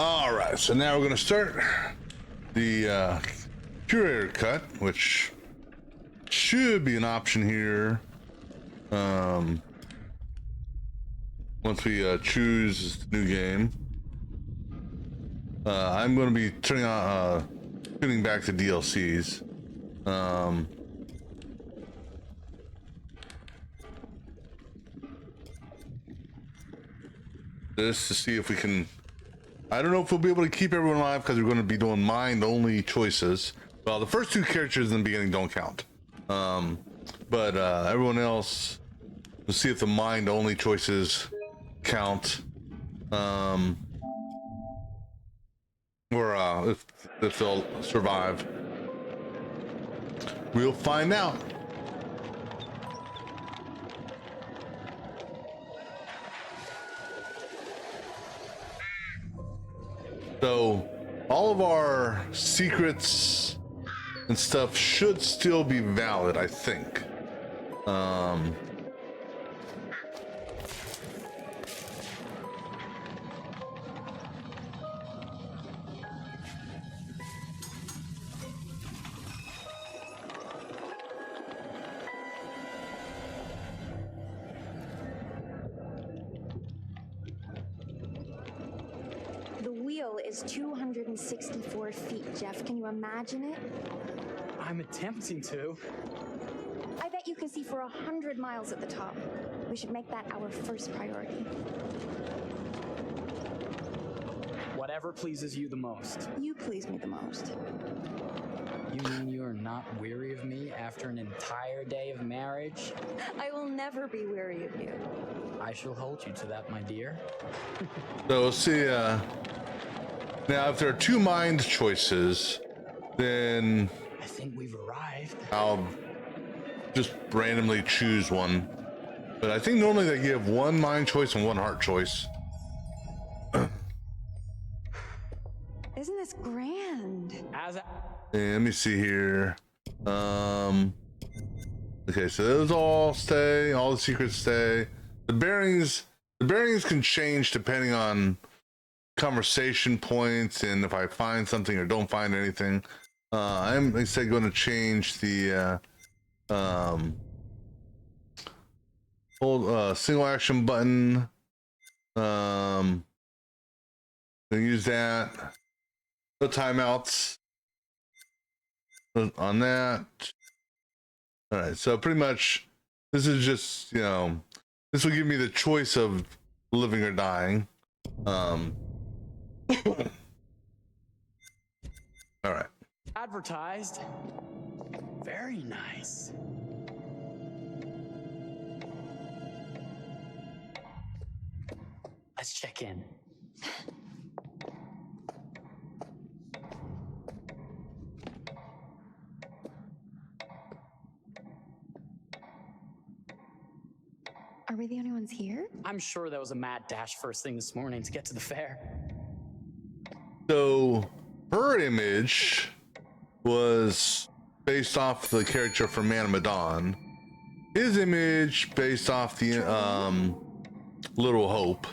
All right, so now we're going to start the Curator cut, which should be an option here. Once we choose the new game, I'm going to be tuning back to DLCs. This to see if we can. I don't know if we'll be able to keep everyone alive because we're going to be doing mind-only choices. Well, the first two characters in the beginning don't count, but everyone else. We'll see if the mind-only choices count, or if they'll survive. We'll find out. So, all of our secrets and stuff should still be valid, I think. The wheel is 264 feet, Jeff. Can you imagine it? I'm attempting to. I bet you can see for 100 miles at the top. We should make that our first priority. Whatever pleases you the most. You please me the most. You mean you are not weary of me after an entire day of marriage? I will never be weary of you. I shall hold you to that, my dear. So we'll see. Now, if there are two mind choices, then I think we've arrived. I'll just randomly choose one. But I think normally they give one mind choice and one heart choice. Isn't this grand? And let me see here. Okay, so those all stay. All the secrets stay. The bearings can change depending on conversation points and if I find something or don't find anything. I'm instead going to change the hold single action button. Gonna use that. No timeouts on that. All right, so pretty much this is just, this will give me the choice of living or dying. All right. Advertised. Very nice. Let's check in. Are we the only ones here? I'm sure that was a mad dash first thing this morning to get to the fair. So her image was based off the character from Man of Medan. His image based off the Little Hope.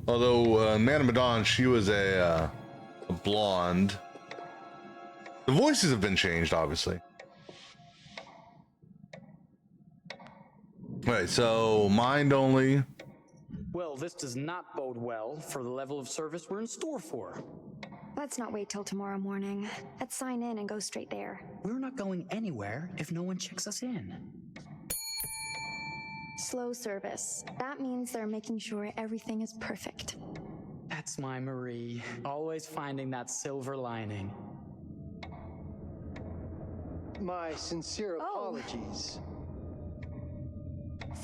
Although Man of Medan, she was a blonde. The voices have been changed, obviously. All right, so mind only. Well, this does not bode well for the level of service we're in store for. Let's not wait till tomorrow morning. Let's sign in and go straight there. We're not going anywhere if no one checks us in. Slow service. That means they're making sure everything is perfect. That's my Marie, always finding that silver lining. My sincere apologies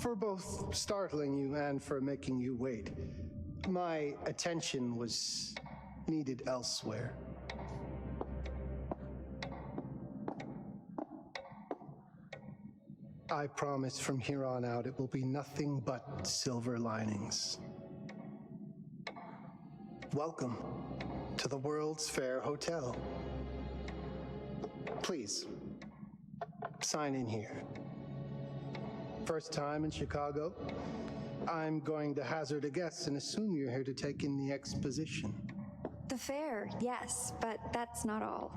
for both startling you and for making you wait. My attention was needed elsewhere. I promise from here on out it will be nothing but silver linings. Welcome to the World's Fair Hotel. Please, sign in here. First time in Chicago? I'm going to hazard a guess and assume you're here to take in the exposition. The fair, yes, but that's not all.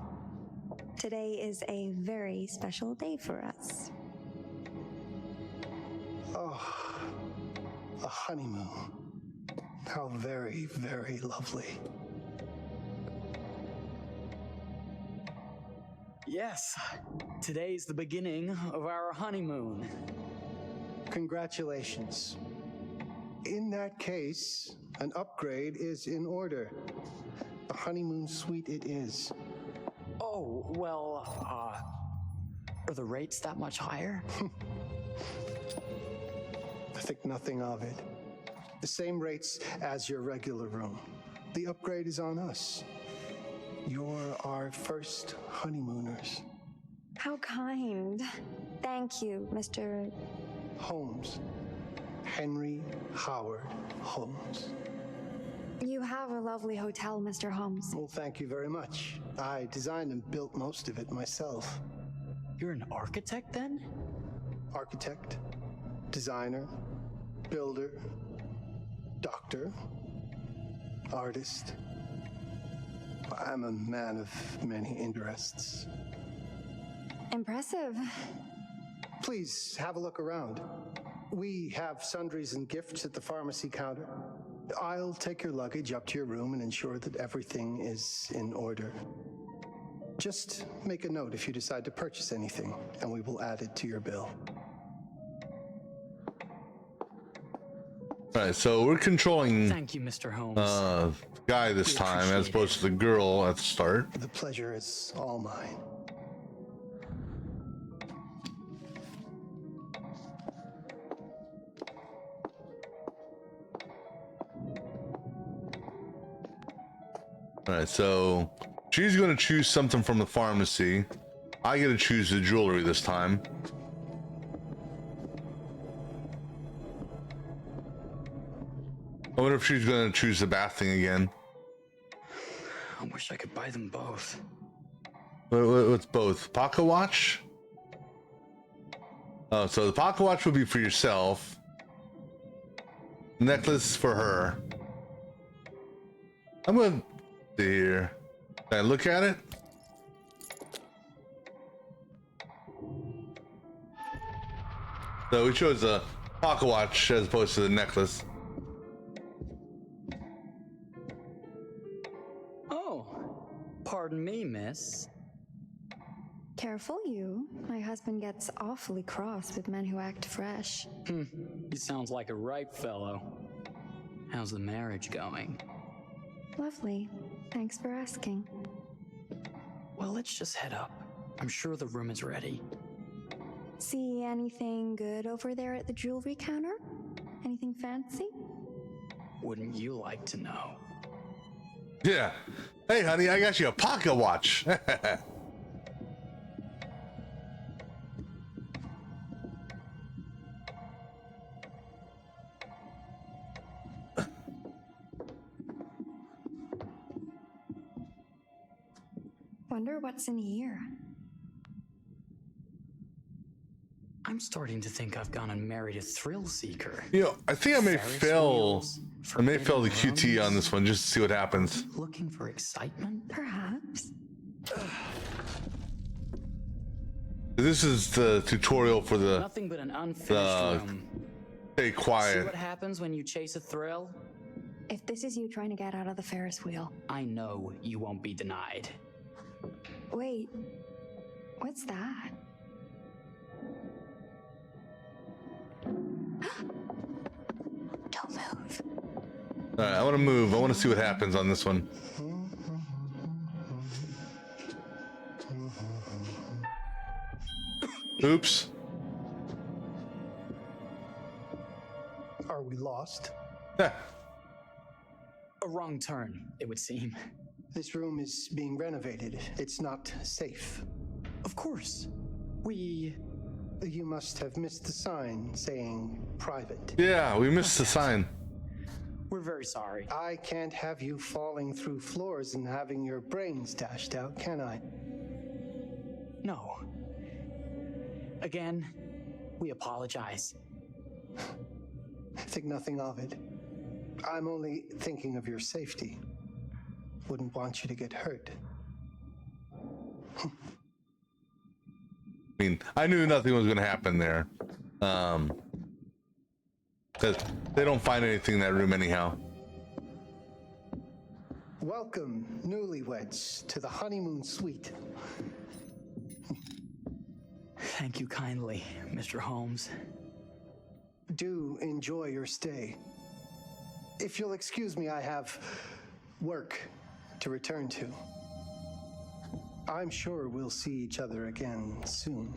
Today is a very special day for us. Oh, a honeymoon. How very, very lovely. Yes, today's the beginning of our honeymoon. Congratulations. In that case, an upgrade is in order. A honeymoon suite it is. Oh, well, are the rates that much higher? I think nothing of it. The same rates as your regular room. The upgrade is on us. You're our first honeymooners. How kind. Thank you, Mr. Holmes. Henry Howard Holmes. You have a lovely hotel, Mr. Holmes. Well, thank you very much. I designed and built most of it myself. You're an architect then? Architect, designer, builder, doctor, artist. I'm a man of many interests. Impressive. Please have a look around. We have sundries and gifts at the pharmacy counter. I'll take your luggage up to your room and ensure that everything is in order. Just make a note if you decide to purchase anything, and we will add it to your bill. All right, so we're controlling Thank you, Mr. Holmes. the guy this We time as appreciate opposed to the girl at the start. The pleasure is all mine. All right, so she's going to choose something from the pharmacy. I get to choose the jewelry this time. I wonder if she's going to choose the bath thing again. I wish I could buy them both. What's both? Pocket watch? Oh, so the pocket watch would be for yourself. Necklace for her. I'm going to see here. Can I look at it? So we chose the pocket watch as opposed to the necklace. Oh, pardon me, miss. Careful you. My husband gets awfully cross with men who act fresh. He sounds like a ripe fellow. How's the marriage going? Lovely. Thanks for asking. Well, let's just head up. I'm sure the room is ready. See anything good over there at the jewelry counter? Anything fancy? Wouldn't you like to know? Yeah. Hey, honey, I got you a pocket watch. Wonder what's in here. I'm starting to think I've gone and married a thrill seeker. You know, I think I may Ferris fail. wheels, I may fail the forbidden QT on rooms. this one just to see what happens. Looking for excitement? Perhaps. This is the tutorial for the Nothing but an unfinished room. stay See quiet. what happens when you chase a thrill? If this is you trying to get out of the Ferris wheel. I know you won't be denied. Wait. What's that? Don't move. All right, I want to move. I want to see what happens on this one. Oops. Are we lost? Heh. A wrong turn, it would seem. This room is being renovated. It's not safe. Of course. We... You must have missed the sign saying private. Yeah, we missed the sign. We're very sorry. I can't have you falling through floors and having your brains dashed out, can I? No. Again, We apologize. Think nothing of it. I'm only thinking of your safety. Wouldn't want you to get hurt. I mean, I knew nothing was going to happen there. Because they don't find anything in that room anyhow. Welcome, newlyweds, to the honeymoon suite. Thank you kindly, Mr. Holmes. Do enjoy your stay. If you'll excuse me, I have work to return to. I'm sure we'll see each other again soon.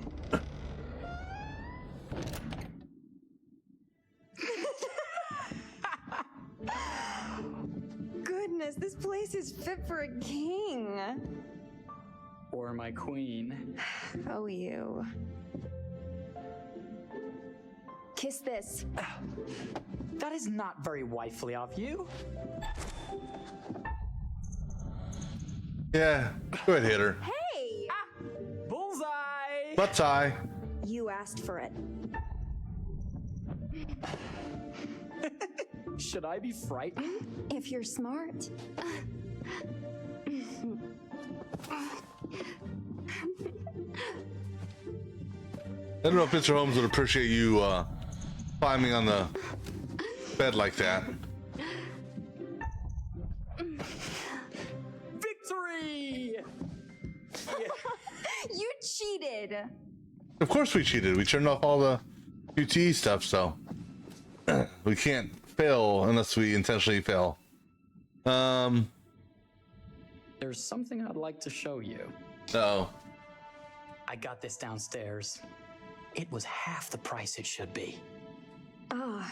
Goodness, this place is fit for a king. Or my queen. Oh, you. Kiss this. That is not very wifely of you. Yeah, go ahead, hit her. Hey! Bullseye! Butt's eye. You asked for it. Should I be frightened? If you're smart. I don't know if Mr. Holmes would appreciate you climbing on the bed like that. Victory! You cheated! Of course we cheated. We turned off all the QTE stuff, so we can't fail unless we intentionally fail. There's something I'd like to show you. Uh-oh. I got this downstairs. It was half the price it should be. Ah,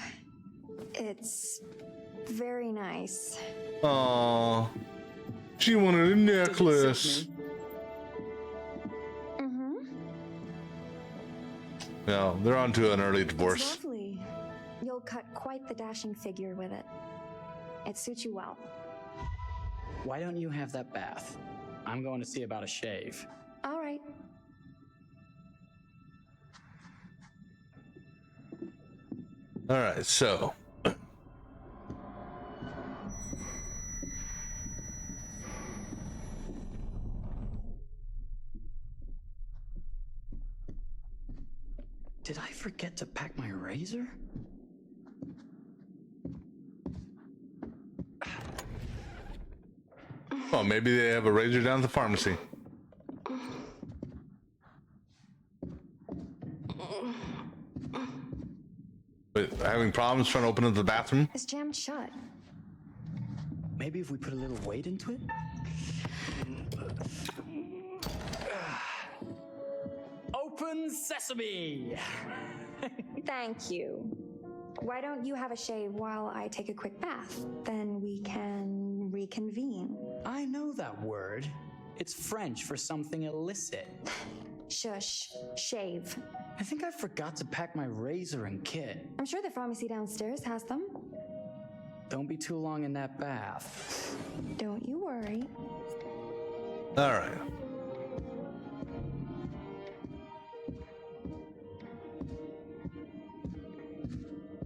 it's very nice. Aww. She wanted a necklace. Does it suit me? No, they're on to an early It's divorce. lovely. You'll cut quite the dashing figure with it. It suits you well. Why don't you have that bath? I'm going to see about a shave. All right. All right, so Did I forget to pack my razor? well, maybe they have a razor down at the pharmacy. Wait, having problems trying to open up the bathroom? It's jammed shut. Maybe if we put a little weight into it? Open sesame! Thank you. Why don't you have a shave while I take a quick bath? Then we can reconvene. I know that word. It's French for something illicit. Shush. Shave. I think I forgot to pack my razor and kit. I'm sure the pharmacy downstairs has them. Don't be too long in that bath. Don't you worry. All right.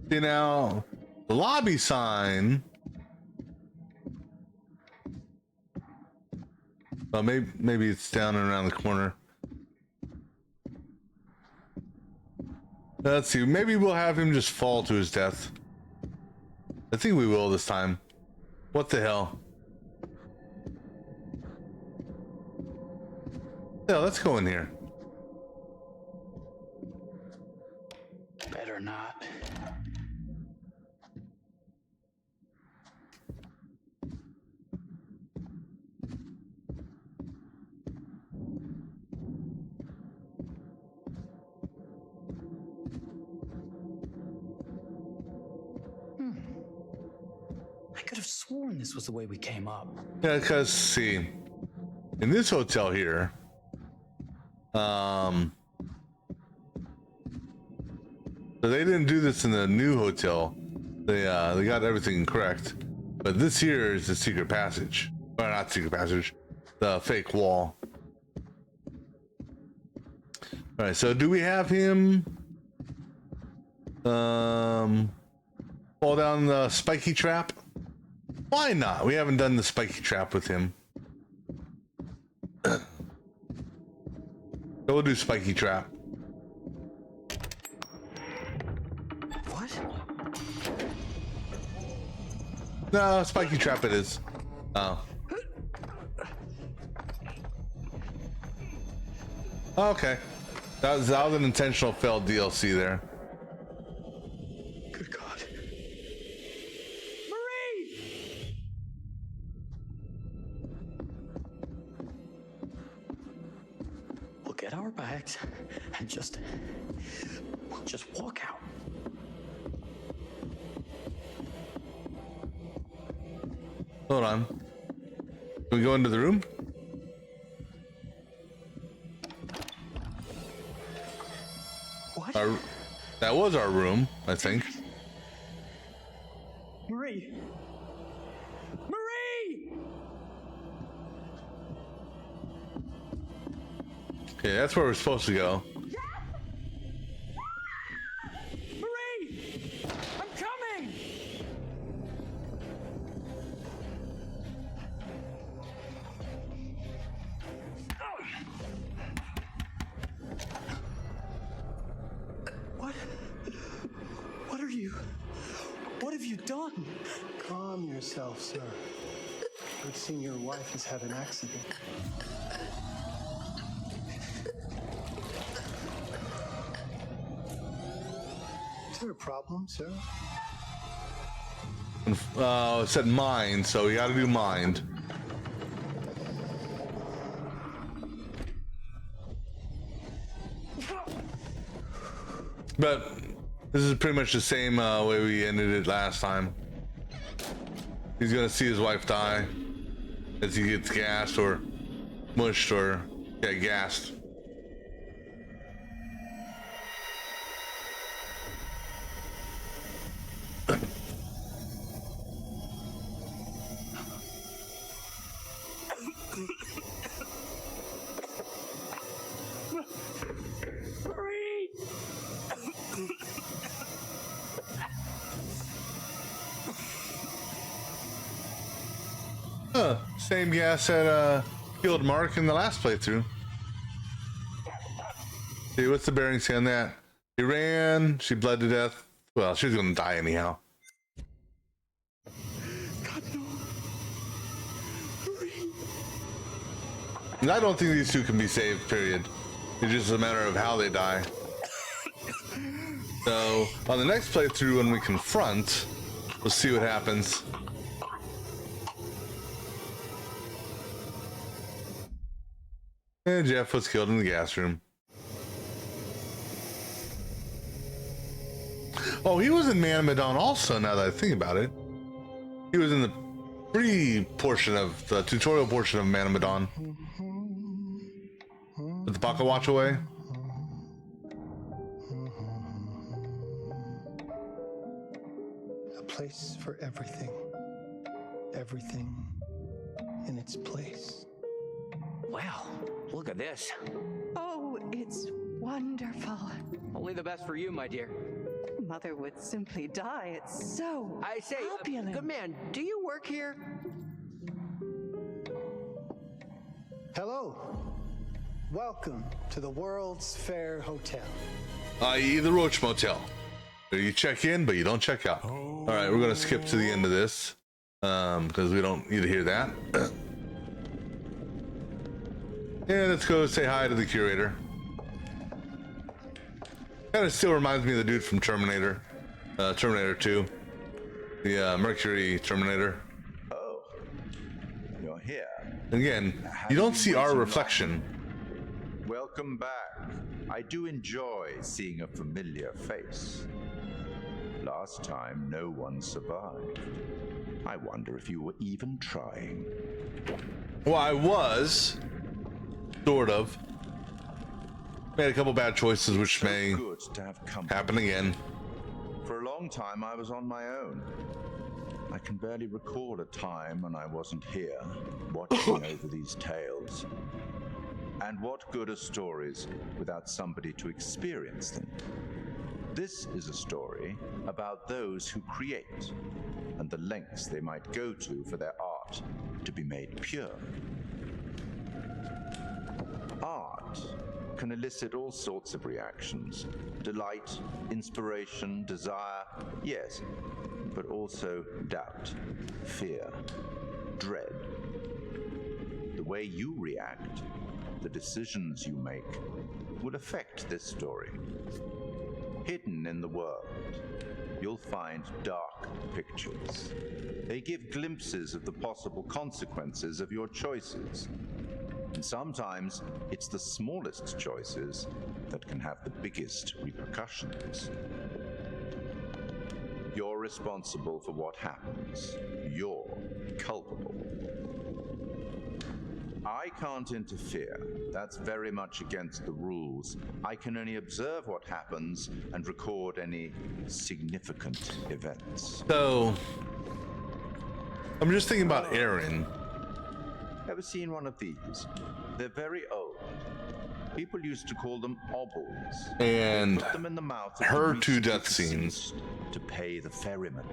See now, the lobby sign. Well, maybe it's down and around the corner. Let's see. Maybe we'll have him just fall to his death. I think we will this time. What the hell? Yeah, let's go in here. Better not. I could have sworn this was the way we came up. Yeah, because see, in this hotel here, so they didn't do this in the new hotel. They got everything correct, but this here is the secret passage. Or not secret passage, the fake wall. All right, so do we have him? Fall down the spiky trap. Why not? We haven't done the spiky trap with him. So we'll do spiky trap. What? No, spiky trap it is. Oh. Okay. That was an intentional failed DLC there. Good God. Marie! We'll get our bags and we'll just walk out. Hold on. Can we go into the room? What? That was our room, I think. Marie! Marie! Okay, that's where we're supposed to go. Marie! I'm coming! What? What have you done? Calm yourself, sir. I've seen your wife has had an accident. Is there a problem, sir? It said mind, so we gotta do mind. But this is pretty much the same way we ended it last time. He's gonna see his wife die as he gets gassed or mushed or gassed. Marie! Same gas that killed Mark in the last playthrough. See, what's the bearing say on that? He ran, she bled to death. Well, she's gonna die anyhow. God, no. Marie. And I don't think these two can be saved, period. It's just a matter of how they die. So, on the next playthrough, when we confront, we'll see what happens. And Jeff was killed in the gas room. Oh, he was in Manamadon also, now that I think about it. He was in the pre-portion of the tutorial portion of Manamadon. Put the pocket watch away. A place for everything. Everything in its place. Wow, look at this. Oh, it's wonderful. Only the best for you, my dear. Mother would simply die. It's so I say, opulent. good man, do you work here? Hello. Welcome to the World's Fair Hotel. I.e. the Roach Motel. There you check in, but you don't check out. All right, we're gonna skip to the end of this because we don't need to hear that. Yeah, let's go say hi to the Curator. Kind of still reminds me of the dude from Terminator, Terminator 2, the Mercury Terminator. Oh, you're here. Again, you don't see our reflection. Welcome back. I do enjoy seeing a familiar face. Last time, no one survived. I wonder if you were even trying. Well, I was, sort of. Made a couple bad choices, which may Good to have company. happen again. For a long time, I was on my own. I can barely recall a time when I wasn't here, watching over these tales. And what good are stories without somebody to experience them? This is a story about those who create and the lengths they might go to for their art to be made pure. Art can elicit all sorts of reactions: delight, inspiration, desire, yes, but also doubt, fear, dread. The way you react, the decisions you make, will affect this story. Hidden in the world, you'll find dark pictures. They give glimpses of the possible consequences of your choices. And sometimes it's the smallest choices that can have the biggest repercussions. You're responsible for what happens. You're culpable. I can't interfere. That's very much against the rules. I can only observe what happens and record any significant events. So, I'm just thinking about Aaron. Ever seen one of these? They're very old. People used to call them obbles. And Put them in the mouth of her the two recently death scenes. deceased to pay the ferryman.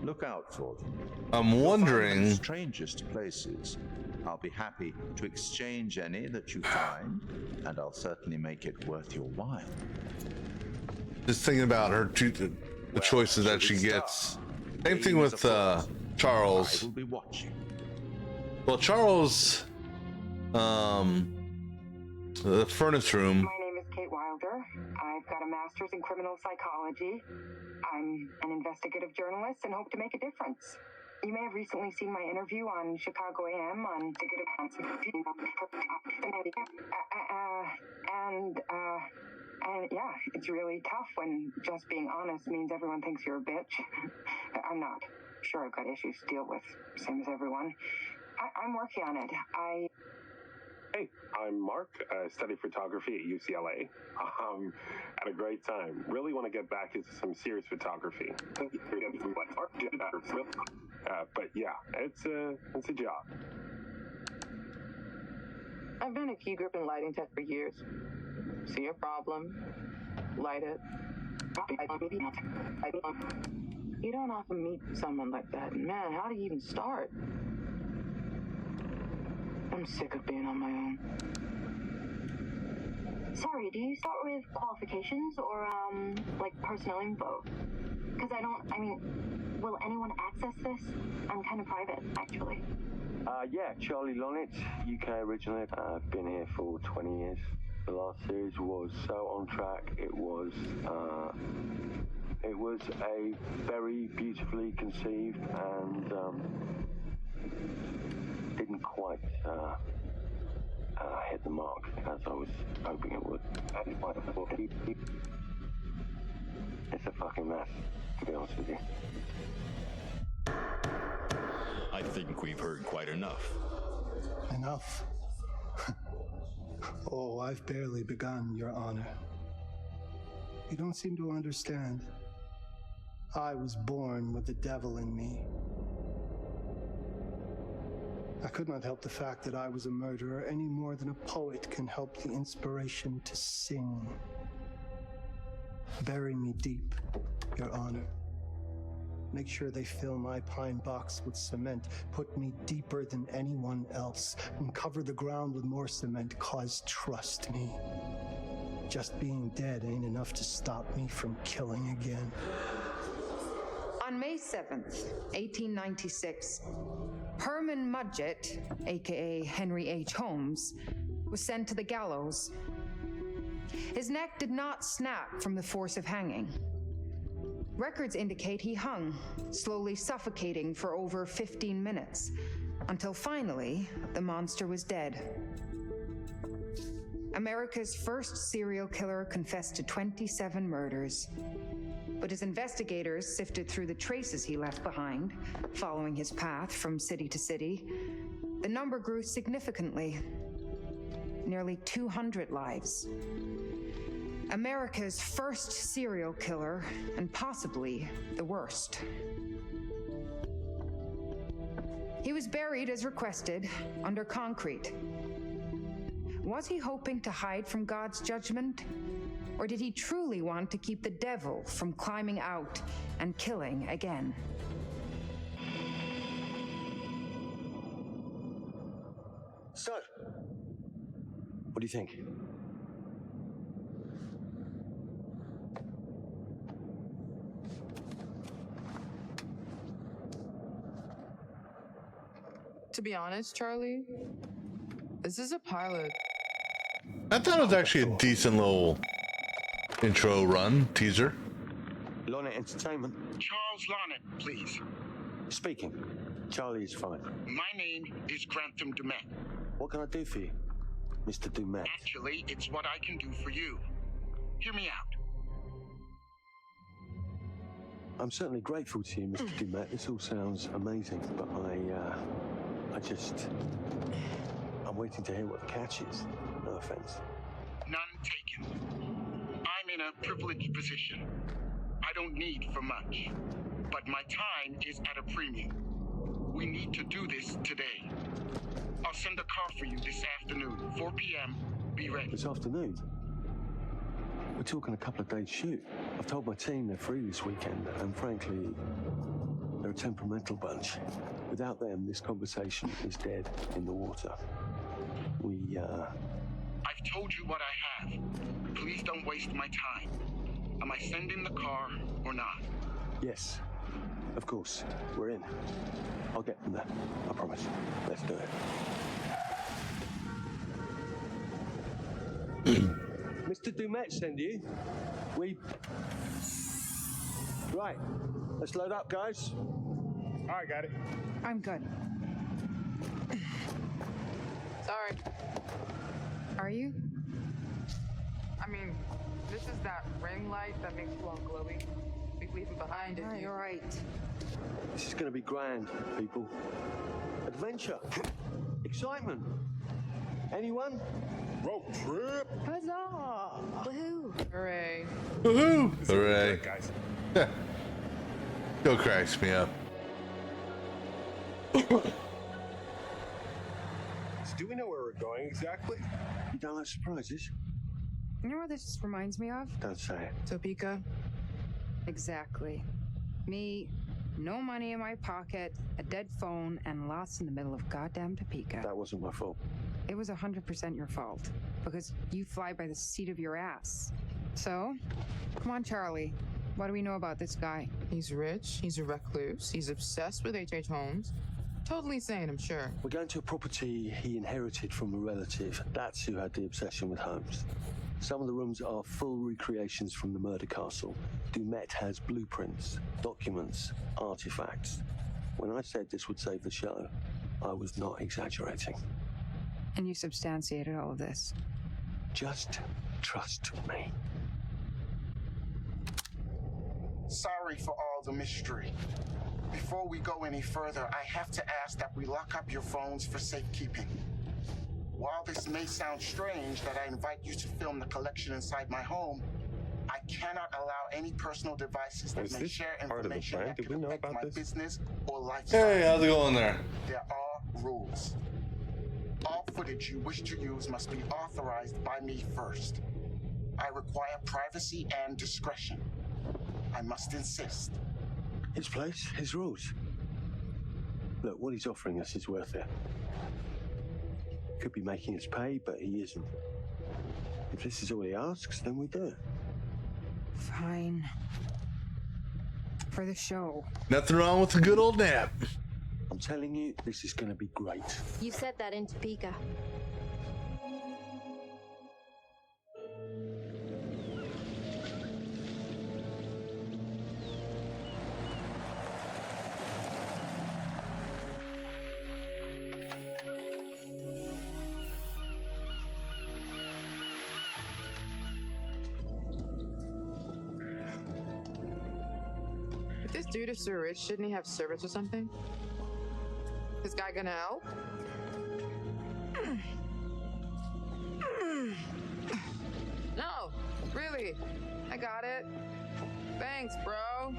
Look out for them. I'm You'll find them in wondering, the strangest places. I'll be happy to exchange any that you find, and I'll certainly make it worth your while. just thinking about her two, the choices that she gets. Same thing with Charles. I will be watching. Well, Charles, the furnace room. My name is Kate Wilder. I've got a master's in criminal psychology. I'm an investigative journalist and hope to make a difference. You may have recently seen my interview on Chicago AM on and yeah, it's really tough when just being honest means everyone thinks you're a bitch. I'm not. Sure, I've got issues to deal with, same as everyone. I'm working on it. Hey, I'm Mark. I study photography at UCLA. Had a great time. Really want to get back into some serious photography. But yeah, it's a job. I've been a key grip and lighting tech for years. See a problem, light it. You don't often meet someone like that. And man, how do you even start? I'm sick of being on my own. Sorry, do you start with qualifications or, like personnel info? Because will anyone access this? I'm kind of private, actually. Yeah, Charlie Lonitz, UK originally. I've been here for 20 years. The last series was so on track. It was a very beautifully conceived and didn't quite hit the mark as I was hoping it would. It's a fucking mess, to be honest with you. I think we've heard quite enough. Enough? Oh, I've barely begun, Your Honor. You don't seem to understand. I was born with the devil in me. I could not help the fact that I was a murderer any more than a poet can help the inspiration to sing. Bury me deep, Your Honor. Make sure they fill my pine box with cement. Put me deeper than anyone else. And cover the ground with more cement, 'cause trust me, just being dead ain't enough to stop me from killing again. On May 7th, 1896, Herman Mudgett, aka Henry H. Holmes, was sent to the gallows. His neck did not snap from the force of hanging. Records indicate he hung, slowly suffocating for over 15 minutes, until finally, the monster was dead. America's first serial killer confessed to 27 murders. But as investigators sifted through the traces he left behind, following his path from city to city, the number grew significantly. Nearly 200 lives. America's first serial killer, and possibly the worst. He was buried as requested, under concrete. Was he hoping to hide from God's judgment? Or did he truly want to keep the devil from climbing out and killing again? So, what do you think? To be honest, Charlie, this is a pilot. I thought it was actually a decent little intro run, teaser. Lonnet Entertainment. Charles Lonnet, please. Speaking. Charlie is fine. My name is Grantham Dumet. What can I do for you, Mr. Dumet? Actually, it's what I can do for you. Hear me out. I'm certainly grateful to you, Mr. Dumet. This all sounds amazing, but I'm waiting to hear what the catch is. No offense. None taken. I'm in a privileged position. I don't need for much, but my time is at a premium. We need to do this today. I'll send a car for you this afternoon, 4 p.m. Be ready. This afternoon? We're talking a couple of days shoot. I've told my team they're free this weekend, and frankly, they're a temperamental bunch. Without them, this conversation is dead in the water. I've told you what I have. Please don't waste my time. Am I sending the car or not? Yes, of course. We're in. I'll get them there. I promise. Let's do it. Mr. Dumet send you. Right. Let's load up, guys. All right, got it. I'm good. Sorry. Are you? I mean, this is that ring light that makes you all glowy. We leave it behind if You're right. This is going to be grand, people. Adventure. Excitement. Anyone? Road trip. Huzzah! Woohoo! Hooray. Woohoo! Hooray. Guys. Still cracks me up. Do we know where we're going exactly? You don't like surprises? You know what this reminds me of? Don't say it. Topeka? Exactly. Me, no money in my pocket, a dead phone, and lost in the middle of goddamn Topeka. That wasn't my fault. It was 100% your fault, because you fly by the seat of your ass. So, come on, Charlie. What do we know about this guy? He's rich, he's a recluse, he's obsessed with H.H. Holmes. Totally sane, I'm sure. We're going to a property he inherited from a relative. That's who had the obsession with Holmes. Some of the rooms are full recreations from the murder castle. Dumet has blueprints, documents, artifacts. When I said this would save the show, I was not exaggerating. And you substantiated all of this. Just trust me. Sorry for all the mystery. Before we go any further, I have to ask that we lock up your phones for safekeeping. While this may sound strange that I invite you to film the collection inside my home, I cannot allow any personal devices that may share information that could affect my business or lifestyle. Hey, how's it going there? There are rules. All footage you wish to use must be authorized by me first. I require privacy and discretion. I must insist. His place, his rules. Look, what he's offering us is worth it. Could be making us pay, but he isn't. If this is all he asks, then we do it. Fine. For the show. Nothing wrong with a good old nap. I'm telling you, this is going to be great. You said that in Topeka. If this dude is so rich, shouldn't he have servants or something? This guy gonna help? No, really. I got it. Thanks, bro.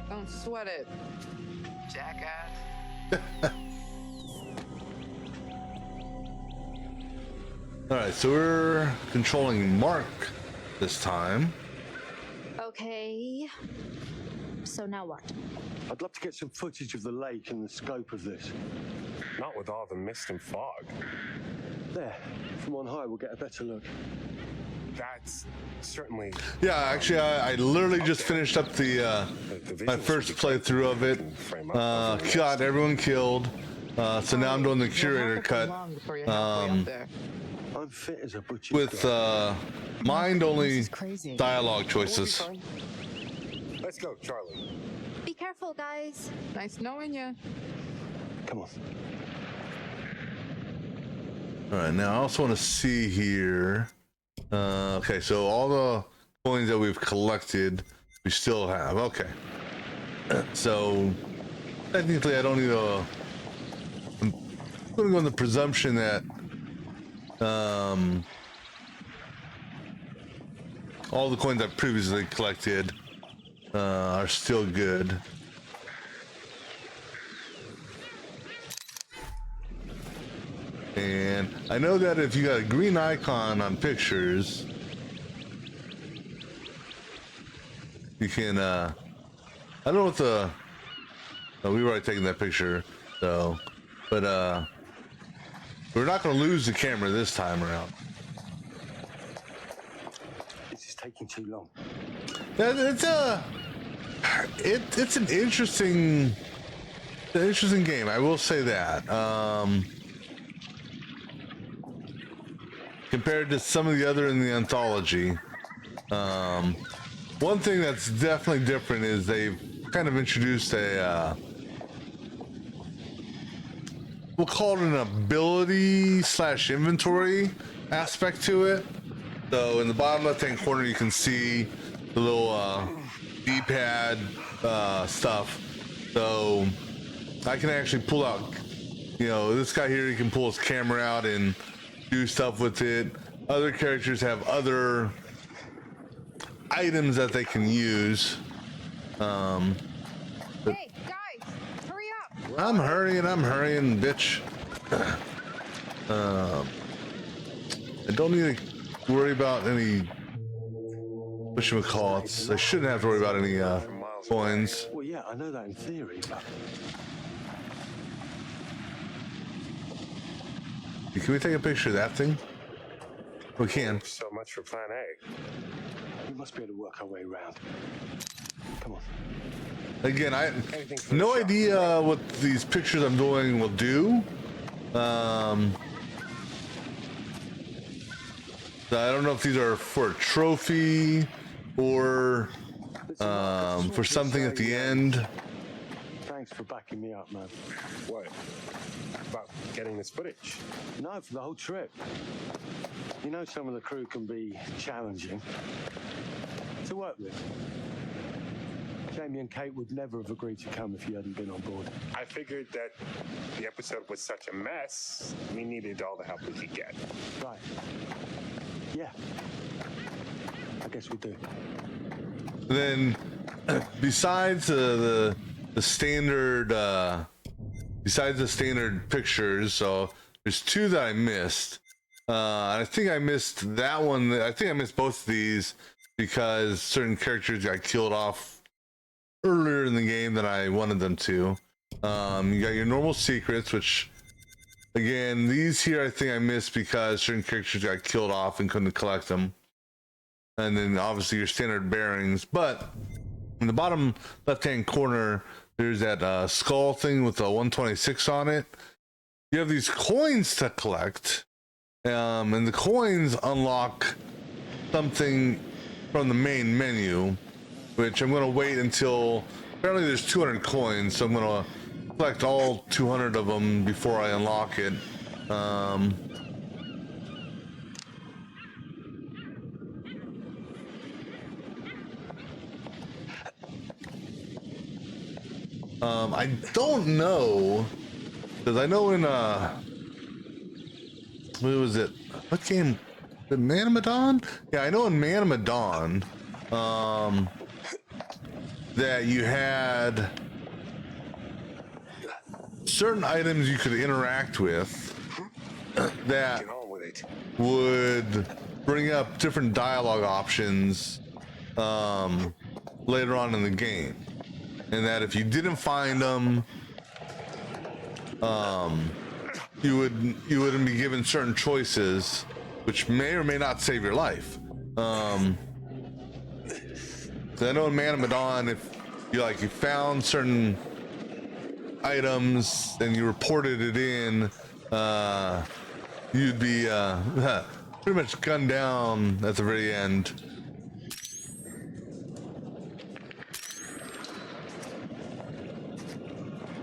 Don't sweat it, jackass. All right, so we're controlling Mark this time. Okay. So now what? I'd love to get some footage of the lake and the scope of this. Not with all the mist and fog. There, from on high, we'll get a better look. That's certainly... Yeah, actually, I literally just finished up the my first playthrough of it. Got everyone killed. So now I'm doing the Curator cut. I'm fit as a butcher. With mind-only dialogue choices. Let's go, Charlie. Be careful, guys. Nice knowing you. Come on. All right, now I also want to see here. Okay, so all the coins that we've collected, we still have. Okay. So technically, I don't need a. I'm going to go on the presumption that all the coins I've previously collected are still good. And I know that if you got a green icon on pictures, you can, I don't know what the, we were already taking that picture, so, but, we're not going to lose the camera this time around. This is taking too long. It's an interesting game. I will say that. Compared to some of the other in the Anthology, one thing that's definitely different is they've kind of introduced a we'll call it an ability/inventory aspect to it. So in the bottom left-hand corner, you can see the little D-pad stuff. So I can actually pull out, you know, this guy here, he can pull his camera out and do stuff with it. Other characters have other items that they can use. Hey, guys, hurry up! I'm hurrying, bitch. I don't need to worry about any whatchamacallits. I shouldn't have to worry about any coins. Well, yeah, I know that in theory, but... Can we take a picture of that thing? We can. So much for plan A. We must be able to work our way around. Come on. Again, I have no idea what these pictures I'm doing will do. I don't know if these are for a trophy or for something at the end. Thanks for backing me up, man. What? About getting this footage? No, for the whole trip. You know, some of the crew can be challenging to work with. Jamie and Kate would never have agreed to come if you hadn't been on board. I figured that the episode was such a mess, we needed all the help we could get. Right. Yeah. I guess we do. Then, besides the standard, besides the standard pictures, so there's two that I missed. I think I missed that one. I think I missed both of these because certain characters got killed off earlier in the game than I wanted them to. You got your normal secrets, which, again, these here I think I missed because certain characters got killed off and couldn't collect them. And then obviously your standard bearings. But in the bottom left-hand corner, there's that skull thing with the 126 on it. You have these coins to collect. And the coins unlock something from the main menu, which I'm going to wait until, apparently there's 200 coins, so I'm going to collect all 200 of them before I unlock it. I don't know, because I know in, what was it? What game? The Man of Medan? Yeah, I know in Man of Medan, that you had certain items you could interact with that would bring up different dialogue options later on in the game, and that if you didn't find them, you wouldn't be given certain choices, which may or may not save your life. I know in Man of Medan, if you found certain items and you reported it in, you'd be pretty much gunned down at the very end.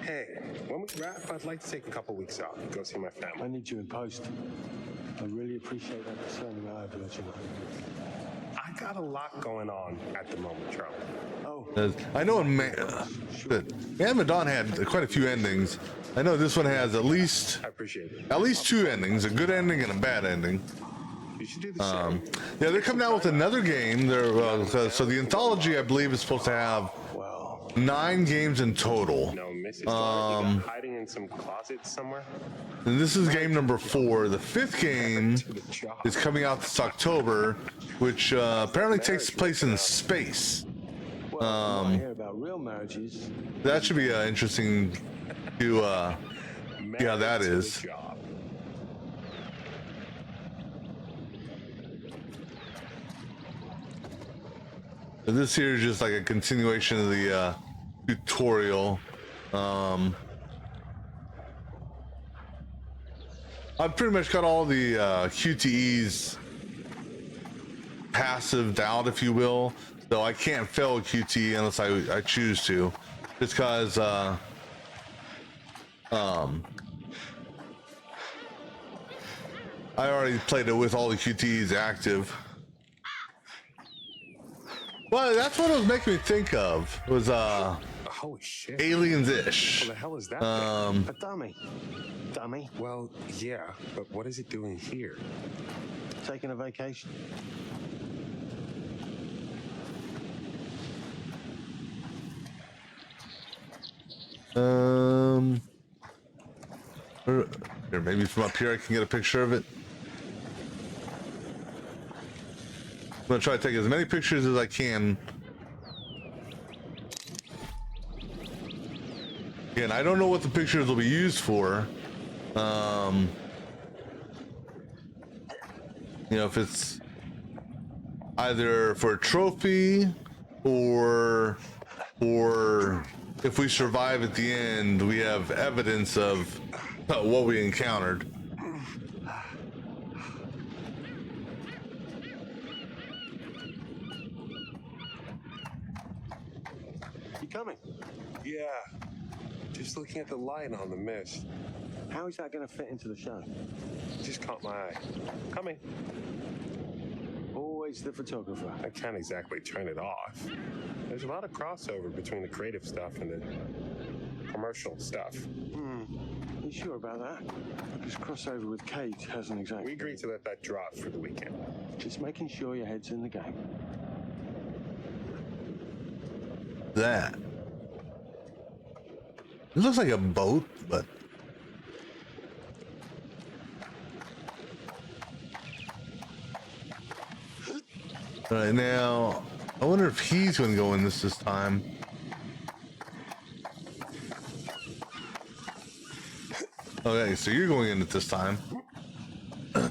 Hey, when we wrap, I'd like to take a couple weeks off, go see my family. I need you in post. I really appreciate that discerning eye of yours, you know. I got a lot going on at the moment, Charlie. I know in Man of Medan had quite a few endings. I know this one has at least two endings, a good ending and a bad ending. You should do the same. Yeah, they're coming out with another game. So the Anthology, I believe, is supposed to have 9 games in total. No, Mrs. Clark, hiding in some closet somewhere. And this is game number 4. The 5th game is coming out this October, which apparently takes place in space. I hear about real marriages. That should be interesting to see how that is. So this here is just like a continuation of the tutorial. I've pretty much got all the QTEs passived out, if you will. So I can't fail a QTE unless I choose to, just because I already played it with all the QTEs active. Well, that's what it was making me think of. Was holy shit, Aliens-ish. What the hell is that? A dummy. Dummy. Well, yeah, but what is it doing here? Taking a vacation. Here, maybe from up here I can get a picture of it. I'm gonna try to take as many pictures as I can. Again, I don't know what the pictures will be used for. You know, if it's either for a trophy or if we survive at the end, we have evidence of what we encountered. You coming? Yeah, just looking at the light on the mist. How is that going to fit into the show? Just caught my eye. Coming. Always the photographer. I can't exactly turn it off. There's a lot of crossover between the creative stuff and the commercial stuff. You sure about that? Because crossover with Kate hasn't exactly... We agreed to let that drop for the weekend. Just making sure your head's in the game. That. It looks like a boat, but... All right, now, I wonder if he's going to go in this time. Okay, so you're going in at this time. All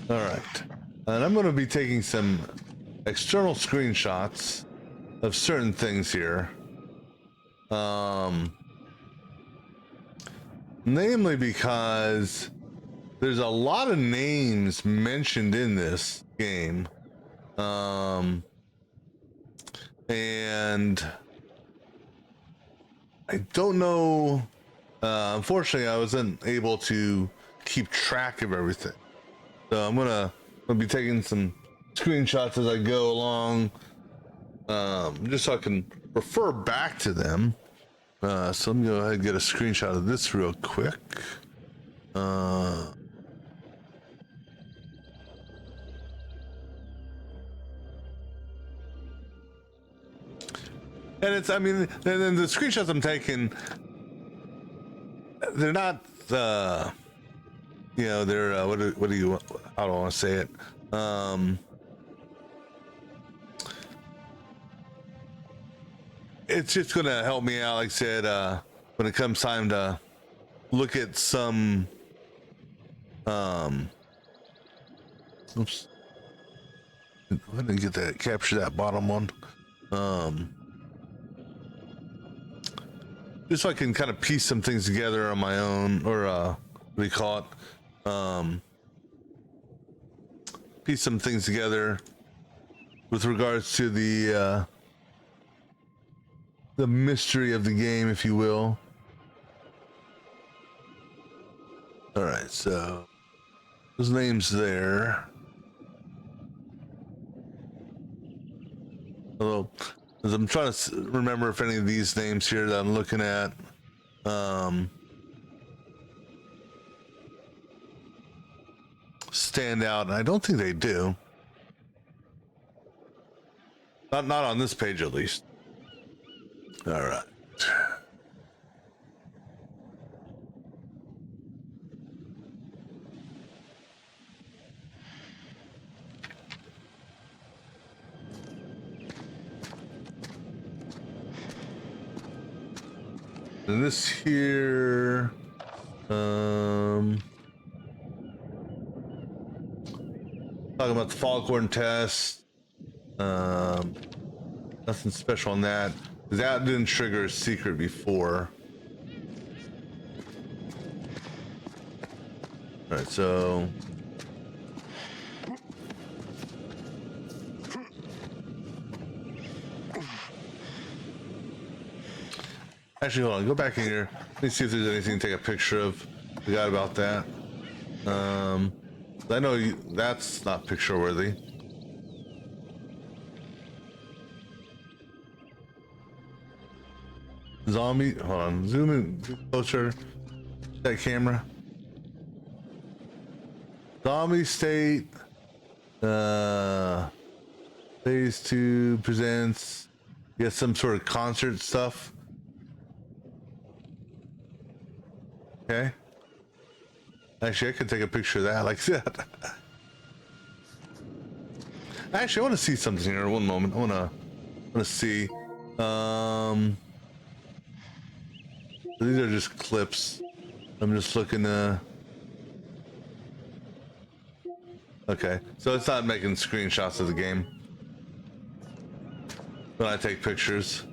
right. And I'm going to be taking some external screenshots of certain things here. Namely because there's a lot of names mentioned in this game. And I don't know, unfortunately I wasn't able to keep track of everything. So I'm gonna be taking some screenshots as I go along, just so I can refer back to them. So let me go ahead and get a screenshot of this real quick. And it's, I mean, and the screenshots I'm taking, they're not, you know, they're what do you, how do I want to say it? It's just gonna help me out, like I said, when it comes time to look at some oops, I didn't get that, capture that bottom one, just so I can kind of piece some things together on my own, or what do you call it, piece some things together with regards to the mystery of the game, if you will. All right, so those names there. Although, as I'm trying to remember if any of these names here that I'm looking at, stand out, and I don't think they do. Not on this page, at least. All right. And this here, talking about the Foghorn test. Nothing special on that. That didn't trigger a secret before. All right, so actually, hold on. Go back in here. Let me see if there's anything to take a picture of. Forgot about that. I know that's not picture worthy. Zombie, hold on, zoom in closer. That camera. Zombie state. Phase 2 presents. Yeah, some sort of concert stuff. Okay. Actually, I could take a picture of that like that. Actually, I want to see something here. One moment. I want to see. These are just clips. I'm just looking to. Okay, so it's not making screenshots of the game when I take pictures.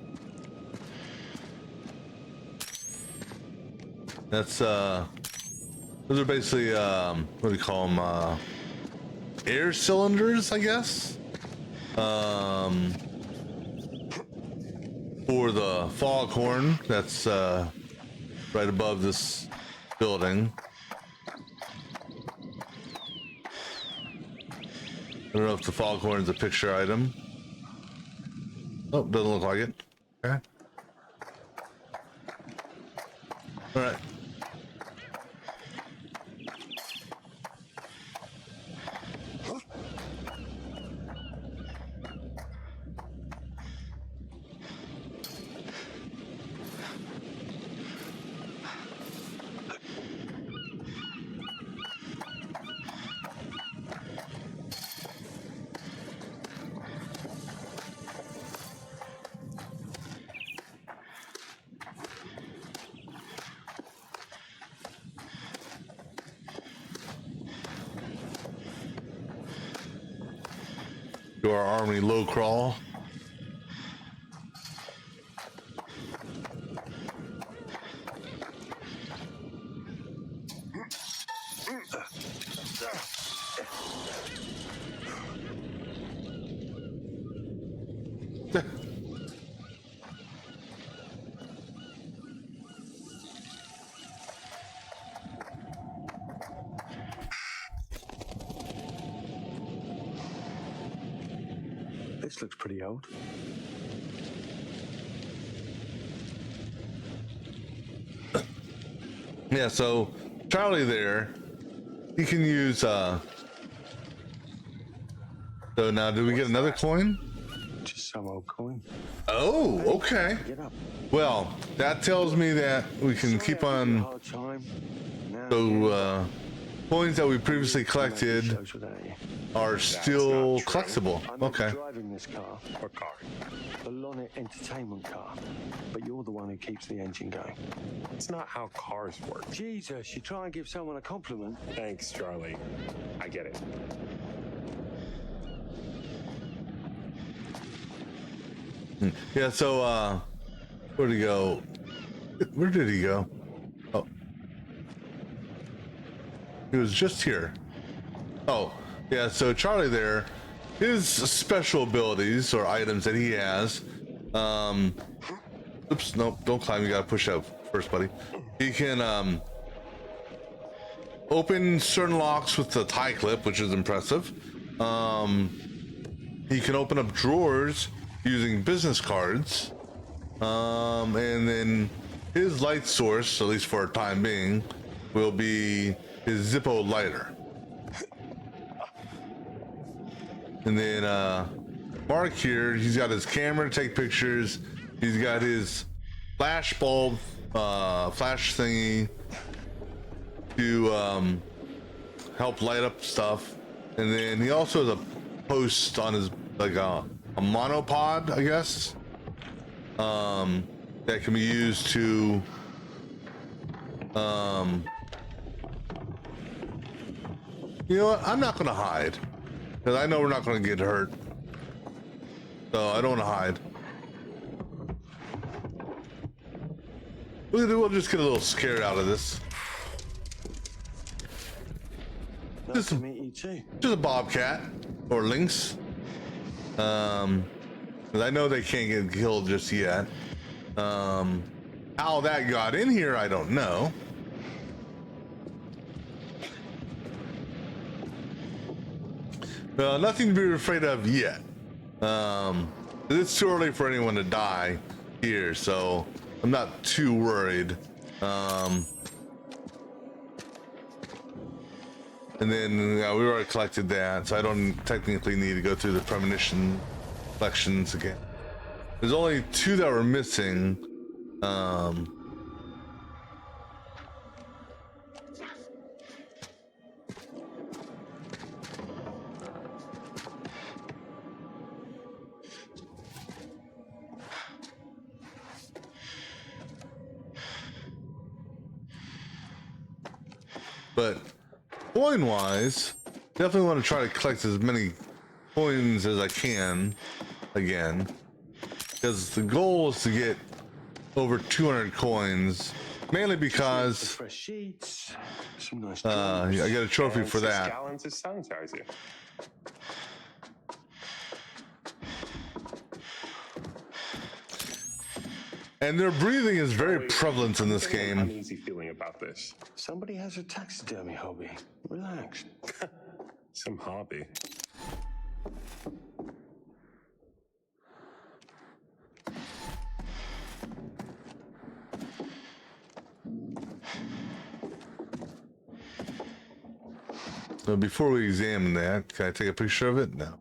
That's those are basically what do you call them? Air cylinders, I guess. For the Foghorn, that's right above this building. I don't know if the Foghorn is a picture item. Oh, doesn't look like it. Okay. All right. Do our army low crawl. This looks pretty old. Yeah, so Charlie there, he can use so now do we get another coin? Just some old coin. Oh, okay. Well, that tells me that we can keep on. So coins that we previously collected are still collectible. Okay. Driving this car. What car? The Lonnet Entertainment car. But you're the one who keeps the engine going. It's not how cars work. Jesus, you try and give someone a compliment. Thanks, Charlie. I get it. Yeah, so, where'd he go? Where did he go? Oh. He was just here. Oh, yeah, so Charlie there, his special abilities or items that he has, oops, nope, don't climb, you gotta push up first, buddy. He can, open certain locks with the tie clip, which is impressive. He can open up drawers using business cards. And then his light source, at least for a time being, will be his Zippo lighter. And then Mark here, he's got his camera to take pictures. He's got his flash bulb, flash thingy to help light up stuff. And then he also has a post on his, like a monopod, I guess, that can be used to you know what, I'm not gonna hide because I know we're not gonna get hurt, so I don't want to hide. We'll just get a little scared out of this. Nice to meet you too. Just a bobcat or lynx. 'Cause I know they can't get killed just yet. How that got in here, I don't know. Nothing to be afraid of yet. It's too early for anyone to die here, so I'm not too worried. And then we already collected that, so I don't technically need to go through the premonition collections again. There's only 2 that were missing. But coin-wise, definitely want to try to collect as many coins as I can again, because the goal is to get over 200 coins, mainly because fresh sheets, some nice I got a trophy for that. Gallons of sanitizer. And their breathing is very prevalent in this An game. uneasy feeling about this. Somebody has a taxidermy hobby. Relax. Some hobby. So before we examine that, can I take a picture of it? No.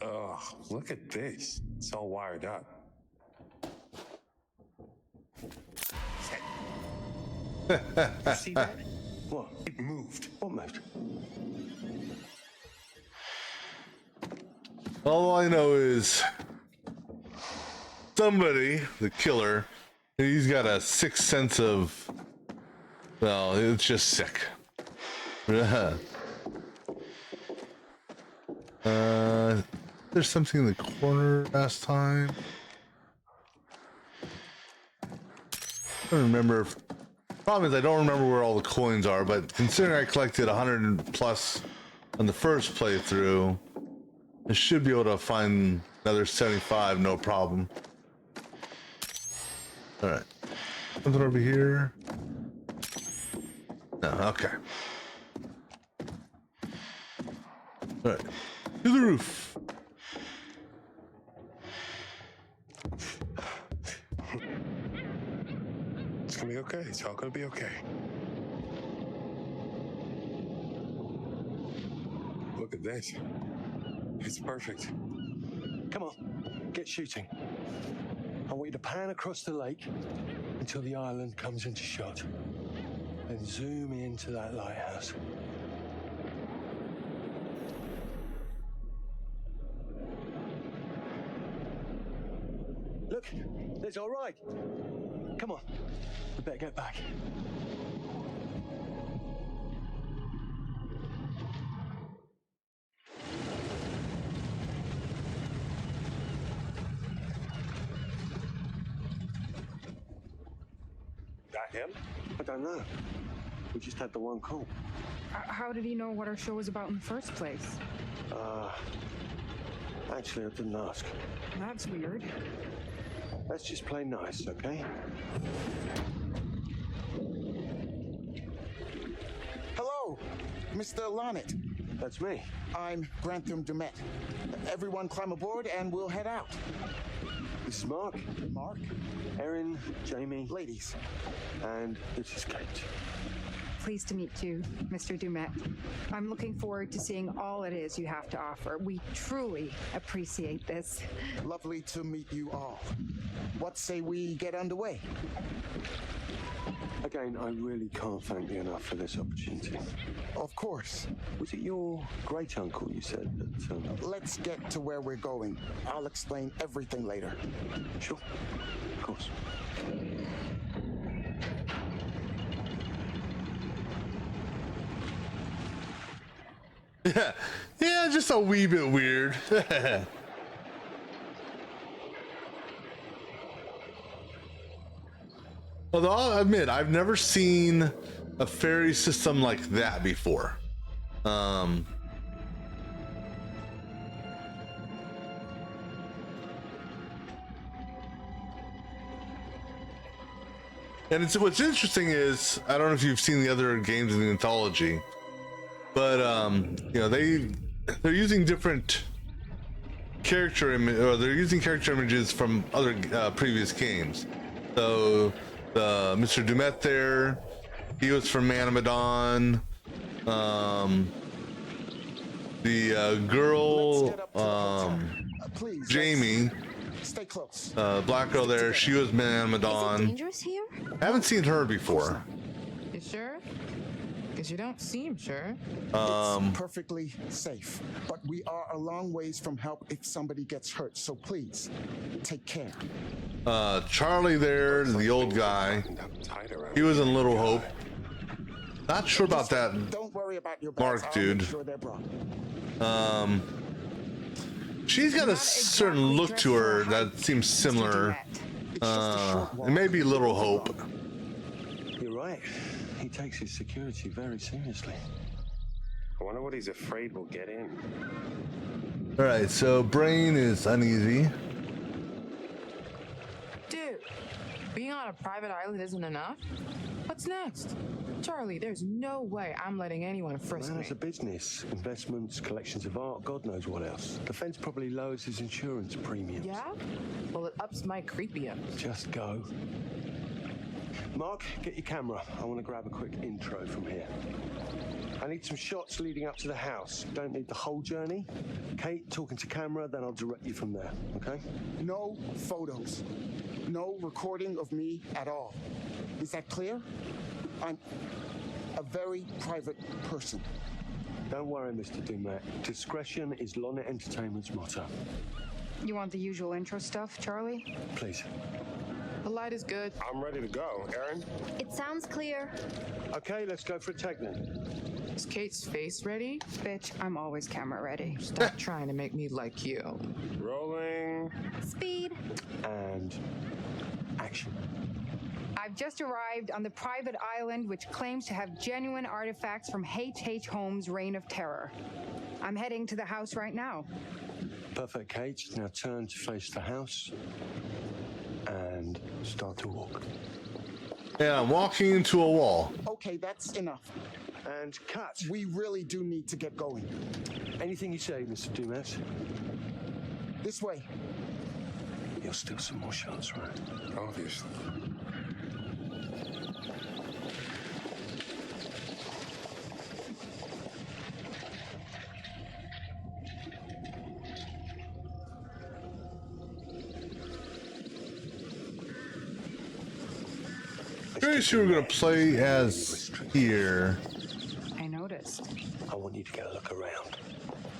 Oh, look at this. It's all wired up. You see that? What? It moved. What moved? All I know is somebody, the killer, he's got a sixth sense of, well, it's just sick. There's something in the corner last time. I don't remember. Problem is, I don't remember where all the coins are, but considering I collected 100 plus on the first playthrough, I should be able to find another 75, no problem. All right. Something over here. No, okay. All right. To the roof. It's gonna be okay. It's all gonna be okay. Look at this. It's perfect. Come on, get shooting. I want you to pan across the lake until the island comes into shot. Then zoom into that lighthouse. Look, it's all right. Come on, we better get back. That him? I don't know. We just had the one call. How did he know what our show was about in the first place? Actually, I didn't ask. That's weird. Let's just play nice, okay? Hello, Mr. Lonnet. That's me. I'm Grantham Dumet. Everyone climb aboard and we'll head out. This is Mark. Mark? Erin, Jamie. Ladies. And this is Kate. Pleased to meet you, Mr. Dumet. I'm looking forward to seeing all it is you have to offer. We truly appreciate this. Lovely to meet you all. What say we get underway? Again, I really can't thank you enough for this opportunity. Of course. Was it your great-uncle you said that... Let's get to where we're going. I'll explain everything later. Sure. Of course. Yeah, just a wee bit weird. Although I'll admit, I've never seen a ferry system like that before. And what's interesting is, I don't know if you've seen the other games in the Anthology, but you know, they're using different character images from other previous games. So Mr. Dumet there, he was from Animadon. The girl, Jamie, stay close. Black girl there, she was Animadon. Dangerous here? I haven't seen her before. You sure? Because you don't seem sure. It's perfectly safe, but we are a long ways from help if somebody gets hurt, so please, take care. Charlie there, the old guy, he was in Little Hope. Not sure about that. Don't worry about your Mark, dude. Sure they're brought. She's got a certain look to her that seems similar. It may be Little Hope. You're right. He takes his security very seriously. I wonder what he's afraid will get in. All right, so Brain is uneasy. Dude, being on a private island isn't enough? What's next? Charlie, there's no way I'm letting anyone frisk Man me. has a business, investments, collections of art, God knows what else. The fence probably lowers his insurance premiums. Yeah? Well, it ups my creepy ups. Just go. Mark, get your camera. I want to grab a quick intro from here. I need some shots leading up to the house. Don't need the whole journey. Kate, talking to camera, then I'll direct you from there, okay? No photos. No recording of me at all. Is that clear? I'm a very private person. Don't worry, Mr. Dumet. Discretion is Lonnet Entertainment's motto. You want the usual intro stuff, Charlie? Please. The light is good. I'm ready to go. Erin? It sounds clear. Okay, let's go for a take then. Is Kate's face ready? Bitch, I'm always camera ready. Stop trying to make me like you. Rolling. Speed. And action. I've just arrived on the private island which claims to have genuine artifacts from H.H. Holmes' Reign of Terror. I'm heading to the house right now. Perfect, Kate. Now turn to face the house and start to walk. Yeah, I'm walking into a wall. Okay, that's enough. And cut. We really do need to get going. Anything you say, Mr. Dumet. This way. You'll steal some more shots, right? Obviously. Very sure we're gonna play as here. I noticed. I want you to get a look around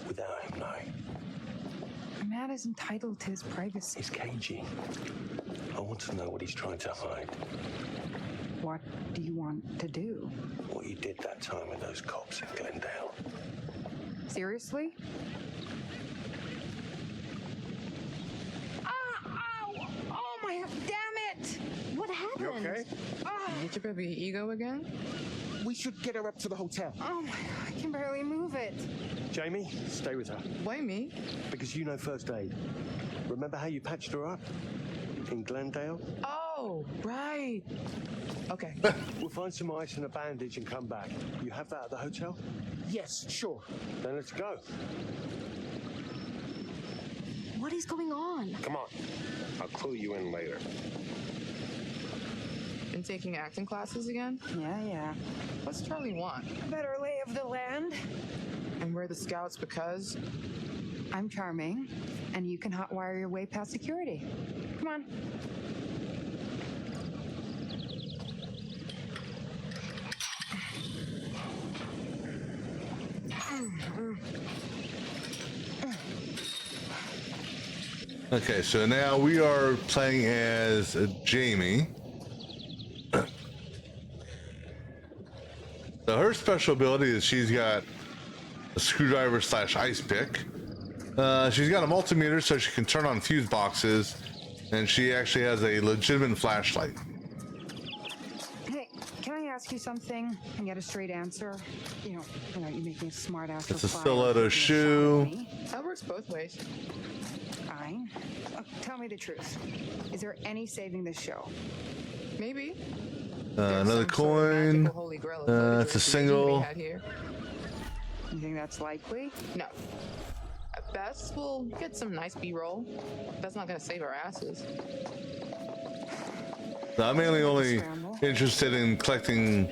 without him knowing. Matt is entitled to his privacy. He's cagey. I want to know what he's trying to hide. What do you want to do? What you did that time with those cops in Glendale. Seriously? Oh my, damn it! What happened? You okay? Get your baby ego again? We should get her up to the hotel. Oh my, I can barely move it. Jamie, stay with her. Why me? Because you know first aid. Remember how you patched her up? In Glendale? Oh, right. Okay. We'll find some ice and a bandage and come back. You have that at the hotel? Yes, sure. Then let's go. What is going on? Come on. I'll clue you in later. Been taking acting classes again? Yeah. What's Charlie want? Better lay of the land. And we're the scouts because? I'm charming, and you can hotwire your way past security. Come on. Okay, so now we are playing as Jamie. So her special ability is she's got a screwdriver / ice pick. She's got a multimeter so she can turn on fuse boxes, and she actually has a legitimate flashlight. Hey, can I ask you something and get a straight answer? You know, you make me a smart ass. It's a stiletto shoe. That works both ways. Fine. Tell me the truth. Is there any saving this show? Maybe. Another coin. It's a single. You think that's likely? No. At best, we'll get some nice B-roll. That's not gonna save our asses. So I'm mainly only interested in collecting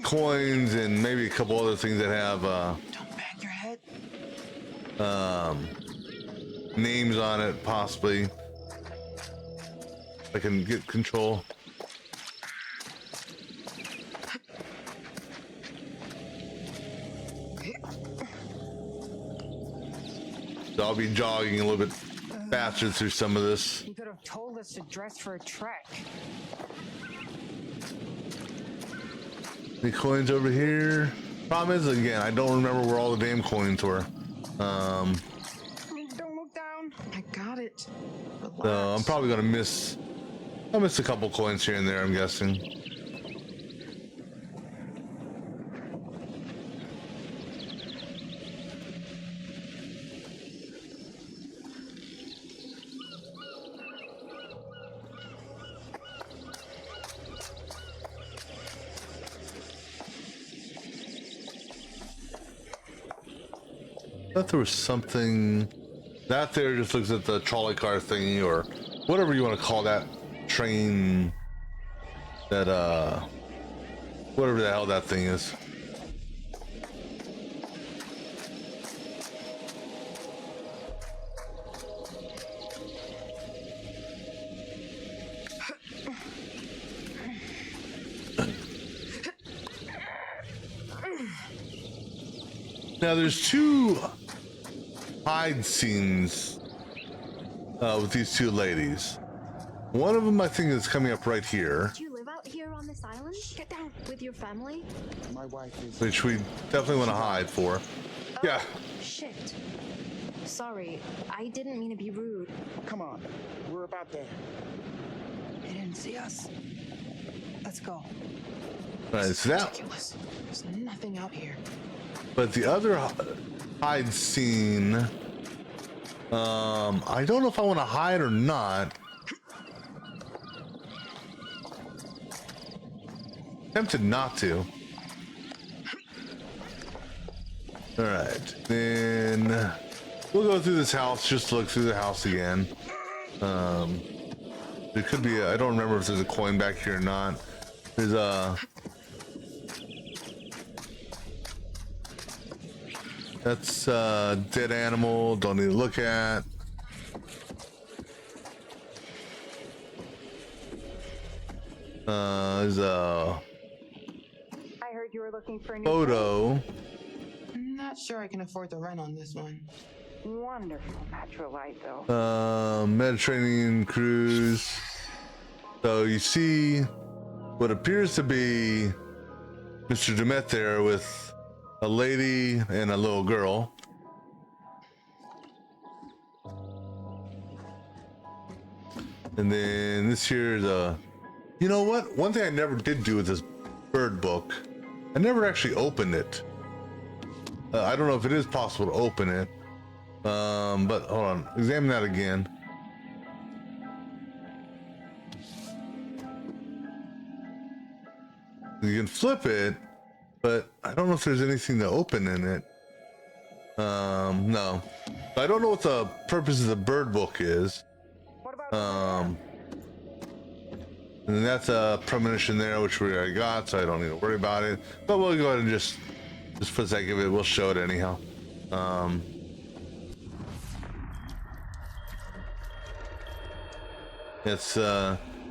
coins and maybe a couple other things that have Don't bang your head. Names on it, possibly. I can get control. So I'll be jogging a little bit faster through some of this. You could have told us to dress for a trek. The coins over here. Problem is, again, I don't remember where all the damn coins were. Don't look down. I got it. Relax. So I'm probably gonna miss. I'll miss a couple coins here and there, I'm guessing. I thought there was something. That there just looks at the trolley car thingy, or whatever you want to call that train. That whatever the hell that thing is. Now there's two hide scenes with these two ladies. One of them I think is coming up right here. Do you live out here on this island? Get down with your family. My wife is. Which we definitely want to hide for. Yeah. Shit. Sorry, I didn't mean to be rude. Come on, we're about there. They didn't see us. Let's go. All right, so that. Ridiculous. There's nothing out here. But the other hide scene, I don't know if I want to hide or not. Tempted not to. All right, then we'll go through this house. Just look through the house again. There could be. I don't remember if there's a coin back here or not. There's a. That's a dead animal. Don't need to look at. There's a I heard you were looking for a new photo. I'm not sure I can afford the rent on this one. Wonderful petrolite, though. Mediterranean cruise. So you see what appears to be Mr. Dumet there with a lady and a little girl. And then this here is a, you know what? One thing I never did do with this bird book, I never actually opened it. I don't know if it is possible to open it. But hold on, examine that again. You can flip it, but I don't know if there's anything to open in it. No. I don't know what the purpose of the bird book is. And that's a premonition there, which we already got, so I don't need to worry about it. But we'll go ahead and just for the sake of it, we'll show it anyhow. It's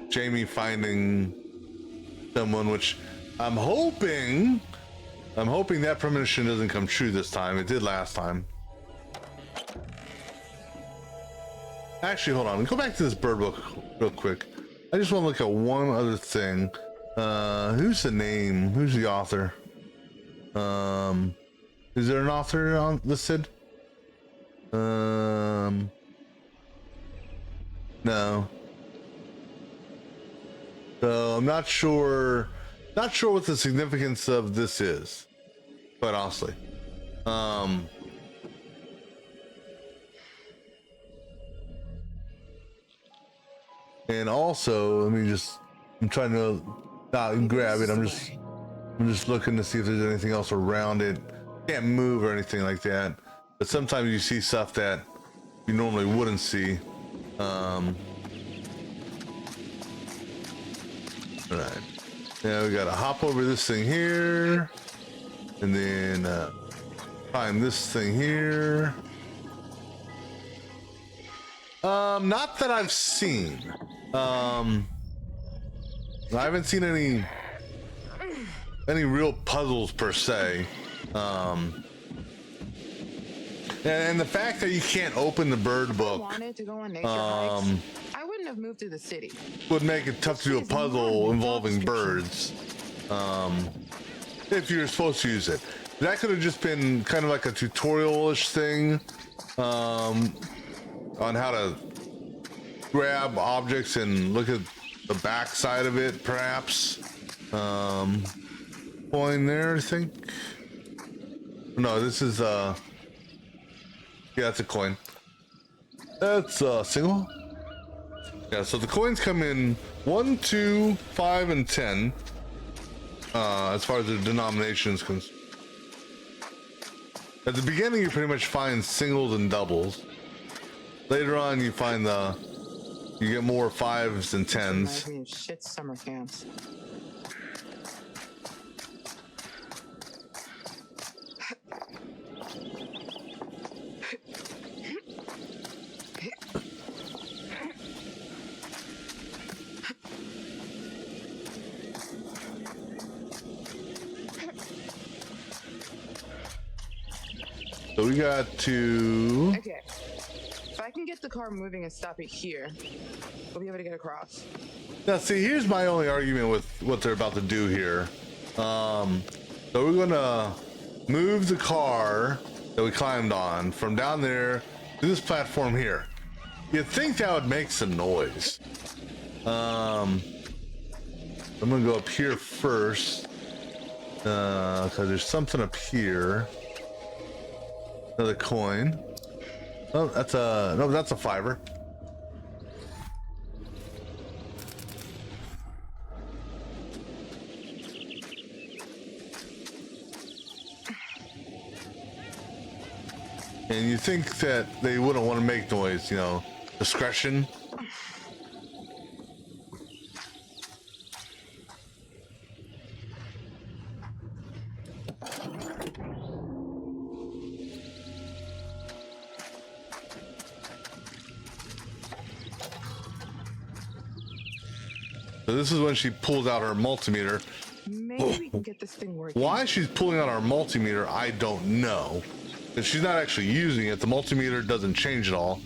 Jamie finding someone, which I'm hoping that premonition doesn't come true this time. It did last time. Actually, hold on. Go back to this bird book real quick. I just want to look at one other thing. Who's the name? Who's the author? Is there an author on listed? No. So I'm not sure what the significance of this is, quite honestly. And also, I'm trying to not grab it. I'm just looking to see if there's anything else around it. Can't move or anything like that. But sometimes you see stuff that you normally wouldn't see. Alright. Now we gotta hop over this thing here. And then climb this thing here. Not that I've seen. I haven't seen any real puzzles per se. And the fact that you can't open the bird book Wanted to go on nature hikes. I wouldn't have moved to the city. would make it tough to do a puzzle involving birds. If you're supposed to use it. That could have just been kind of like a tutorial-ish thing on how to grab objects and look at the back side of it, perhaps. Coin there, I think. No, this is yeah, that's a coin. That's a single. Yeah, so the coins come in 1, 2, 5, and 10. As far as the denominations concerned. At the beginning, you pretty much find singles and doubles. Later on, you find you get more 5s and 10s. Reminds me of shit summer camps. So we got to... Okay. If I can get the car moving and stop it here, we'll be able to get across. Now, see, here's my only argument with what they're about to do here. So we're gonna move the car that we climbed on from down there to this platform here. You'd think that would make some noise. I'm gonna go up here first because there's something up here. Another coin. Oh, that's a that's a 5er. And you think that they wouldn't want to make noise, you know, discretion. So this is when she pulls out her multimeter. Maybe we can get this thing working. Why she's pulling out our multimeter, I don't know. But she's not actually using it. The multimeter doesn't change at all.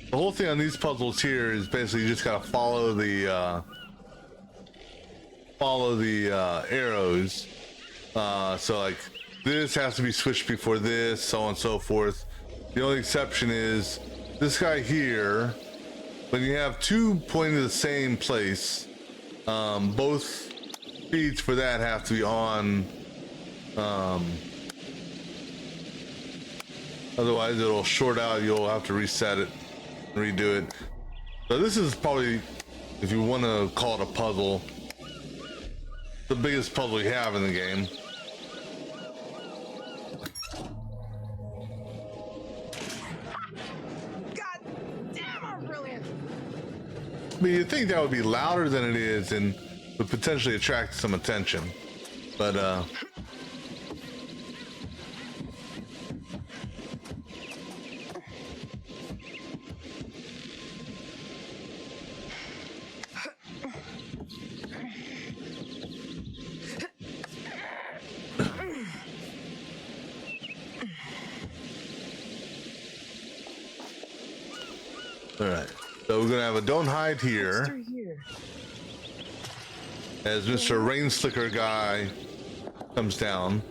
The whole thing on these puzzles here is basically you just gotta follow the arrows. So like this has to be switched before this, so on and so forth. The only exception is this guy here. When you have two pointing to the same place, both speeds for that have to be on. Otherwise it'll short out. You'll have to reset it and redo it. So this is probably, if you want to call it a puzzle, the biggest puzzle you have in the game. God damn, I'm brilliant. I mean, you'd think that would be louder than it is and would potentially attract some attention, but all right. So we're gonna have a don't hide here. As Mr. Rain Slicker guy comes down.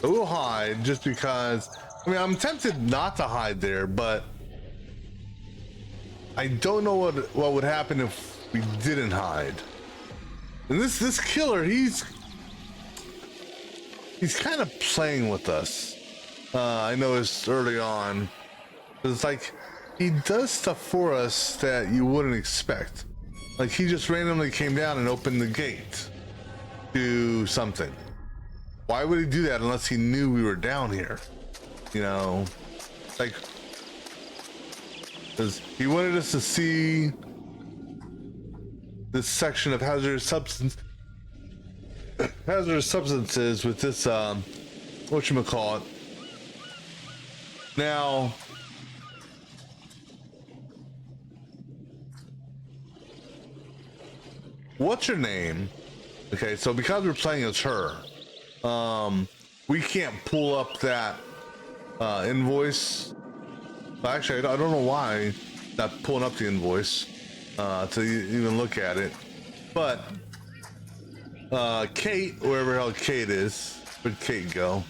So we'll hide just because, I mean, I'm tempted not to hide there, but I don't know what would happen if we didn't hide. And this killer, he's kind of playing with us. I noticed early on. It's like he does stuff for us that you wouldn't expect. Like he just randomly came down and opened the gate to something. Why would he do that unless he knew we were down here? You know, like, because he wanted us to see this section of hazardous substances with this whatchamacallit. Now what's her name? Okay, so because we're playing as her, we can't pull up that invoice. Actually, I don't know why not pulling up the invoice to even look at it. But Kate, wherever the hell Kate is, where'd Kate go?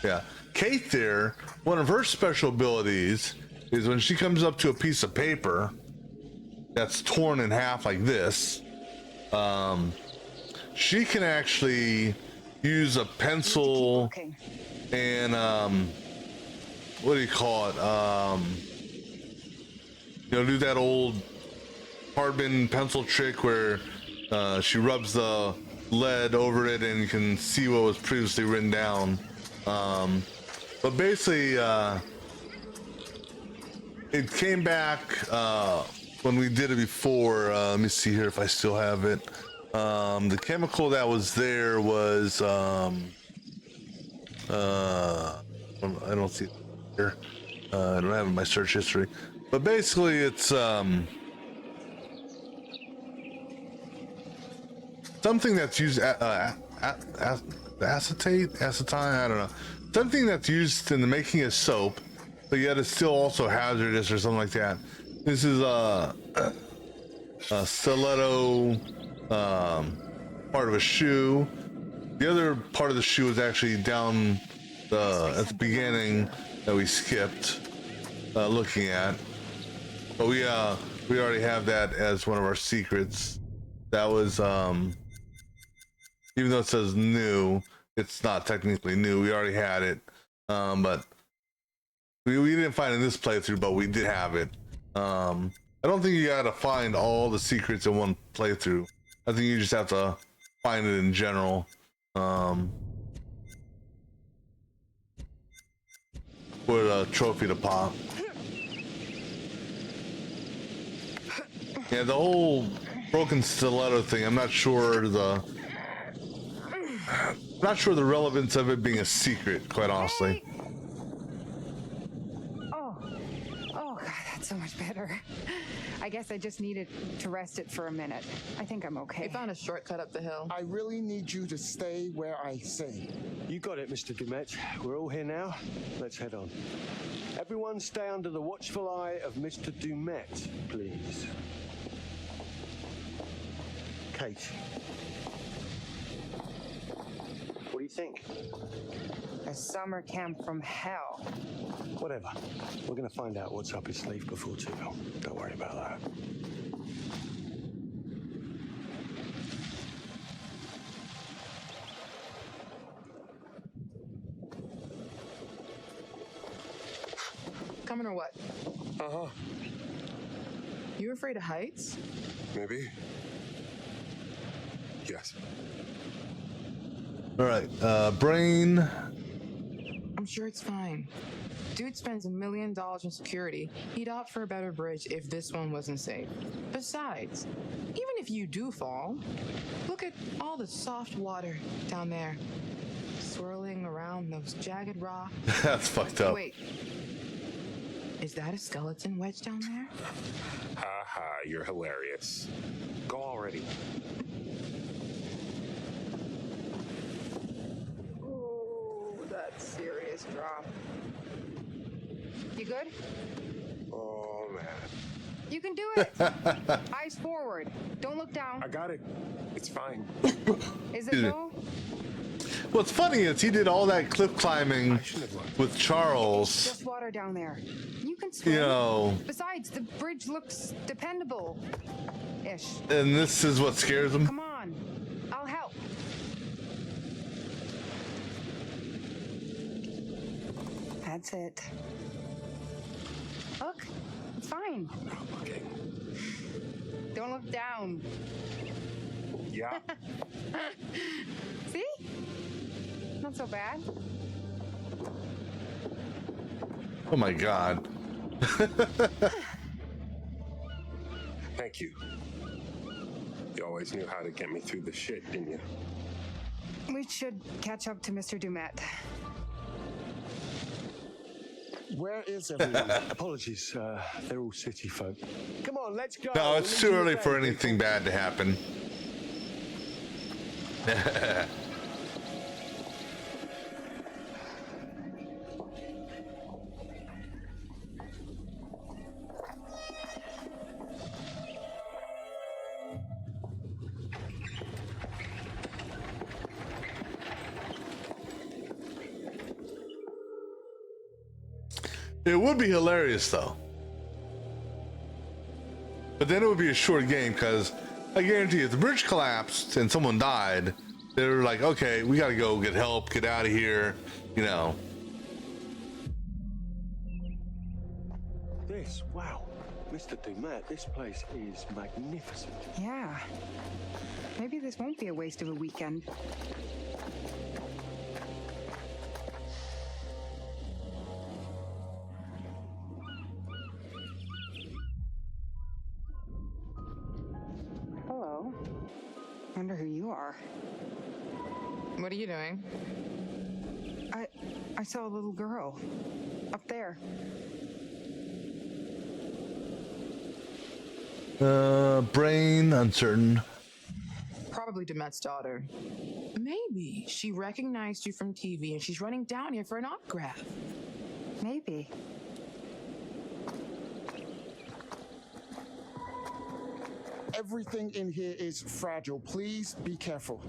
Yeah, Kate there, one of her special abilities is when she comes up to a piece of paper that's torn in half like this, she can actually use a pencil and what do you call it, you know, do that old carbon pencil trick where she rubs the lead over it and you can see what was previously written down. But basically it came back when we did it before. Let me see here if I still have it. The chemical that was there was I don't see it here. I don't have it in my search history, but basically it's something that's used acetone, I don't know, something that's used in the making of soap, but yet it's still also hazardous or something like that. This is a stiletto part of a shoe. The other part of the shoe is actually down at the beginning that we skipped looking at, but we already have that as one of our secrets. That was even though it says new, it's not technically new. We already had it, but we didn't find it in this playthrough, but we did have it. I don't think you gotta find all the secrets in one playthrough. I think you just have to find it in general. For a trophy to pop. Yeah, the whole broken stiletto thing, I'm not sure the relevance of it being a secret, quite honestly. Oh, so much better. I guess I just needed to rest it for a minute. I think I'm okay. We found a shortcut up the hill. I really need you to stay where I say. You got it, Mr. Dumet. We're all here now. Let's head on. Everyone stay under the watchful eye of Mr. Dumet, please. Kate. What do you think? A summer camp from hell. Whatever. We're going to find out what's up his sleeve before too long. Don't worry about that. Coming or what? Uh-huh. You afraid of heights? Maybe. Yes. All right, Brain. I'm sure it's fine. Dude spends $1 million in security. He'd opt for a better bridge if this one wasn't safe. Besides, even if you do fall, look at all the soft water down there, swirling around those jagged rocks. That's fucked up. Wait, is that a skeleton wedged down there? Ha ha, you're hilarious. Go already. Oh, that's serious drop. You good? Oh, man. You can do it. Eyes forward. Don't look down. I got it. It's fine. Is it though? What's funny is he did all that cliff climbing with Charles. Just water down there. You can swim. You know. Besides, the bridge looks dependable-ish. And this is what scares him. Come on. I'll help. That's it. Look, it's fine. Okay. Don't look down. Yeah. See? Not so bad. Oh my god. Thank you. You always knew how to get me through the shit, didn't you? We should catch up to Mr. Dumet. Where is everyone? Apologies, they're all city folk. Come on, let's go. No, it's too early for anything bad to happen. It would be hilarious though. But then it would be a short game because I guarantee if the bridge collapsed and someone died, they're like, okay, we gotta go get help, get out of here, you know. This, wow. Mr. Dumet, this place is magnificent. Yeah. Maybe this won't be a waste of a weekend. Hello. Wonder who you are. What are you doing? I saw a little girl. Up there. Brain uncertain. Probably Demet's daughter. Maybe she recognized you from TV and she's running down here for an autograph. Maybe. Everything in here is fragile. Please be careful.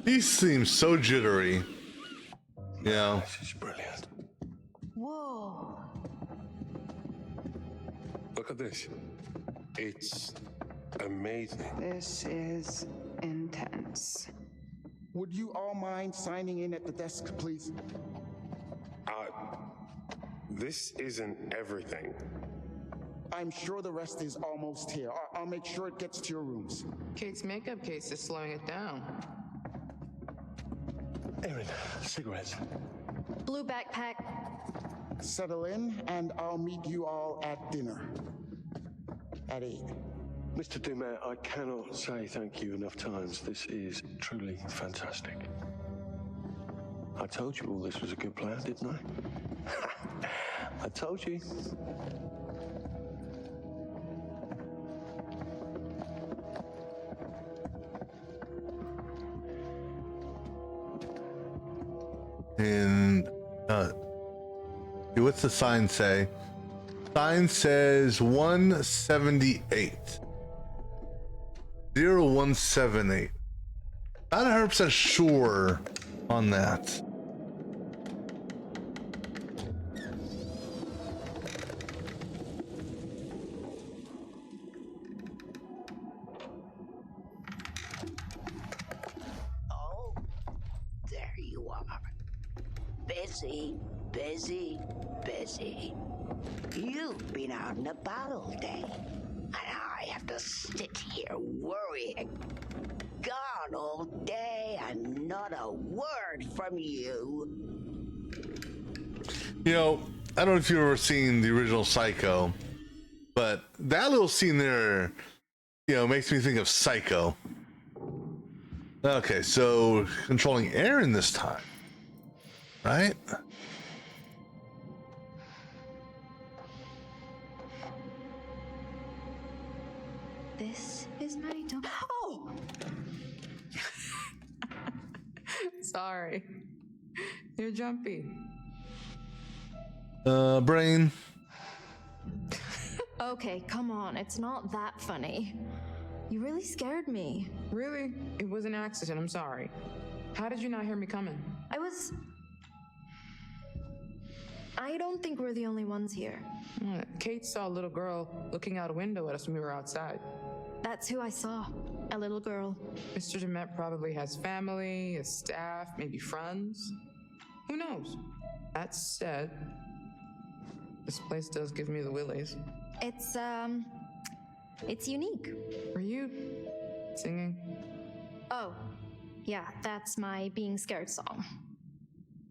He seems so jittery. Yeah. This is brilliant. Whoa. Look at this. It's amazing. This is intense. Would you all mind signing in at the desk, please? This isn't everything. I'm sure the rest is almost here. I'll make sure it gets to your rooms. Kate's makeup case is slowing it down. Erin, cigarettes. Blue backpack. Settle in, and I'll meet you all at dinner. At 8. Mr. Dumet, I cannot say thank you enough times. This is truly fantastic. I told you all this was a good plan, didn't I? I told you. And what's the sign say? Sign says 178. 0178. Not 100% sure on that. Oh, there you are. Busy, busy, busy. You've been out and about all day, and I have to sit here worrying. Gone all day and not a word from you. You know, I don't know if you've ever seen the original Psycho, but that little scene there, makes me think of Psycho. Okay, so controlling Aaron this time, right? This is my dome. Oh! Sorry. You're jumpy. Brain. Okay, come on. It's not that funny. You really scared me. Really? It was an accident. I'm sorry. How did you not hear me coming? I don't think we're the only ones here. Kate saw a little girl looking out a window at us when we were outside. That's who I saw. A little girl. Mr. Demet probably has family, a staff, maybe friends. Who knows? That said, this place does give me the willies. It's unique. Were you singing? Oh, yeah, that's my being scared song.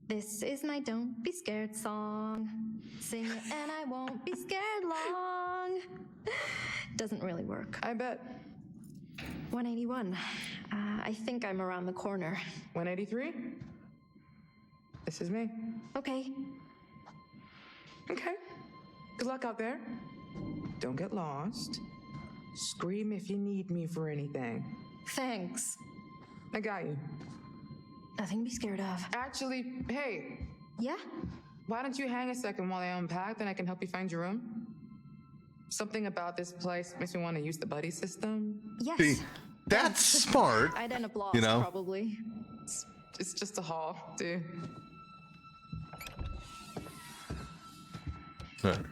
This is my don't be scared song. Sing it and I won't be scared long. Doesn't really work. I bet. 181. I think I'm around the corner. 183? This is me. Okay. Okay. Good luck out there. Don't get lost. Scream if you need me for anything. Thanks. I got you. Nothing to be scared of. Actually, hey. Yeah? Why don't you hang a second while I unpack, then I can help you find your room? Something about this place makes me want to use the buddy system. Yes. See, that's smart. I'd end up lost, probably. It's just a hall, dude. I'm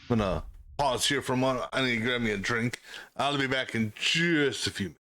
gonna pause here for a moment. I need to grab me a drink. I'll be back in just a few minutes.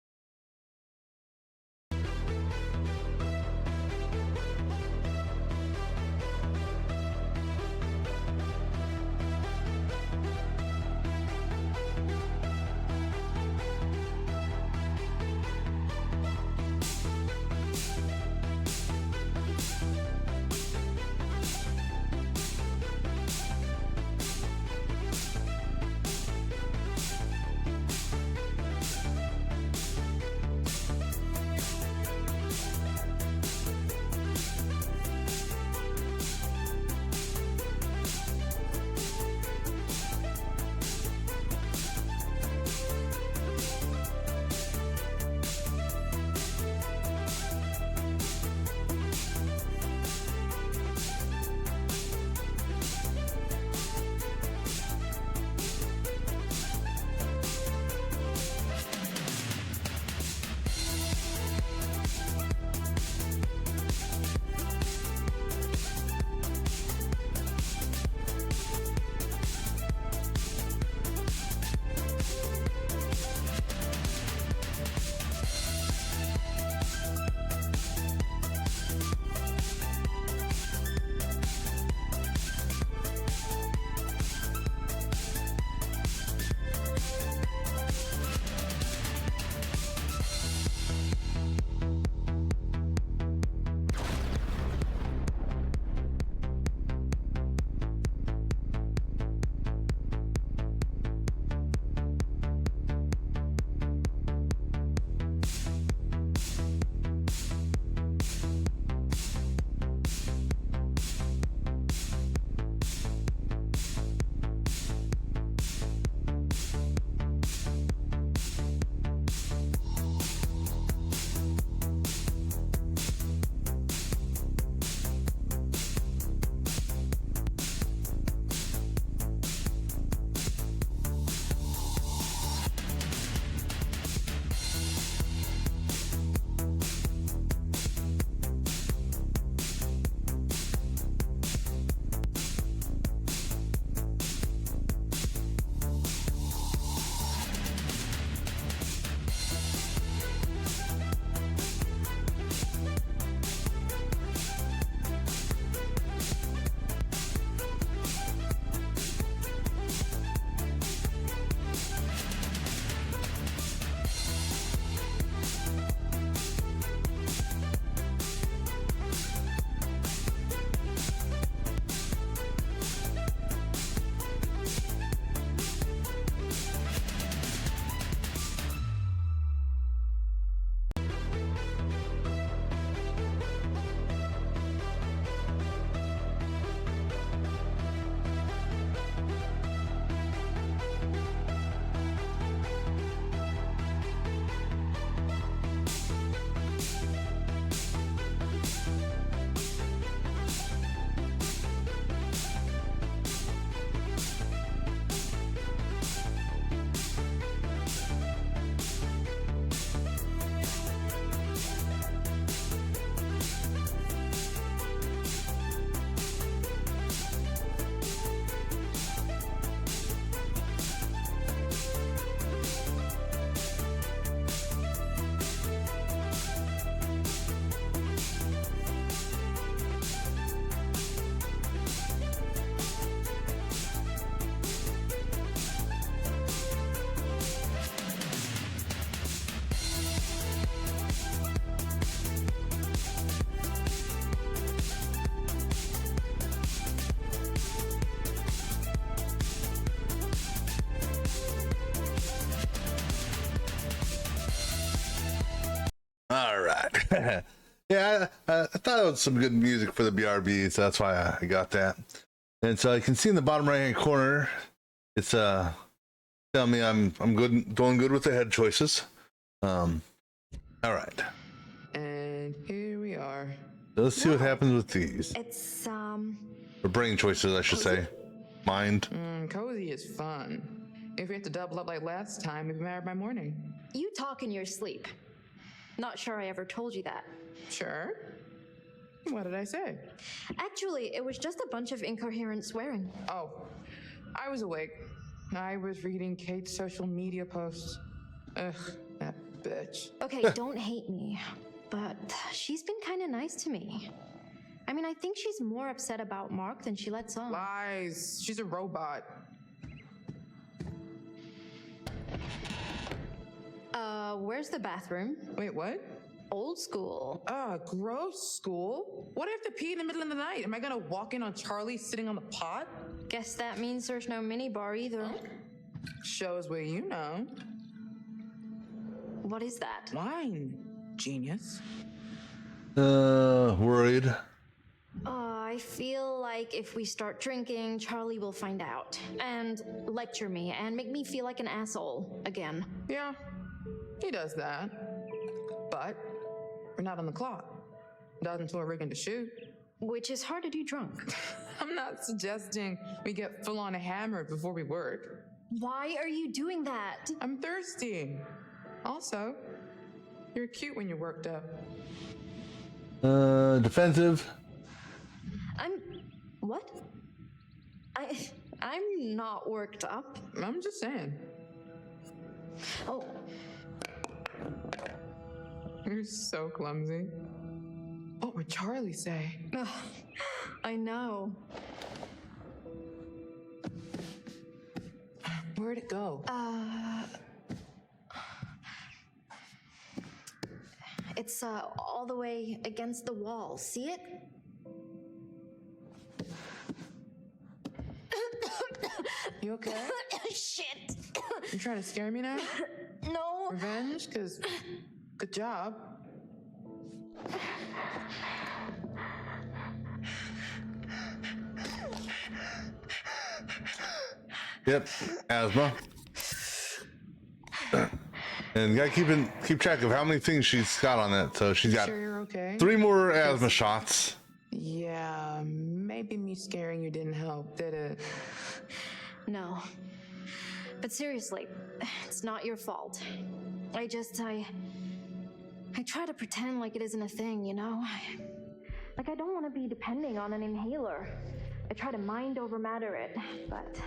Yeah, I thought it was some good music for the BRB, so that's why I got that. And so you can see in the bottom right hand corner, it's tell me I'm good, doing good with the head choices. All right. And here we are. So let's see what happens with these. It's Or brain choices, I should say. Mind. Cozy is fun. If we have to double up like last time, we'd be married by morning. You talk in your sleep. Not sure I ever told you that. Sure. What did I say? Actually, it was just a bunch of incoherent swearing. Oh, I was awake. I was reading Kate's social media posts. Ugh, that bitch. Okay, don't hate me, but she's been kind of nice to me. I mean, I think she's more upset about Mark than she lets on. Lies. She's a robot. Where's the bathroom? Wait, what? Old school. Gross school? What if I have to pee in the middle of the night? Am I gonna walk in on Charlie sitting on the pot? Guess that means there's no minibar either. Shows what you know. What is that? Wine. Genius. Worried. I feel like if we start drinking, Charlie will find out and lecture me and make me feel like an asshole again. Yeah, he does that. But we're not on the clock. Not until we're rigging to shoot. Which is hard to do drunk. I'm not suggesting we get full on hammered before we work. Why are you doing that? I'm thirsty. Also, you're cute when you're worked up. Defensive. What? I'm not worked up. I'm just saying. Oh. You're so clumsy. What would Charlie say? I know. Where'd it go? It's all the way against the wall. See it? You okay? Shit. You trying to scare me now? No. Revenge? Cause good job. Yep, asthma. And you gotta keep track of how many things she's got on that. So she's got Sure you're okay? 3 more asthma shots. Yeah, maybe me scaring you didn't help, did it? No. But seriously, it's not your fault. I try to pretend like it isn't a thing, you know? Like I don't want to be depending on an inhaler. I try to mind over matter it, but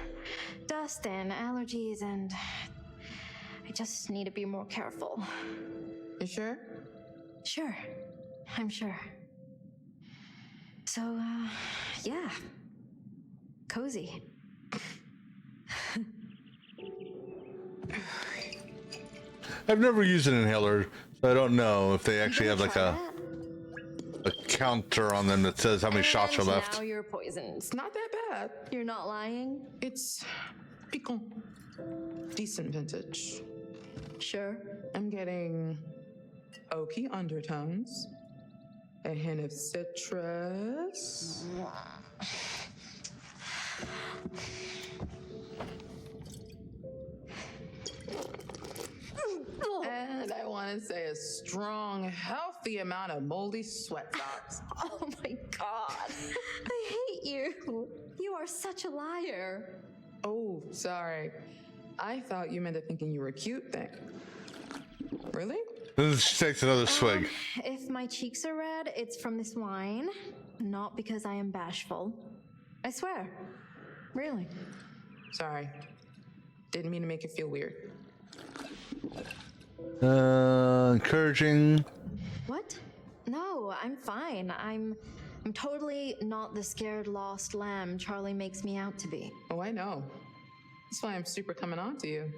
dust and allergies and I just need to be more careful. You sure? Sure. I'm sure. So, yeah. Cozy. I've never used an inhaler, so I don't know if they actually have like a counter on them that says how many shots are left. Now you're poisoned. It's not that bad. You're not lying? It's piquant. Decent vintage. Sure. I'm getting oaky undertones, a hint of citrus. And I want to say a strong, healthy amount of moldy sweat socks. Oh my god. I hate you. You are such a liar. Oh, sorry. I thought you meant a thinking you were cute thing. Really? Then she takes another swig. If my cheeks are red, it's from this wine, not because I am bashful. I swear. Really. Sorry. Didn't mean to make you feel weird. Encouraging. What? No, I'm fine. I'm totally not the scared lost lamb Charlie makes me out to be. Oh, I know. That's why I'm super coming on to you.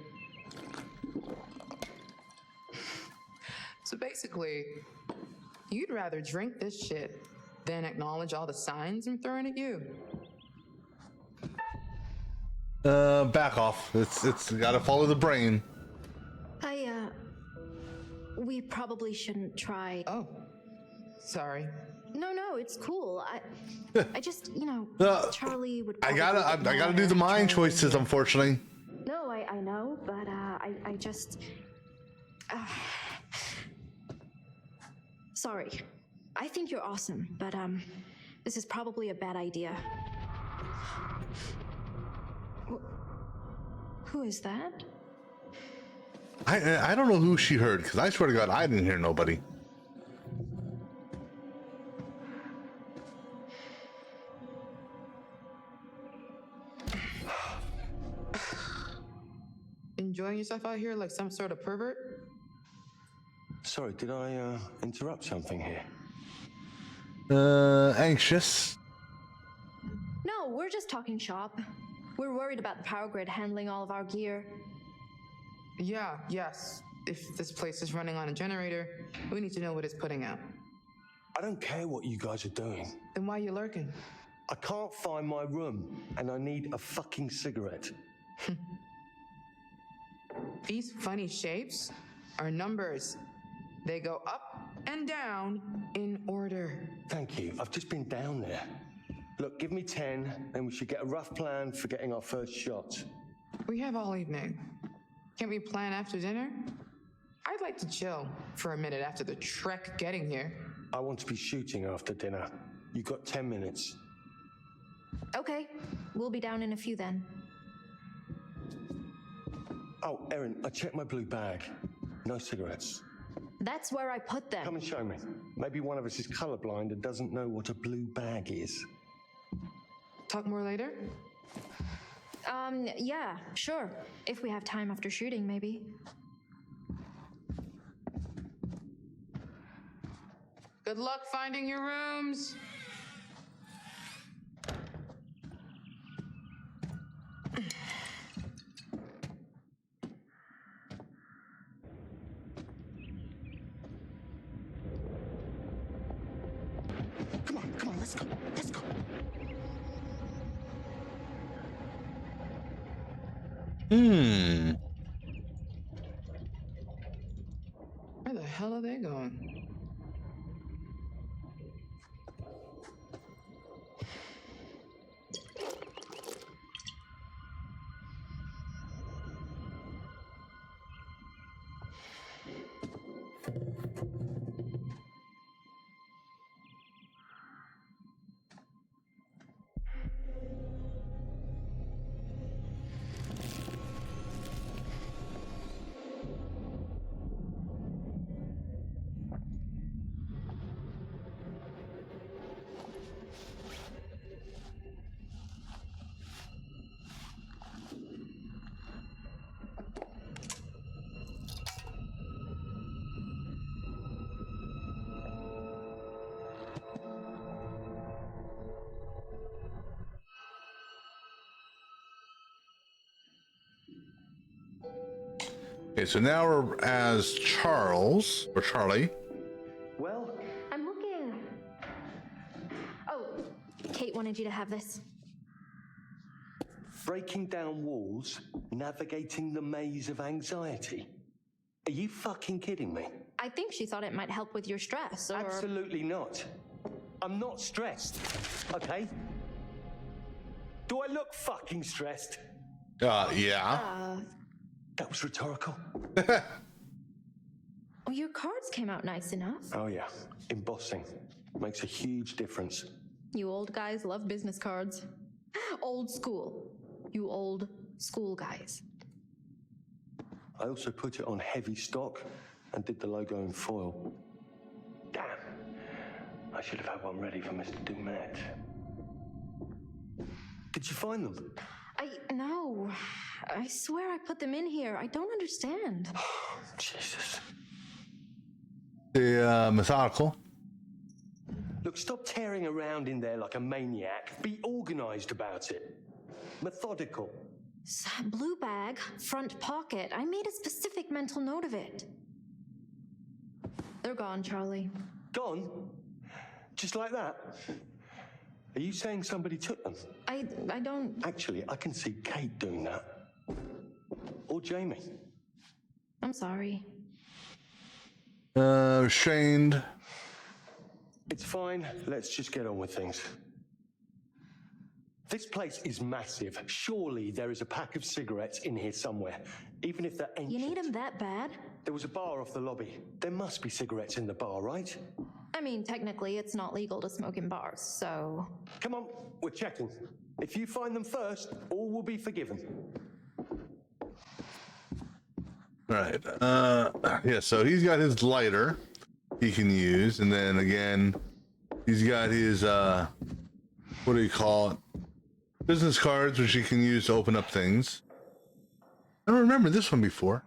So basically, you'd rather drink this shit than acknowledge all the signs I'm throwing at you. Back off. It's gotta follow the brain. We probably shouldn't try. Oh, Sorry. No, it's cool. I just, Charlie would. I gotta do the mind choices, unfortunately. No, I know, but I just. Sorry. I think you're awesome, but this is probably a bad idea. Who is that? I don't know who she heard, because I swear to God, I didn't hear nobody. Enjoying yourself out here like some sort of pervert? Sorry, did I interrupt something here? Anxious. No, we're just talking shop. We're worried about the power grid handling all of our gear. Yes. If this place is running on a generator, we need to know what it's putting out. I don't care what you guys are doing. Then why are you lurking? I can't find my room, and I need a fucking cigarette. These funny shapes are numbers. They go up and down in order. Thank you. I've just been down there. Look, give me 10, and we should get a rough plan for getting our first shot. We have all evening. Can't we plan after dinner? I'd like to chill for a minute after the trek getting here. I want to be shooting after dinner. You've got 10 minutes. Okay, we'll be down in a few then. Oh, Erin, I checked my blue bag. No cigarettes. That's where I put them. Come and show me. Maybe one of us is colorblind and doesn't know what a blue bag is. Talk more later? Yeah, sure. If we have time after shooting, maybe. Good luck finding your rooms. Come on, let's go. Where the hell are they going? Okay, so now we're as Charles, or Charlie. Well? I'm looking. Oh, Kate wanted you to have this. Breaking down walls, navigating the maze of anxiety. Are you fucking kidding me? I think she thought it might help with your stress, or... Absolutely not. I'm not stressed, okay? Do I look fucking stressed? Yeah. That was rhetorical. Well, your cards came out nice enough. Oh yeah, embossing. Makes a huge difference. You old guys love business cards. Old school. You old school guys. I also put it on heavy stock and did the logo in foil. Damn. I should have had one ready for Mr. Dumet. Did you find them? No. I swear I put them in here. I don't understand. Jesus. The methodical. Look, stop tearing around in there like a maniac. Be organized about it. Methodical. Blue bag, front pocket. I made a specific mental note of it. They're gone, Charlie. Gone? Just like that? Are you saying somebody took them? I don't... Actually, I can see Kate doing that. Or Jamie. I'm sorry. Shamed. It's fine. Let's just get on with things. This place is massive. Surely there is a pack of cigarettes in here somewhere, even if they're ancient. You need them that bad? There was a bar off the lobby. There must be cigarettes in the bar, right? I mean, technically, it's not legal to smoke in bars, so... Come on, we're checking. If you find them first, all will be forgiven. All right. Yeah, so he's got his lighter he can use, and then again, he's got his, what do you call it? Business cards, which he can use to open up things. I don't remember this one before.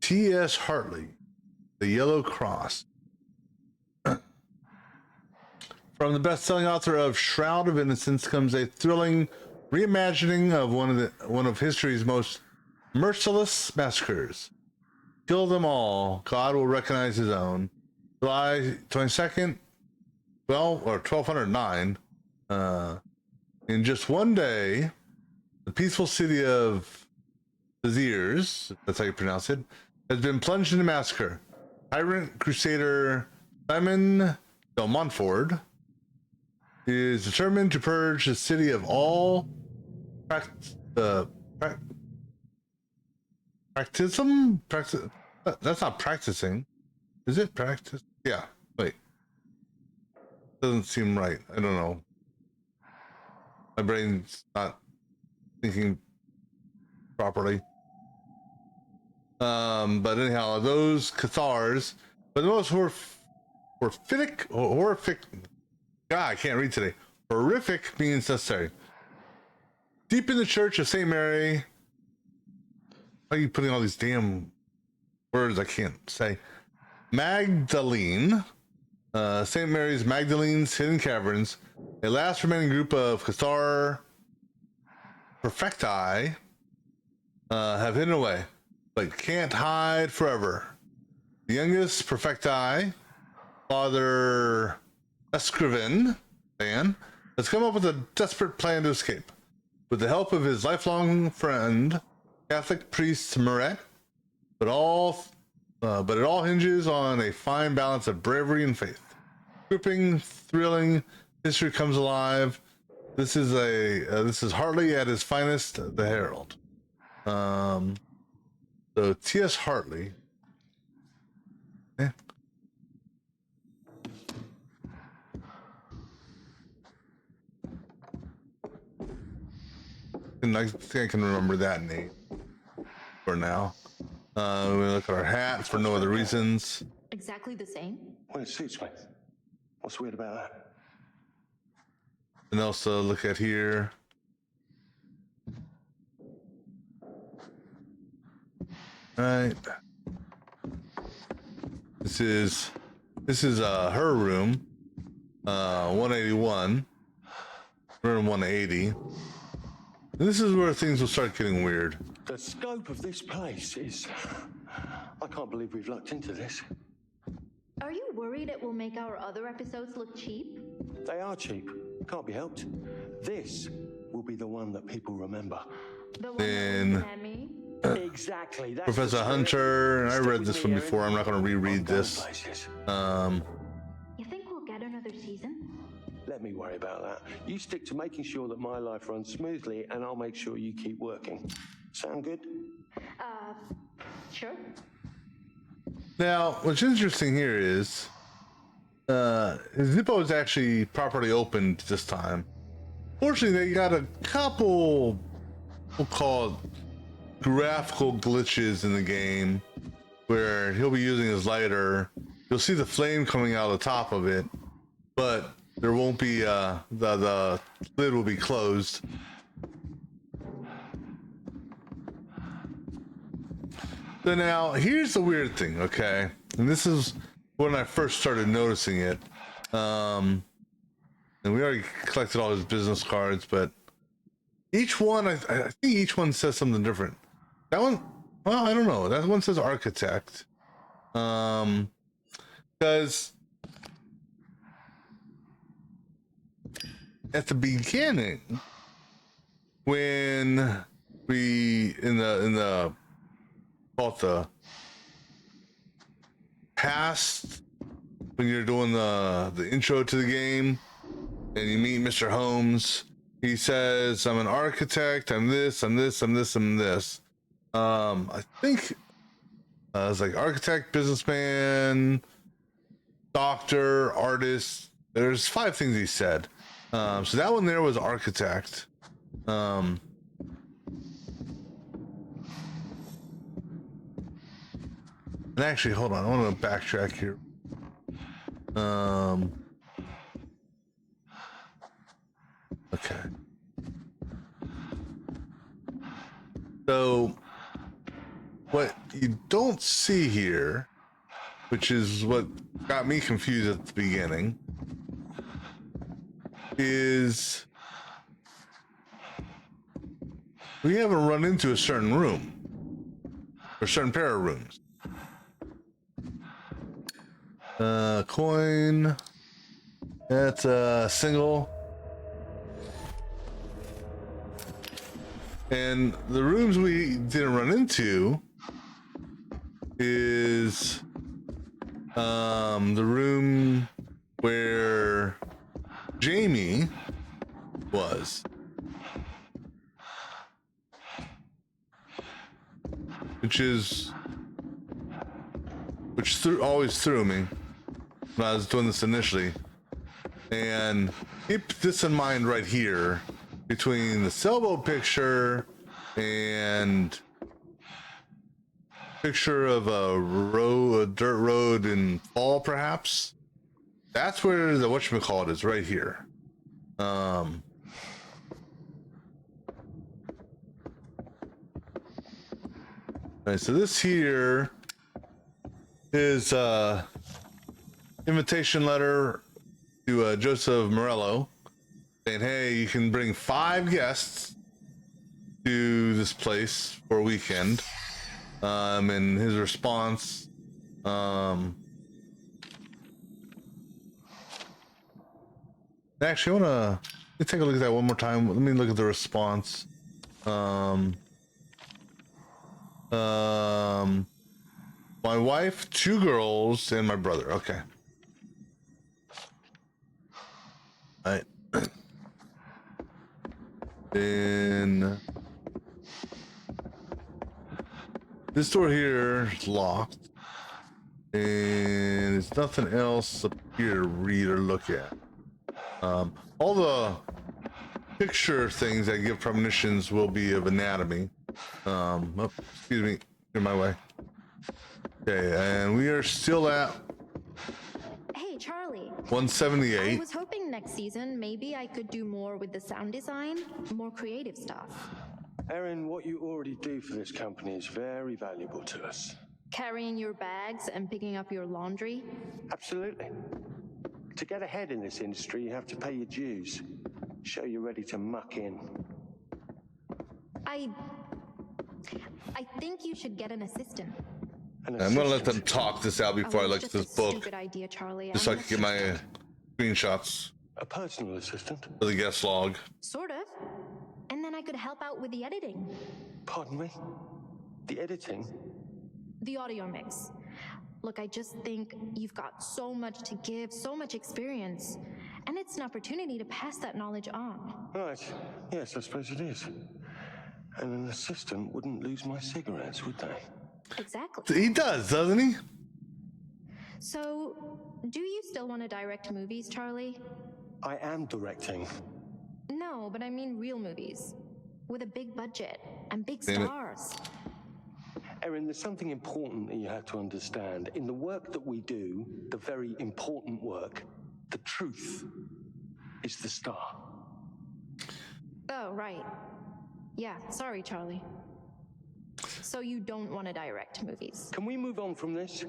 T.S. Hartley, The Yellow Cross. From the best-selling author of Shroud of Innocence comes a thrilling reimagining of one of history's most merciless massacres. Kill them all. God will recognize his own. July 22nd, 1209. In just one day, the peaceful city of Beziers, that's how you pronounce it, has been plunged into massacre. Tyrant Crusader Simon de Montfort is determined to purge the city of all practicism. That's not practicing, is it? Practice? Yeah. Wait. Doesn't seem right. I don't know. My brain's not thinking properly. But anyhow, those Cathars, but the most horrific. God, I can't read today. Horrific means necessary. Deep in the Church of St. Mary. Why are you putting all these damn words I can't say? Magdalene. St. Mary's Magdalene's Hidden Caverns. A last remaining group of Cathar Perfecti have hidden away, but can't hide forever. The youngest Perfecti, Father Escriven, has come up with a desperate plan to escape. With the help of his lifelong friend, Catholic priest Muret, but it all hinges on a fine balance of bravery and faith. Gripping, thrilling, history comes alive. This is Hartley at his finest, the Herald. So T.S. Hartley. Yeah. And I think I can remember that name for now. We look at our hat for no other reasons. Exactly the same? Well, it suits me. What's weird about that? And also look at here. Right. This is her room. 181. Room 180. This is where things will start getting weird. The scope of this place is... I can't believe we've lucked into this. Are you worried it will make our other episodes look cheap? They are cheap. Can't be helped. This will be the one that people remember. The one Then exactly. That's Professor Hunter. I read this one before. I'm not going to reread this. You think we'll get another season? Let me worry about that. You stick to making sure that my life runs smoothly, and I'll make sure you keep working. Sound good? Sure. Now, what's interesting here is Zippo is actually properly opened this time. Fortunately, they got a couple, we'll call it graphical glitches in the game where he'll be using his lighter. You'll see the flame coming out of the top of it, but there won't be the lid will be closed. So now here's the weird thing, okay? And this is when I first started noticing it. And we already collected all his business cards, but each one, I think each one says something different. That one, well, I don't know. That one says architect. Because at the beginning, when we in the called the past when you're doing the intro to the game and you meet Mr. Holmes. He says, I'm an architect, I'm this, I'm this, I'm this, I'm this. I think it's like architect, businessman, doctor, artist. There's 5 things he said. So that one there was architect. And actually, hold on, I want to backtrack here. Okay. So what you don't see here, which is what got me confused at the beginning, is we haven't run into a certain room or a certain pair of rooms. Coin. That's a single. And the rooms we didn't run into is the room where Jamie was, which always threw me when I was doing this initially. And keep this in mind right here, between the sailboat picture and picture of a dirt road in fall, perhaps. That's where the whatchamacallit is, right here. Right, so this here is invitation letter to Joseph Morello saying, hey, you can bring 5 guests to this place for a weekend. And his response, actually, let me take a look at that one more time. Let me look at the response. My wife, 2 girls, and my brother. Okay. All right. Then this door here is locked, and there's nothing else up here to read or look at. All the picture things that give premonitions will be of anatomy. Oh, excuse me, in my way. Okay, and we are still at Hey, Charlie. 178. I was hoping next season maybe I could do more with the sound design, more creative stuff. Erin, what you already do for this company is very valuable to us. Carrying your bags and picking up your laundry? Absolutely. To get ahead in this industry, you have to pay your dues. Show you're ready to muck in. I think you should get an assistant. I'm gonna let them talk this out before I look at this book. Stupid idea, Charlie. Just so I can get my screenshots. A personal assistant? For the guest log. Sort of. And then I could help out with the editing. Pardon me? The editing? The audio mix. Look, I just think you've got so much to give, so much experience. And it's an opportunity to pass that knowledge on. Right. Yes, I suppose it is. And an assistant wouldn't lose my cigarettes, would they? Exactly. He does, doesn't he? So, do you still want to direct movies, Charlie? I am directing. No, but I mean real movies. With a big budget and big Damn it. stars. Erin, there's something important that you have to understand. In the work that we do, the very important work, the truth is the star. Oh, right. Yeah, sorry, Charlie. So you don't want to direct movies? Can we move on from this?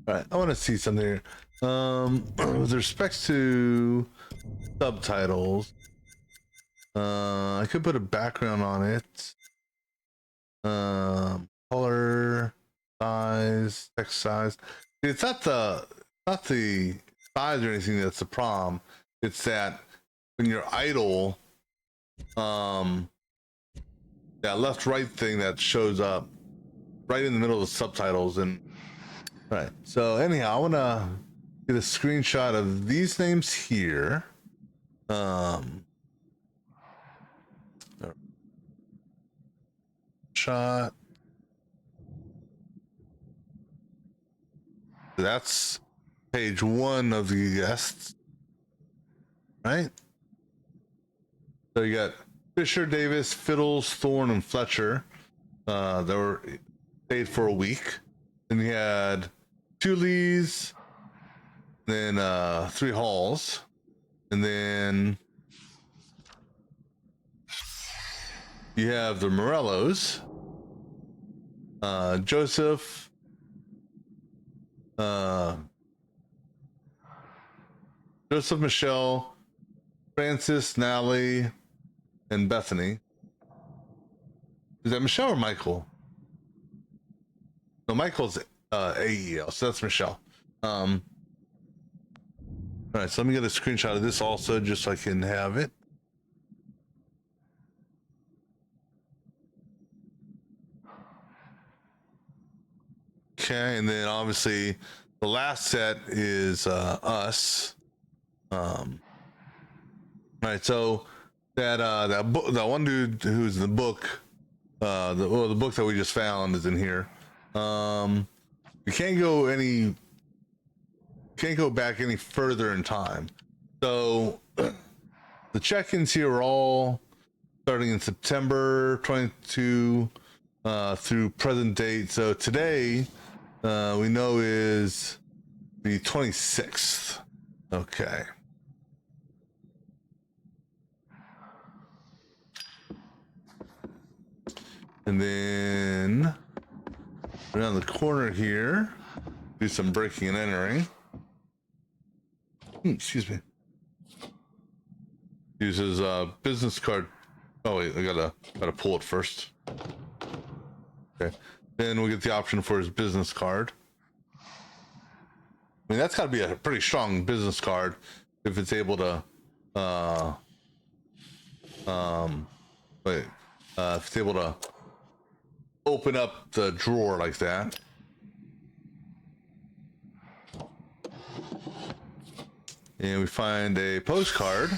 All right, I want to see something here. With respect to subtitles, I could put a background on it. Color, size, text size. It's not the size or anything that's the problem. It's that when you're idle, that left right thing that shows up right in the middle of the subtitles, and Right. So anyhow, I want to get a screenshot of these names here. Shot. That's page 1 of the guests. Right. So you got Fisher, Davis, Fiddles, Thorne, and Fletcher. They were stayed for a week. Then you had 2 Lees, then 3 Halls, and then you have the Morellos, Joseph, Michelle, Francis, Natalie, and Bethany. Is that Michelle or Michael? No, Michael's AEL, so that's Michelle. All right, so let me get a screenshot of this also, just so I can have it. Okay, and then obviously the last set is us. All right, so that book, that one dude who's in the book, the book that we just found is in here. You can't go back any further in time. So the check-ins here are all starting in September 22 through present date. So today we know is the 26th. Okay. And then around the corner here, do some breaking and entering. Excuse me. Uses business card. Oh wait, I gotta pull it first. Okay. Then we get the option for his business card. I mean, that's got to be a pretty strong business card if it's able to if it's able to open up the drawer like that. And we find a postcard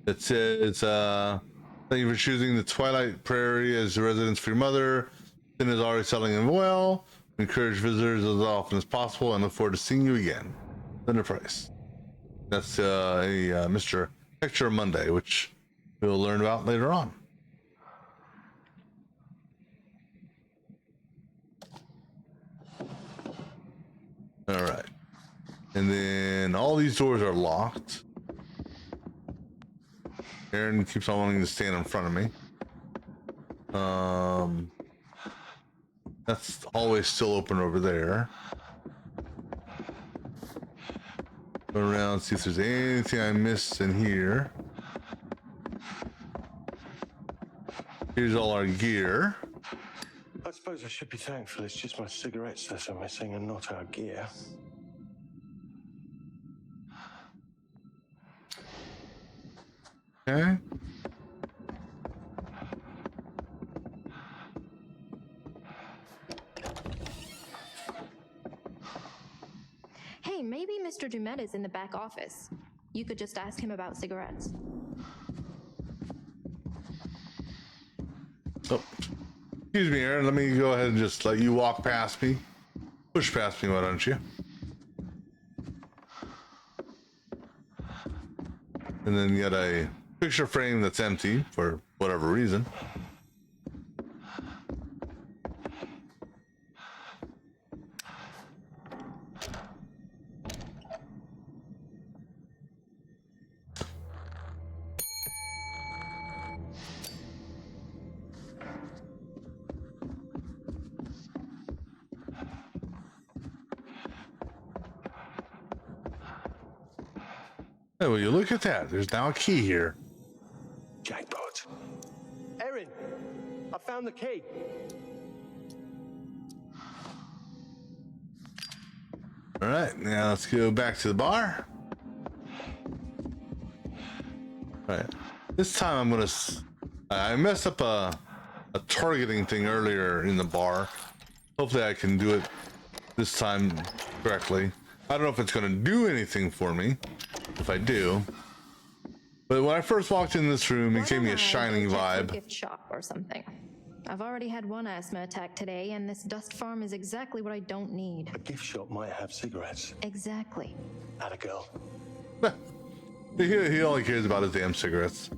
that says, thank you for choosing the Twilight Prairie as a residence for your mother. Sin is already settling in well. We encourage visitors as often as possible and look forward to seeing you again. Linda Price. That's a Mr. Picture Monday, which we'll learn about later on. All right. And then all these doors are locked. Aaron keeps on wanting to stand in front of me. That's always still open over there. Go around, see if there's anything I missed in here. Here's all our gear. I suppose I should be thankful it's just my cigarettes that are missing and not our gear. Okay. Hey, maybe Mr. Dumet is in the back office. You could just ask him about cigarettes. Oh, excuse me, Aaron. Let me go ahead and just let you walk past me. Push past me, why don't you? And then you got a picture frame that's empty for whatever reason. Oh, will you look at that? There's now a key here. Jackpot. Erin, I found the key. All right, now let's go back to the bar. All right, this time I'm gonna. I messed up a targeting thing earlier in the bar. Hopefully, I can do it this time correctly. I don't know if it's going to do anything for me if I do. But when I first walked in this room, it gave me a shining vibe. Gift shop or something. I've already had one asthma attack today, and this dust farm is exactly what I don't need. A gift shop might have cigarettes. Exactly. Atta girl. He only cares about his damn cigarettes.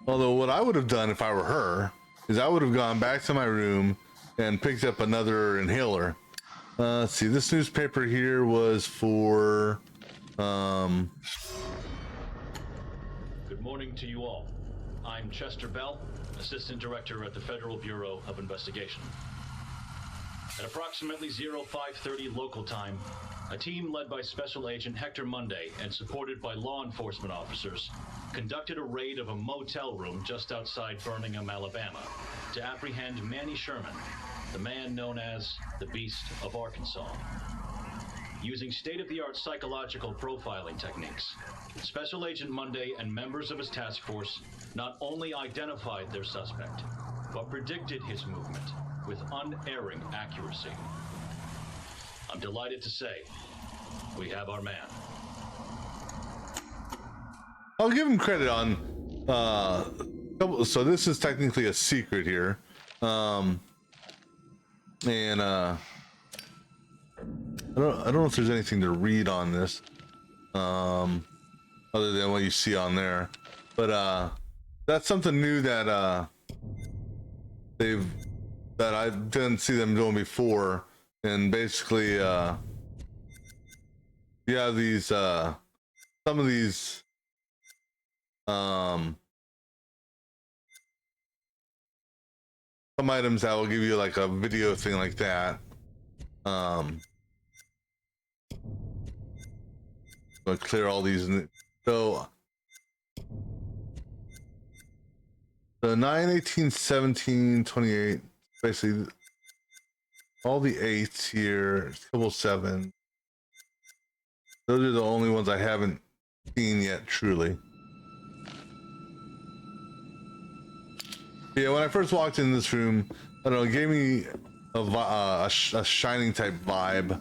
Although what I would have done if I were her is I would have gone back to my room and picked up another inhaler. Let's see, this newspaper here was for Good morning to you all. I'm Chester Bell, Assistant Director at the Federal Bureau of Investigation. At approximately 0530 local time, a team led by Special Agent Hector Monday and supported by law enforcement officers conducted a raid of a motel room just outside Birmingham, Alabama, to apprehend Manny Sherman, the man known as the Beast of Arkansas. Using state-of-the-art psychological profiling techniques, Special Agent Monday and members of his task force not only identified their suspect, but predicted his movement with unerring accuracy. I'm delighted to say, we have our man. I'll give him credit on so this is technically a secret here. I don't know if there's anything to read on this other than what you see on there, but that's something new that I didn't see them doing before. And basically you have these some of these some items that will give you like a video thing like that. I'll clear all these. So the 9, 18, 17, 28, basically all the 8s here, a couple 7. Those are the only ones I haven't seen yet, truly. Yeah, when I first walked in this room, I don't know, it gave me a Shining type vibe.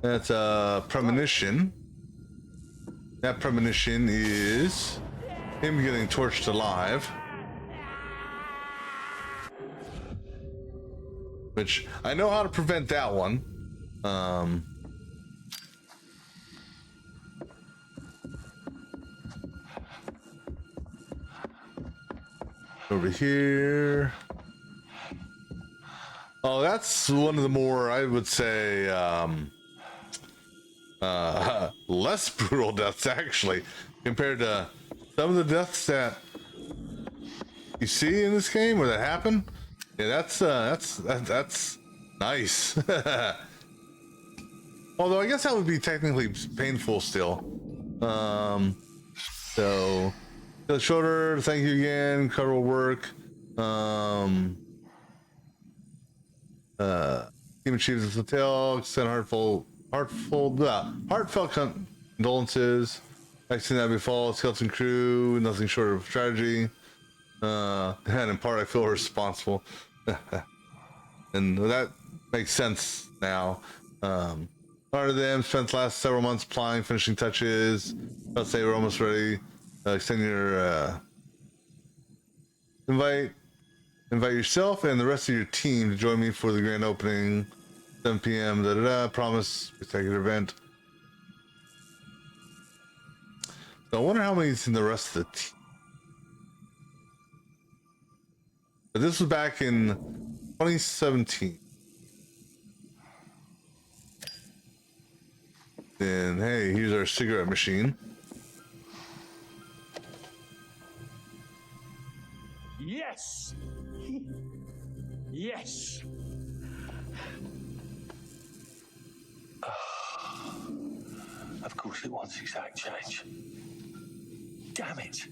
That's a premonition. That premonition is him getting torched alive. Which I know how to prevent that one. Over here. Oh, that's one of the more, I would say, less brutal deaths actually, compared to some of the deaths that you see in this game or that happen. Yeah, that's nice. Although I guess that would be technically painful still. So the shoulder, thank you again. Cover will work. Team achieves its hotel. Extend heartfelt condolences. I've seen that befall. Skeleton crew, nothing short of tragedy. And in part, I feel responsible. And that makes sense now. Part of them spent the last several months applying finishing touches. Let's say we're almost ready. Extend your invite yourself and the rest of your team to join me for the grand opening, 7 p.m. Promise spectacular event. So I wonder how many's in the rest of the team. But this was back in 2017. And hey, here's our cigarette machine. Yes! Yes! Of course it wants exact change. Damn it!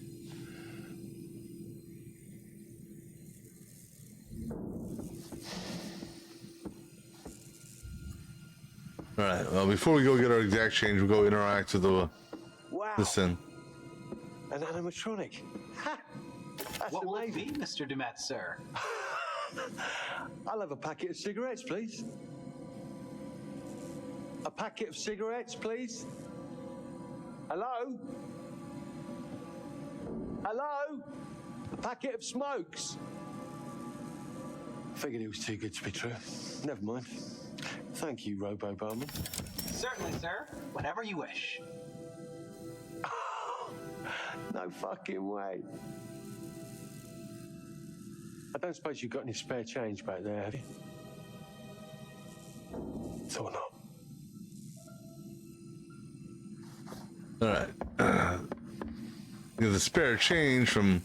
All right. Well, before we go get our exact change, we'll go interact with the thing. An animatronic. Ha! That's what will it amazing. be, Mr. Dumet, sir? I'll have a packet of cigarettes, please. A packet of cigarettes, please. Hello? Hello? A packet of smokes. Figured it was too good to be true. Never mind. Thank you, Robo Barman. Certainly, sir. Whatever you wish. No fucking way. I don't suppose you've got any spare change back there, have you? Thought not. All right. Get the spare change from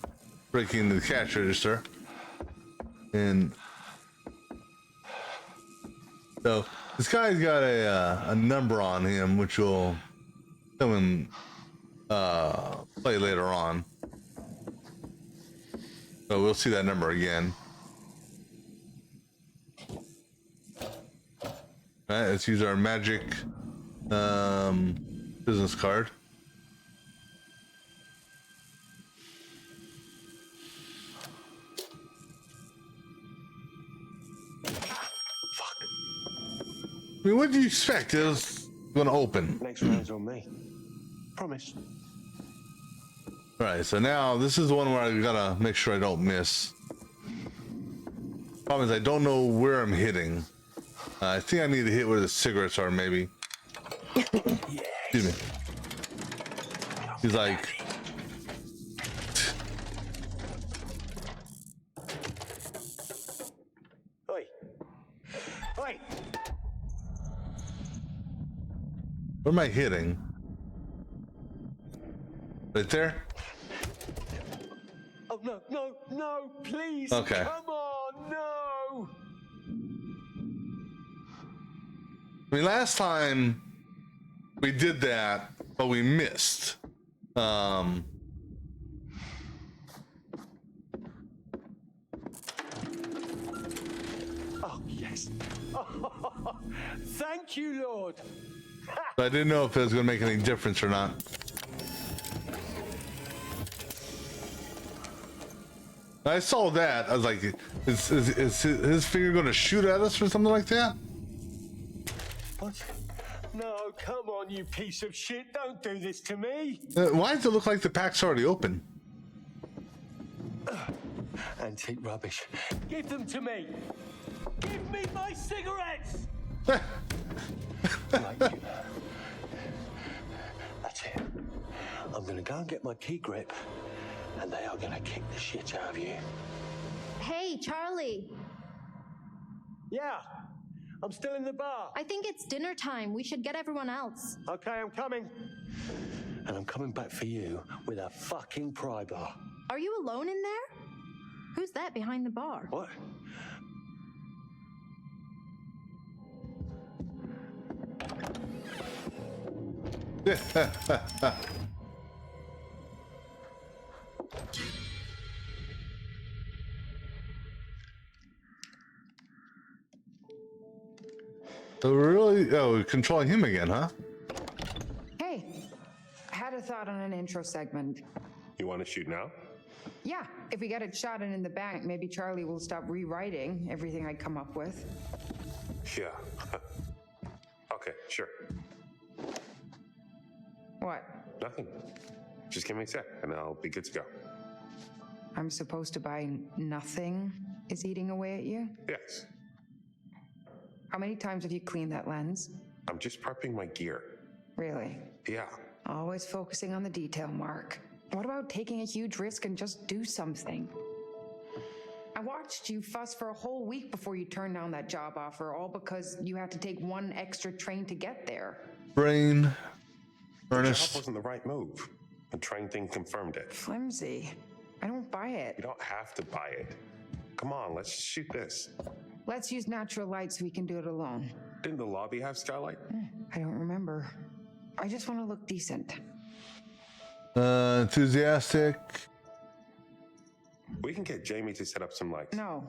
breaking into the cash register, and so this guy's got a number on him, which will come and play later on. So we'll see that number again. All right, let's use our magic business card. I mean, what do you expect? It was going to open. Next round's on me. Promise. All right, so now this is the one where I gotta make sure I don't miss. Problem is, I don't know where I'm hitting. I think I need to hit where the cigarettes are, maybe. Excuse me. He's like... Oi. Oi. Where am I hitting? Right there? Oh, no, no, no, please. Okay. Come on, no. I mean, last time we did that, but we missed. Oh, yes. Oh, thank you, Lord. So I didn't know if it was going to make any difference or not. I saw that. I was like, is his finger going to shoot at us or something like that? What? No, come on, you piece of shit. Don't do this to me. Why does it look like the pack's already open? Antique rubbish. Give them to me. Give me my cigarettes. Right, you. That's it. I'm going to go and get my key grip, and they are going to kick the shit out of you. Hey, Charlie. Yeah, I'm still in the bar. I think it's dinner time. We should get everyone else. Okay, I'm coming. And I'm coming back for you with a fucking pry bar. Are you alone in there? Who's that behind the bar? What? So we're really, we're controlling him again, huh? Hey, I had a thought on an intro segment. You want to shoot now? Yeah, if we get it shot and in the bank, maybe Charlie will stop rewriting everything I come up with. Yeah. Okay, sure. What? Nothing. Just give me a sec, and I'll be good to go. I'm supposed to buy nothing is eating away at you? Yes. How many times have you cleaned that lens? I'm just prepping my gear. Really? Yeah. Always focusing on the detail, Mark. What about taking a huge risk and just do something? I watched you fuss for a whole week before you turned down that job offer, all because you had to take one extra train to get there. Brain. The Ernest. job wasn't the right move. The train thing confirmed it. Flimsy. I don't buy it. You don't have to buy it. Come on, let's shoot this. Let's use natural light so we can do it alone. Didn't the lobby have skylight? I don't remember. I just want to look decent. Enthusiastic. We can get Jamie to set up some lights. No,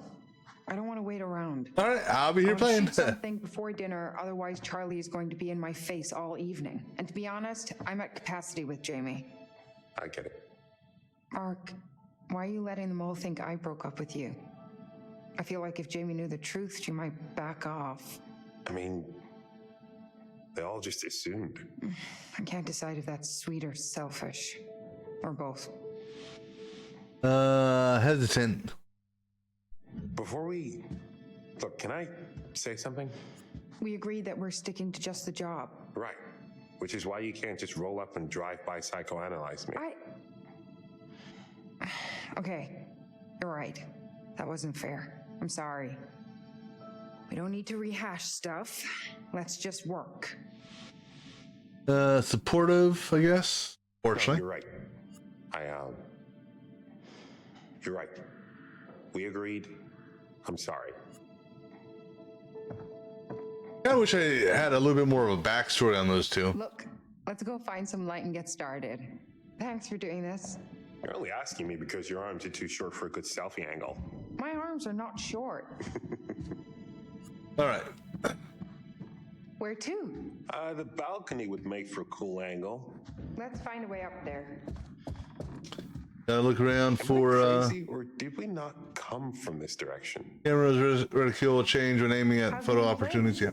I don't want to wait around. All right, I'll be here playing. Shoot something before dinner, otherwise Charlie is going to be in my face all evening. And to be honest, I'm at capacity with Jamie. I get it. Mark, why are you letting them all think I broke up with you? I feel like if Jamie knew the truth, she might back off. I mean, they all just assumed. I can't decide if that's sweet or selfish. Or both. Hesitant. Before we... Look, can I say something? We agreed that we're sticking to just the job. Right. Which is why you can't just roll up and drive-by psychoanalyze me. Okay, you're right. That wasn't fair. I'm sorry. We don't need to rehash stuff. Let's just work. Supportive, I guess. Fortunately. No, you're right. You're right. We agreed. I'm sorry. I wish I had a little bit more of a backstory on those two. Look, let's go find some light and get started. Thanks for doing this. You're only asking me because your arms are too short for a good selfie angle. My arms are not short. All right. Where to? The balcony would make for a cool angle. Let's find a way up there. Gotta look around for crazy, or did we not come from this direction? Camera's reticule change when aiming at photo opportunities. Yeah.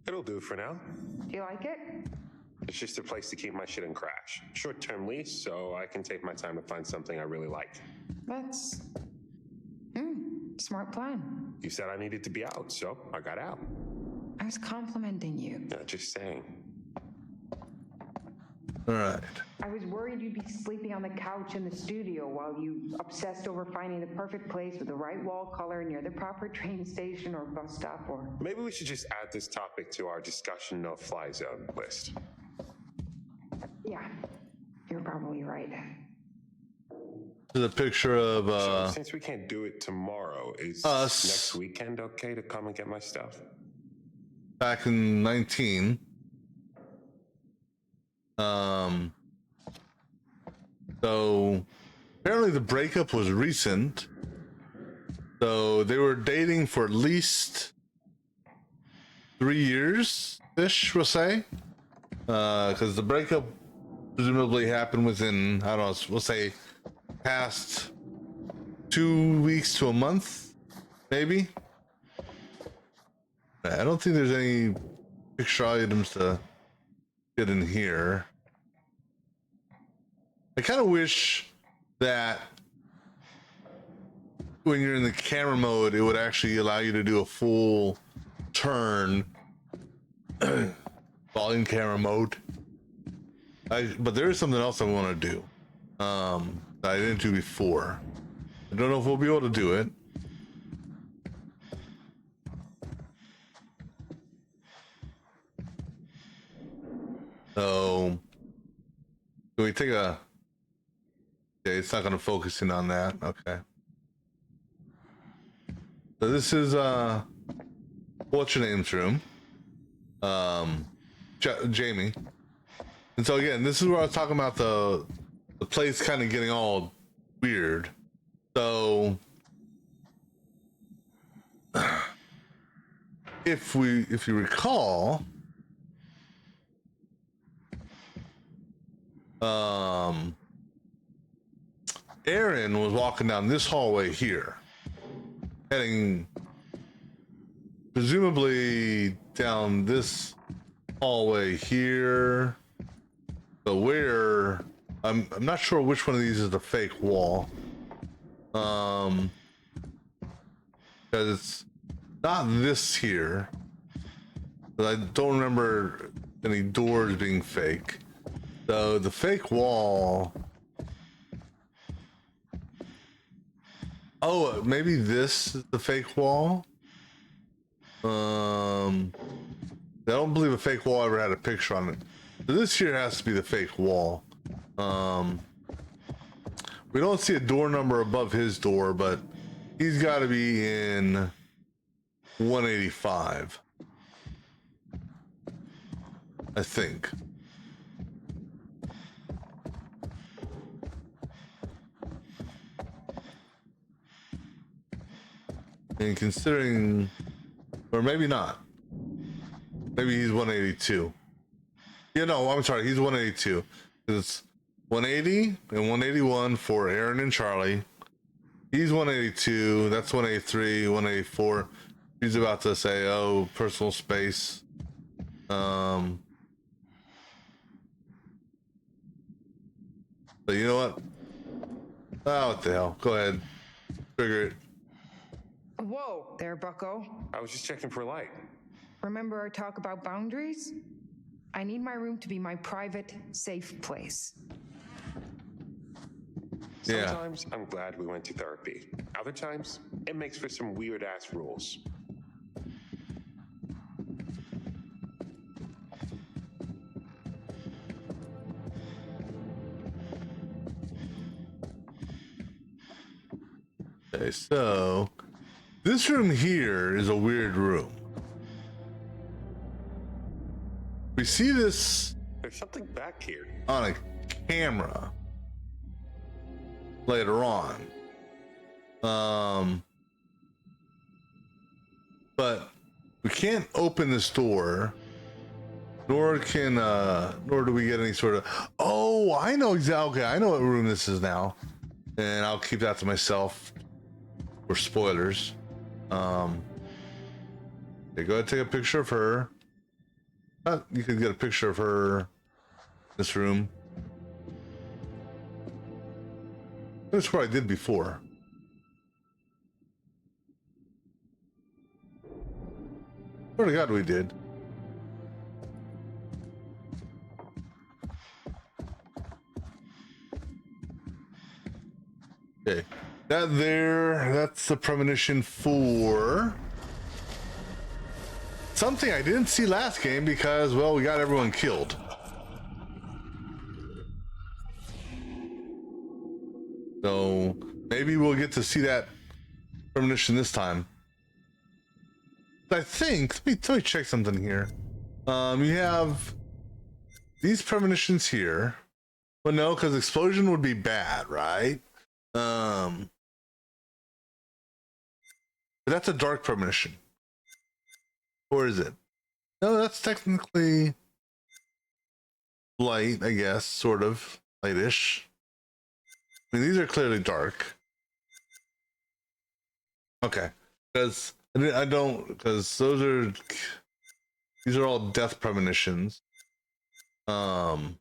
It'll do for now. Do you like it? It's just a place to keep my shit in crash. Short-term lease, so I can take my time to find something I really like. That's... smart plan. You said I needed to be out, so I got out. I was complimenting you. Yeah, just saying. All right. I was worried you'd be sleeping on the couch in the studio while you obsessed over finding the perfect place with the right wall color near the proper train station or bus stop or... Maybe we should just add this topic to our discussion no-fly zone list. Yeah, you're probably right. The picture of So since we can't do it tomorrow, is us next weekend okay to come and get my stuff? Back in 19. So apparently the breakup was recent. So they were dating for at least 3 years-ish, we'll say. Because the breakup presumably happened within, I don't know, we'll say past 2 weeks to a month, maybe. I don't think there's any picture items to get in here. I kind of wish that when you're in the camera mode, it would actually allow you to do a full turn. Volume camera mode. But there is something else I want to do that I didn't do before. I don't know if we'll be able to do it. So can we take a... Okay, it's not going to focus in on that. Okay. So this is what's your name's room? Jamie. And so again, this is where I was talking about the place kind of getting all weird. So if you recall, Aaron was walking down this hallway here, heading presumably down this hallway here. So where I'm not sure which one of these is the fake wall. Because it's not this here. But I don't remember any doors being fake. So the fake wall. Oh, maybe this is the fake wall. I don't believe a fake wall ever had a picture on it. So this here has to be the fake wall. We don't see a door number above his door, but he's got to be in 185. I think. And considering, or maybe not. Maybe he's 182. Yeah, no, I'm sorry, he's 182. It's 180 and 181 for Aaron and Charlie. He's 182. That's 183, 184. He's about to say, "Oh, personal space." But you know what? Oh, what the hell? Go ahead. Trigger it. Whoa there, bucko. I was just checking for a light. Remember our talk about boundaries? I need my room to be my private, safe place. Sometimes I'm glad we went to therapy. Other times, it makes for some weird-ass rules. Okay, so this room here is a weird room. We see this There's something back here. on a camera later on. But we can't open this door, nor do we get any sort of, oh, I know exactly, okay, I know what room this is now, and I'll keep that to myself for spoilers. Okay, go ahead and take a picture of her. You can get a picture of her in this room. That's what I did before. Swear to God, we did. Okay, that's the premonition for something I didn't see last game because, well, we got everyone killed. So maybe we'll get to see that premonition this time. I think, let me check something here. You have these premonitions here. Well, no, because explosion would be bad, right? But that's a dark premonition. Or is it? No, that's technically light, I guess, sort of lightish. I mean, these are clearly dark. Okay, because because these are all death premonitions. Okay.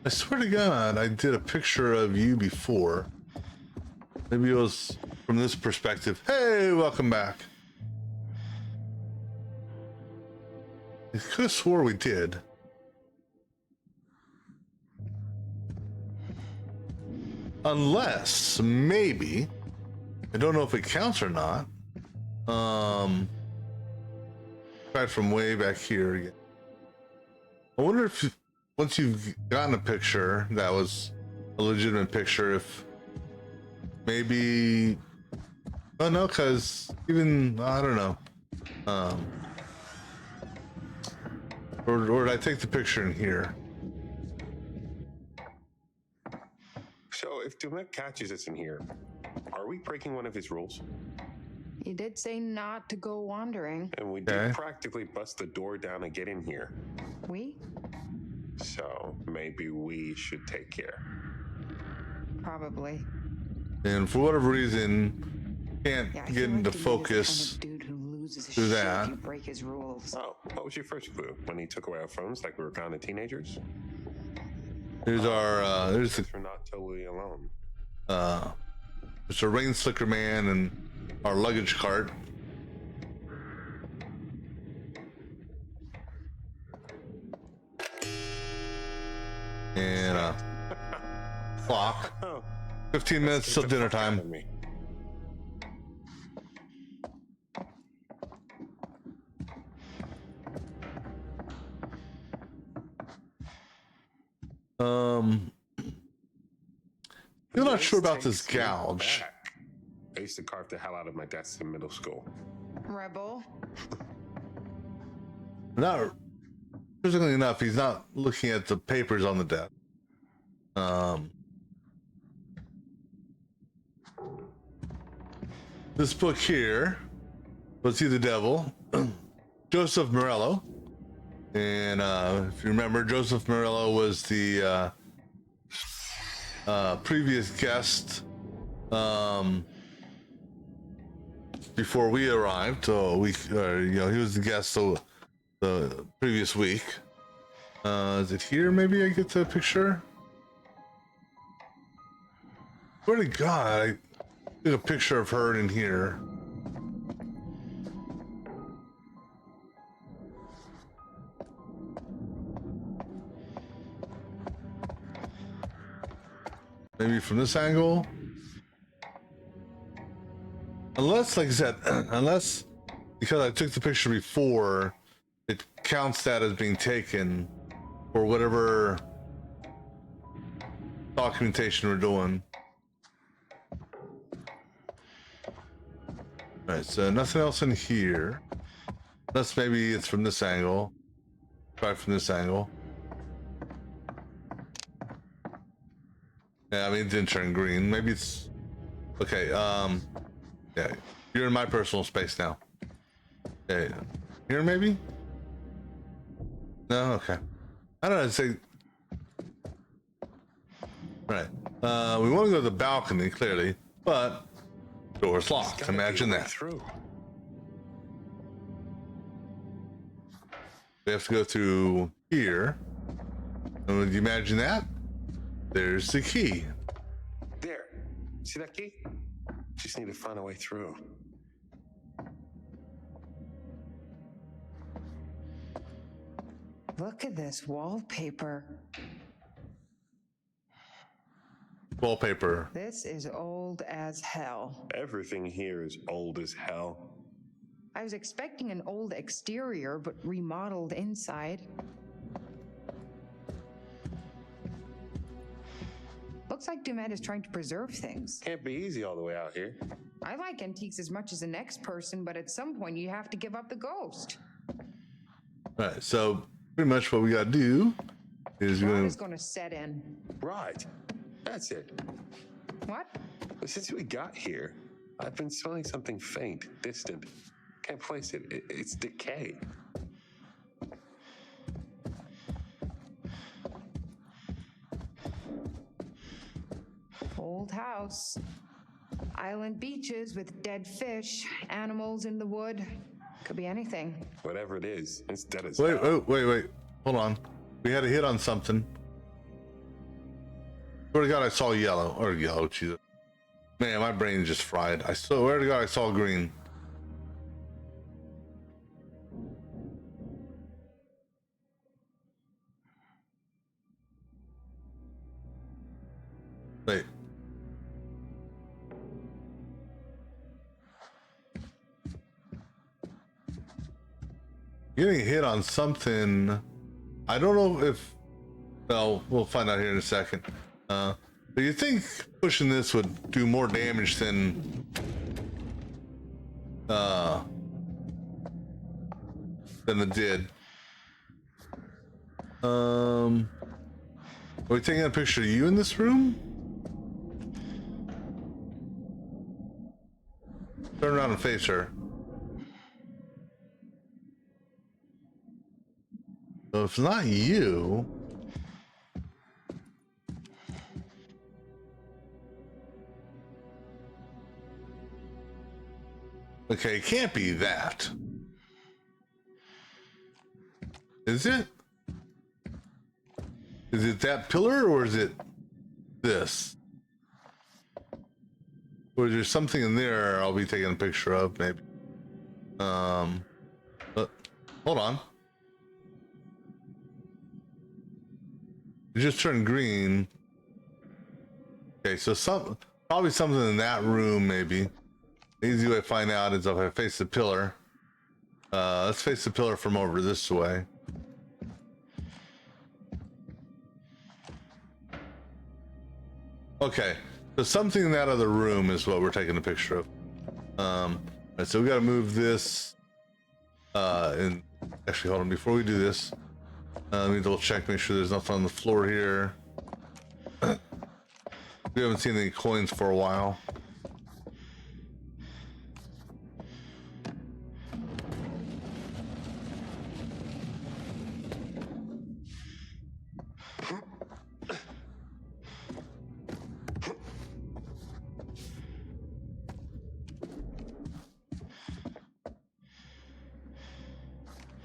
I swear to God, I did a picture of you before. Maybe it was from this perspective. Hey, welcome back. I could have swore we did. Unless, maybe, I don't know if it counts or not. Right from way back here again. I wonder if once you've gotten a picture that was a legitimate picture, if maybe, oh no, because even, I don't know. Or did I take the picture in here? So if Dumet catches us in here, are we breaking one of his rules? You did say not to go wandering. And we did practically bust the door down and get in here. We? So maybe we should take care. Probably. And for whatever reason, can't get into focus through that. You break his rules. Oh, what was your first clue? When he took away our phones like we were kind of teenagers? Here's our, there's the... We're not totally alone. It's a rain slicker man and our luggage cart. And clock. 15 minutes till dinner time. Still not sure about this gouge. I used to carve the hell out of my desks in middle school. Rebel. Not interestingly enough, he's not looking at the papers on the desk. This book here, Let's See the Devil, Joseph Morello, And if you remember, Joseph Morello was the previous guest before we arrived. So he was the guest the previous week. Is it here? Maybe I get the picture. Swear to God, I took a picture of her in here. Maybe from this angle. Unless, like I said, unless because I took the picture before, it counts that as being taken for whatever documentation we're doing. All right, so nothing else in here. Unless maybe it's from this angle. Try from this angle. Yeah, I mean, it didn't turn green. Maybe it's... Okay, yeah, you're in my personal space now. Okay, here maybe? No, okay. I don't know, say... Right. We want to go to the balcony, clearly, but door's locked. Imagine that. Through. We have to go through here. And would you imagine that? There's the key. There. See that key? Just need to find a way through. Look at this wallpaper. Wallpaper. This is old as hell. Everything here is old as hell. I was expecting an old exterior, but remodeled inside. Looks like Dumet is trying to preserve things. Can't be easy all the way out here. I like antiques as much as the next person, but at some point you have to give up the ghost. All right, so pretty much what we gotta do is Ron is going to set in. Right. That's it. What? Since we got here, I've been smelling something faint, distant. Can't place it. It's decay. Old house. Island beaches with dead fish, animals in the wood. Could be anything. Whatever it is, it's dead as Wait, hell. wait. Hold on. We had a hit on something. Swear to God, I saw yellow. Or yellow, Jesus. Man, my brain is just fried. I swear to God, I saw green. Wait. Getting hit on something. I don't know if... Well, we'll find out here in a second. But you think pushing this would do more damage than... than it did. Are we taking a picture of you in this room? Turn around and face her. So if it's not you... Okay, it can't be that. Is it? Is it that pillar or is it this? Or is there something in there I'll be taking a picture of, maybe? But hold on. It just turned green. Okay, so probably something in that room, maybe. The easy way to find out is if I face the pillar. Let's face the pillar from over this way. Okay, so something in that other room is what we're taking a picture of. Right, so we got to move this. And actually, hold on. Before we do this, let me double check, make sure there's nothing on the floor here. We haven't seen any coins for a while.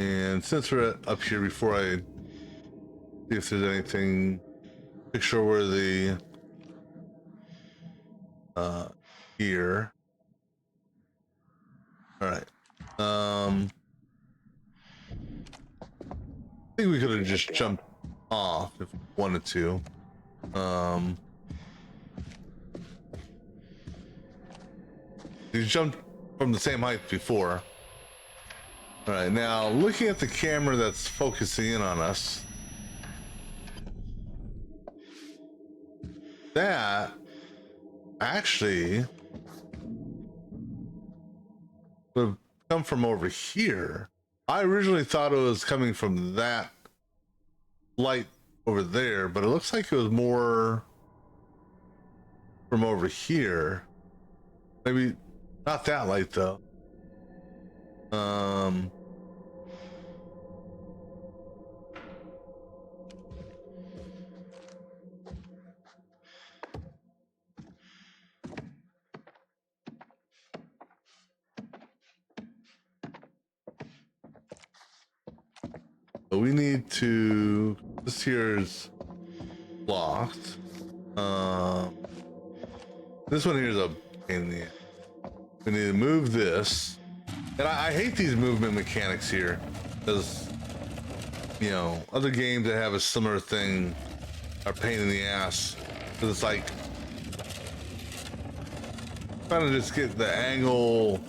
And since we're up here, before I see if there's anything picture worthy here. All right. I think we could have just jumped off if we wanted to. You jumped from the same height before. All right, now looking at the camera that's focusing in on us, that actually would have come from over here. I originally thought it was coming from that light over there, but it looks like it was more from over here. Maybe not that light though. But we need to, this here's locked. This one here is a pain in the ass. We need to move this. And I hate these movement mechanics here, because, you know, other games that have a similar thing are pain in the ass. Because it's like, trying to just get the angle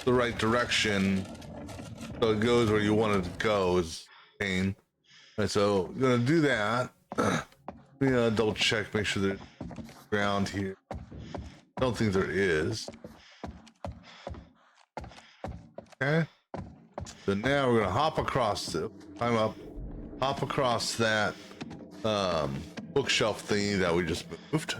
the right direction so it goes where you want it to go is pain. Alright, so I'm gonna do that. Let me double check, make sure there's ground here. I don't think there is. Okay. So now we're gonna hop across it. Climb up, hop across that bookshelf thingy that we just moved.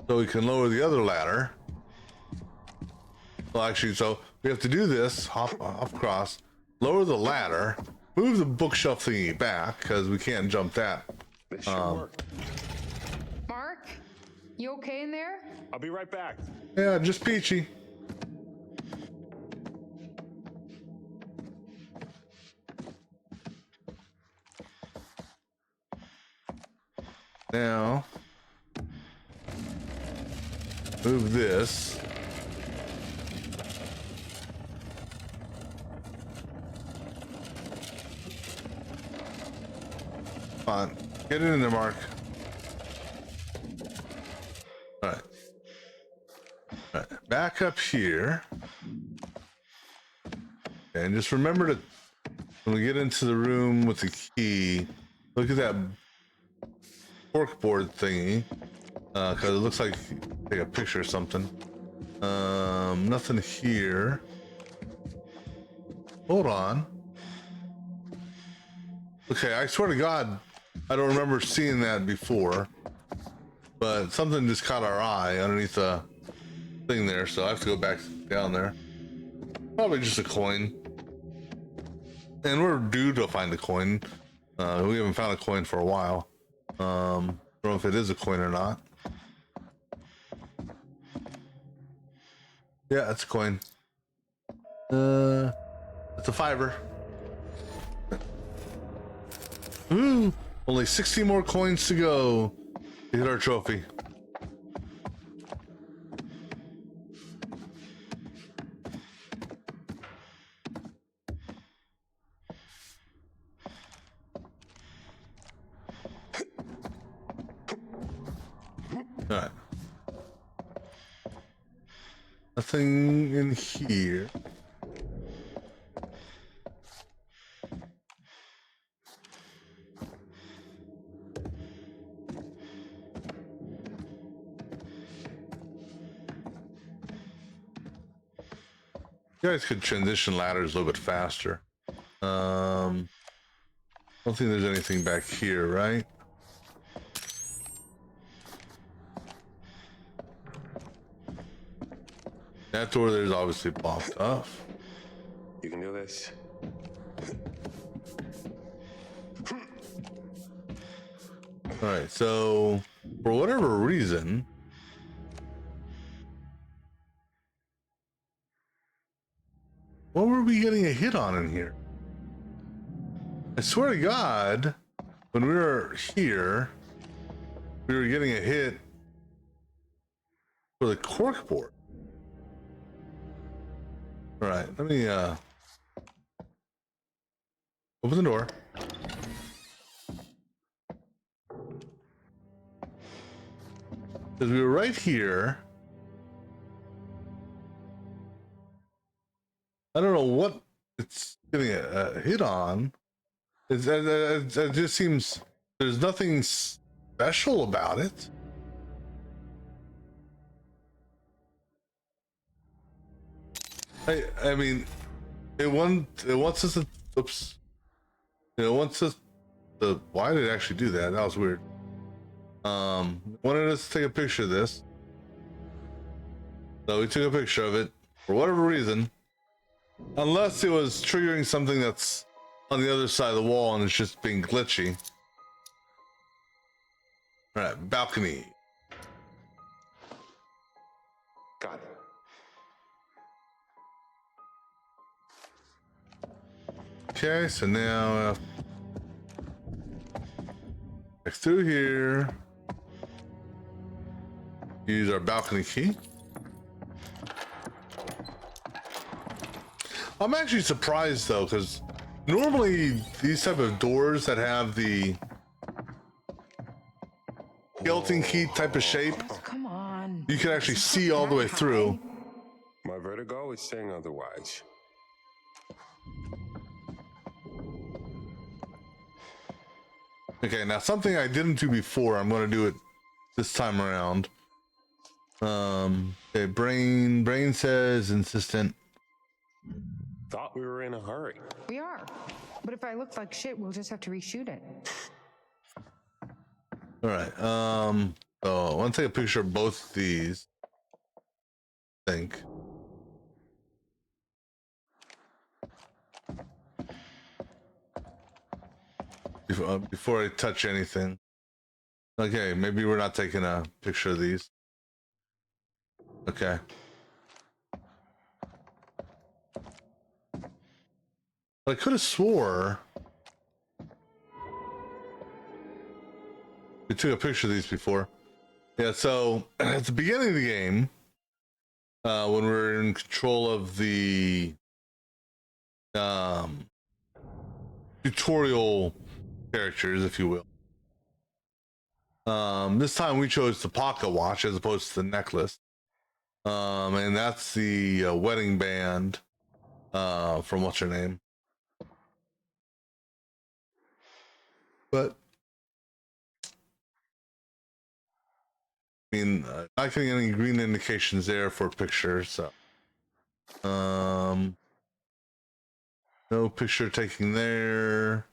So we can lower the other ladder. Well, actually, so we have to do this, hop across, lower the ladder, move the bookshelf thingy back, because we can't jump that. This should work. Mark, you okay in there? I'll be right back. Yeah, just peachy. Now, move this. Come on, get it in there, Mark. All right. All right, back up here. And just remember to, when we get into the room with the key, look at that corkboard thingy, because it looks like take a picture or something. Nothing here. Hold on. Okay, I swear to God, I don't remember seeing that before, but something just caught our eye underneath the thing there, so I have to go back down there. Probably just a coin. And we're due to find a coin. We haven't found a coin for a while. I don't know if it is a coin or not. Yeah, it's a coin. It's a $5. Ooh, only 60 more coins to go to hit our trophy. All right. Nothing in here. You guys could transition ladders a little bit faster. I don't think there's anything back here, right? That door there's obviously blocked off. You can do this. All right, so for whatever reason, what were we getting a hit on in here? I swear to God, when we were here, we were getting a hit for the corkboard. All right, let me open the door. Because we were right here. I don't know what it's getting a hit on. It just seems there's nothing special about it. I mean, it wants us to, oops. It wants us to, why did it actually do that? That was weird. Wanted us to take a picture of this. So we took a picture of it for whatever reason. Unless it was triggering something that's on the other side of the wall and it's just being glitchy. All right, balcony. Got it. Okay, so now back through here. Use our balcony key. I'm actually surprised though, because normally these type of doors that have the skeleton key type of shape, Come on. you can actually see all the way through. My vertigo is saying otherwise. Okay, now something I didn't do before, I'm going to do it this time around. Okay, brain says insistent. Thought we were in a hurry. We are. But if I look like shit, we'll just have to reshoot it. All right. So I want to take a picture of both these. I think. Before I touch anything. Okay, maybe we're not taking a picture of these. Okay. I could have swore we took a picture of these before. Yeah, so at the beginning of the game, when we're in control of the tutorial characters, if you will. This time we chose the pocket watch as opposed to the necklace. And that's the wedding band from what's her name. But I mean, not getting any green indications there for pictures. So, no picture taking there.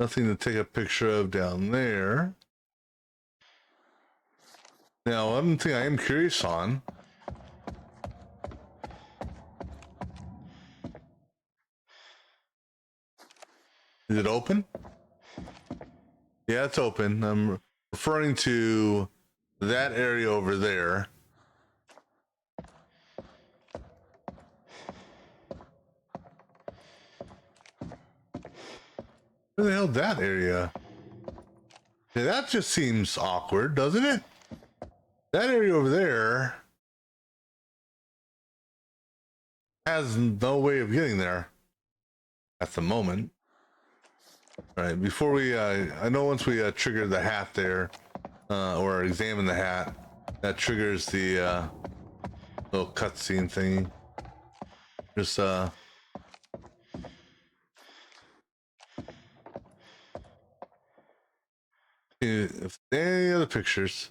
Nothing to take a picture of down there. Now, one thing I am curious on. Is it open? Yeah, it's open. I'm referring to that area over there. Where the hell is that area? Yeah, that just seems awkward, doesn't it? That area over there has no way of getting there at the moment. All right, before we, I know once we trigger the hat there, or examine the hat, that triggers the little cutscene thingy. Just if any other pictures.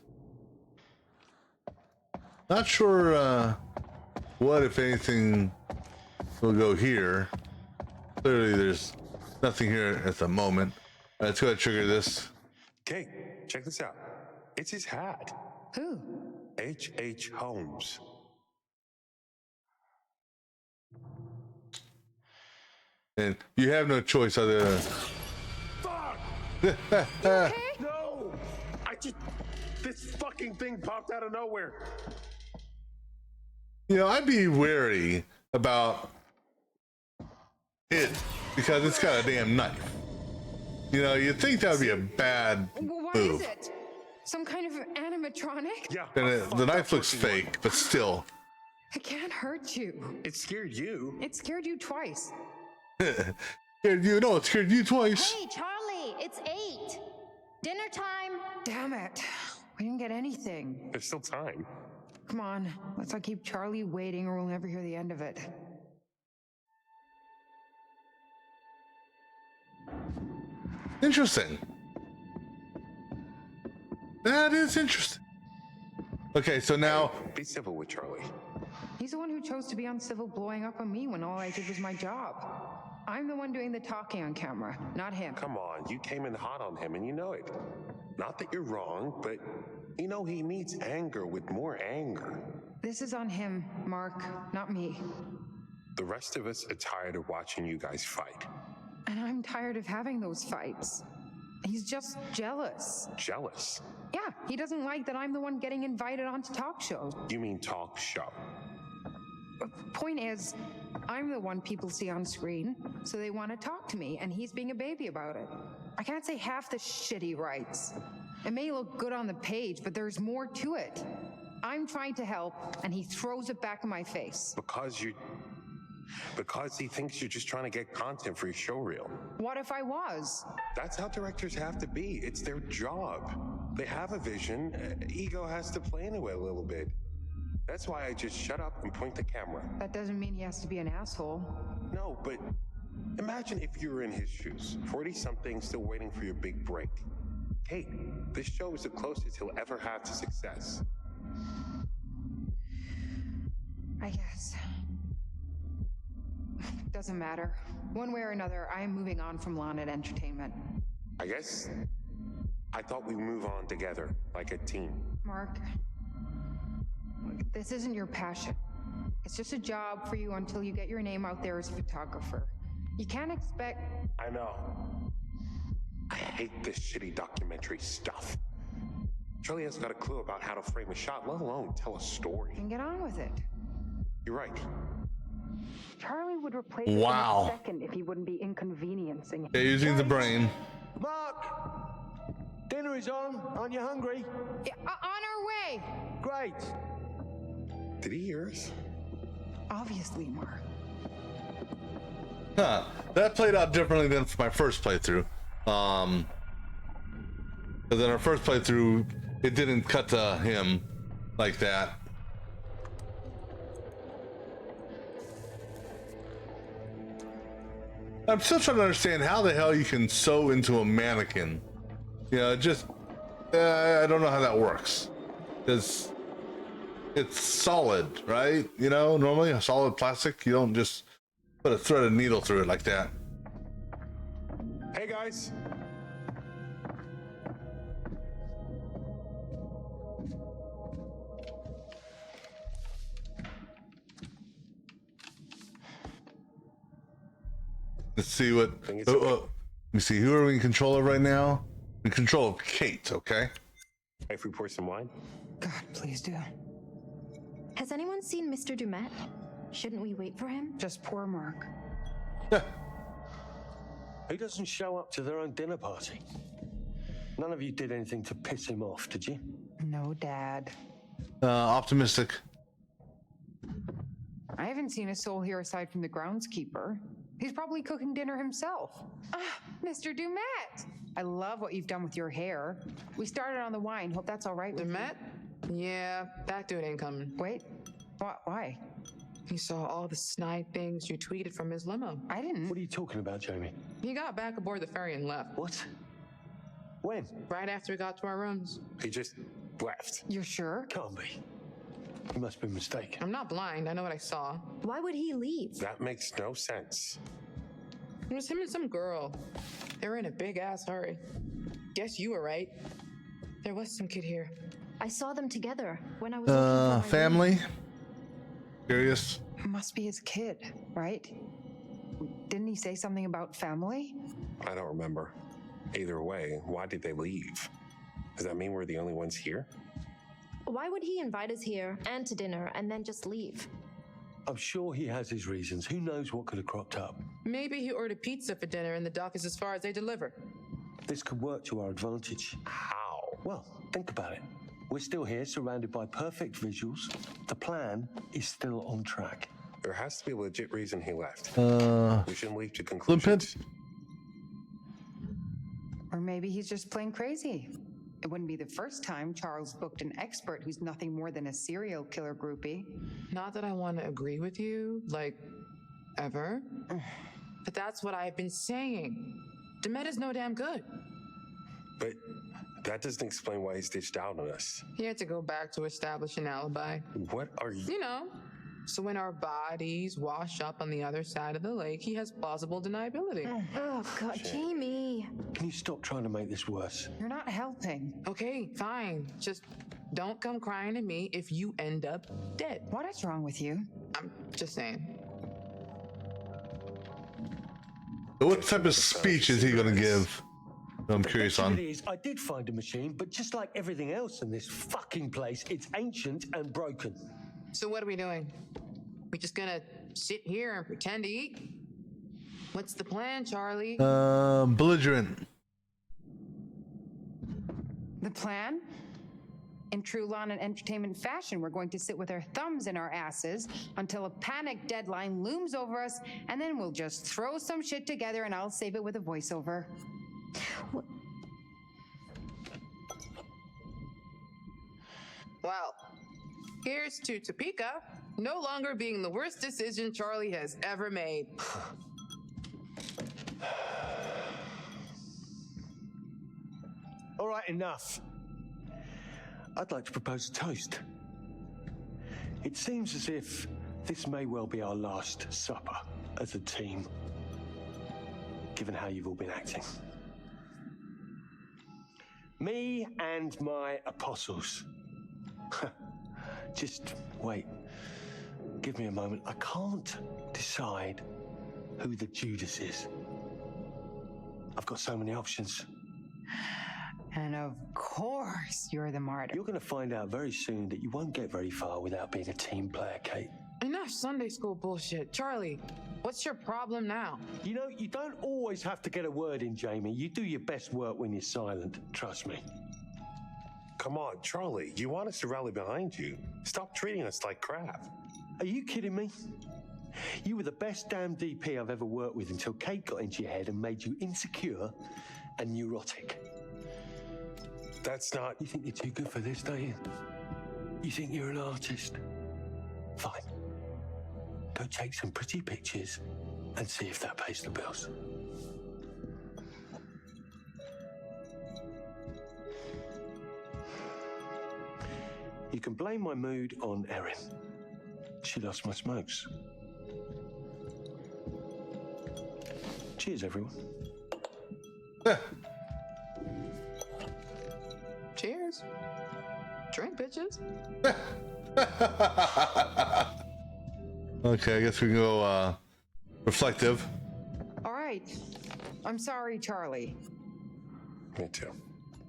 Not sure what, if anything, will go here. Clearly, there's nothing here at the moment. Let's go ahead and trigger this. Okay, check this out. It's his hat. Who? H.H. Holmes. And you have no choice other than. Fuck! No! This fucking thing popped out of nowhere. You know, I'd be wary about it because it's got a damn knife. You know, you'd think that would be a bad What move. is it? Some kind of animatronic? Yeah. And the knife looks fake, but still. It can't hurt you. It scared you. It scared you twice. Scared you? No, it scared you twice. Hey, Charlie, it's 8. Dinner time. Damn it. We didn't get anything. There's still time. Come on, let's not keep Charlie waiting or we'll never hear the end of it. Interesting. That is interesting. Okay, so now. Be civil with Charlie. He's the one who chose to be uncivil blowing up on me when all I did was my job. I'm the one doing the talking on camera, not him. Come on, you came in hot on him and you know it. Not that you're wrong, but you know he meets anger with more anger. This is on him, Mark, not me. The rest of us are tired of watching you guys fight. And I'm tired of having those fights. He's just jealous. Jealous? Yeah, he doesn't like that I'm the one getting invited onto talk shows. You mean talk show? Point is, I'm the one people see on screen, so they want to talk to me, and he's being a baby about it. I can't say half the shit he writes. It may look good on the page, but there's more to it. I'm trying to help, and he throws it back in my face. Because he thinks you're just trying to get content for your show reel. What if I was? That's how directors have to be. It's their job. They have a vision. Ego has to play into it a little bit. That's why I just shut up and point the camera. That doesn't mean he has to be an asshole. No, but imagine if you were in his shoes, 40-something, still waiting for your big break. Hey, this show is the closest he'll ever have to success. I guess. Doesn't matter. One way or another, I am moving on from Lawned Entertainment. I guess I thought we'd move on together, like a team. Mark, look, this isn't your passion. It's just a job for you until you get your name out there as a photographer. You can't expect... I know. I hate this shitty documentary stuff. Charlie hasn't got a clue about how to frame a shot, let alone tell a story. And get on with it. You're right. Charlie would replace Wow. him in a second if he wouldn't be inconveniencing. Yeah, using the brain. Mark! Dinner is on. Aren't you hungry? Yeah, on our way! Great. Did he hear us? Obviously, Mark. Huh. That played out differently than my first playthrough. Because in our first playthrough, it didn't cut to him like that. I'm still trying to understand how the hell you can sew into a mannequin. You know, I don't know how that works. Because it's solid, right? You know, normally a solid plastic, you don't just put a threaded needle through it like that. Hey guys. Let's see what. Let me see. Who are we in control of right now? In control of Kate, okay? If we pour some wine? God, please do. Has anyone seen Mr. Dumet? Shouldn't we wait for him? Just poor Mark. He doesn't show up to their own dinner party. None of you did anything to piss him off, did you? No, Dad. Optimistic. I haven't seen a soul here aside from the groundskeeper. He's probably cooking dinner himself. Ah, Mr. Dumet! I love what you've done with your hair. We started on the wine. Hope that's all right with Dumet? Yeah, that dude ain't coming. Wait, why? He saw all the snide things you tweeted from his limo. I didn't. What are you talking about, Jamie? He got back aboard the ferry and left. What? When? Right after we got to our rooms. He just left. You're sure? Can't be. You must be mistaken. I'm not blind. I know what I saw. Why would he leave? That makes no sense. It was him and some girl. They were in a big-ass hurry. Guess you were right. There was some kid here. I saw them together when I was family? Curious? Must be his kid, right? didn't he say something about family? I don't remember. Either way, why did they leave? Does that mean we're the only ones here? Why would he invite us here and to dinner and then just leave? I'm sure he has his reasons. Who knows what could have cropped up? Maybe he ordered pizza for dinner and the dock is as far as they deliver. This could work to our advantage. How? Well, think about it. We're still here, surrounded by perfect visuals. The plan is still on track. There has to be a legit reason he left. We shouldn't leap to Limpet? conclusions. Or maybe he's just plain crazy. It wouldn't be the first time Charles booked an expert who's nothing more than a serial killer groupie. Not that I want to agree with you, like, ever. But that's what I've been saying. Demet is no damn good. But that doesn't explain why he's ditched out on us. He had to go back to establish an alibi. What are you... You know, so when our bodies wash up on the other side of the lake, he has plausible deniability. Oh, God, Jamie. Can you stop trying to make this worse? You're not helping. Okay, fine. Just don't come crying to me if you end up dead. What is wrong with you? I'm just saying. So what type of speech is he going to give? I'm curious on. I did find a machine, but just like everything else in this fucking place, it's ancient and broken. So what are we doing? We just gonna sit here and pretend to eat? What's the plan, Charlie? Belligerent. The plan? In true lawn and entertainment fashion, we're going to sit with our thumbs in our asses until a panic deadline looms over us, and then we'll just throw some shit together and I'll save it with a voiceover. Well, here's to Topeka no longer being the worst decision Charlie has ever made. All right, enough. I'd like to propose a toast. It seems as if this may well be our last supper as a team, given how you've all been acting. Me and my apostles. Just wait. Give me a moment. I can't decide who the Judas is. I've got so many options. And of course, you're the martyr. You're going to find out very soon that you won't get very far without being a team player, Kate. Enough Sunday school bullshit. Charlie, what's your problem now? You know, you don't always have to get a word in, Jamie. You do your best work when you're silent. Trust me. Come on, Charlie. You want us to rally behind you. Stop treating us like crap. Are you kidding me? You were the best damn DP I've ever worked with until Kate got into your head and made you insecure and neurotic. That's not... You think you're too good for this, don't you? You think you're an artist? Fine. Go take some pretty pictures and see if that pays the bills. You can blame my mood on Erin. She lost my smokes. Cheers, everyone. Cheers. Drink, bitches. Okay, I guess we can go reflective. All right. I'm sorry, Charlie. Me too.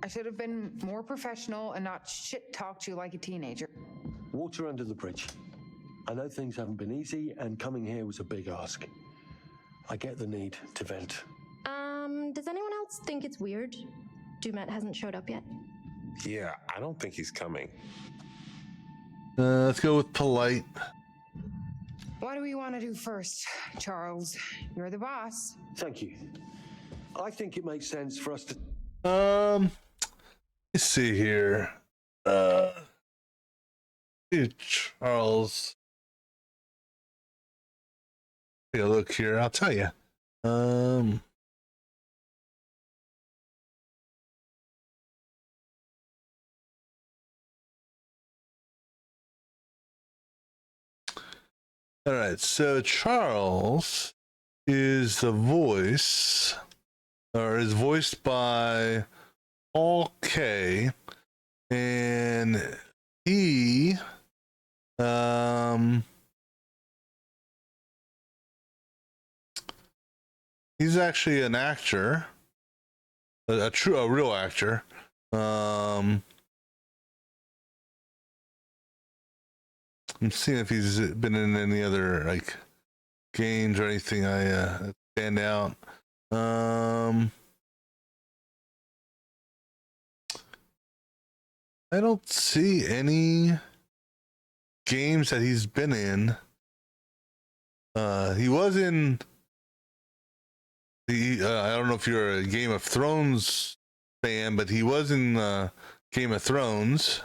I should have been more professional and not shit-talked you like a teenager. Water under the bridge. I know things haven't been easy, and coming here was a big ask. I get the need to vent. Does anyone else think it's weird Demet hasn't showed up yet? Yeah, I don't think he's coming. Let's go with polite. What do we want to do first, Charles? You're the boss. Thank you. I think it makes sense for us to... Let's see here. Charles. Take a look here. I'll tell you. All right. So Charles is the voice, or is voiced by Paul K, and he He's actually an actor, a real actor. I'm seeing if he's been in any other like games or anything that stand out. I don't see any games that he's been in. He was in the I don't know if you're a Game of Thrones fan, but he was in Game of Thrones.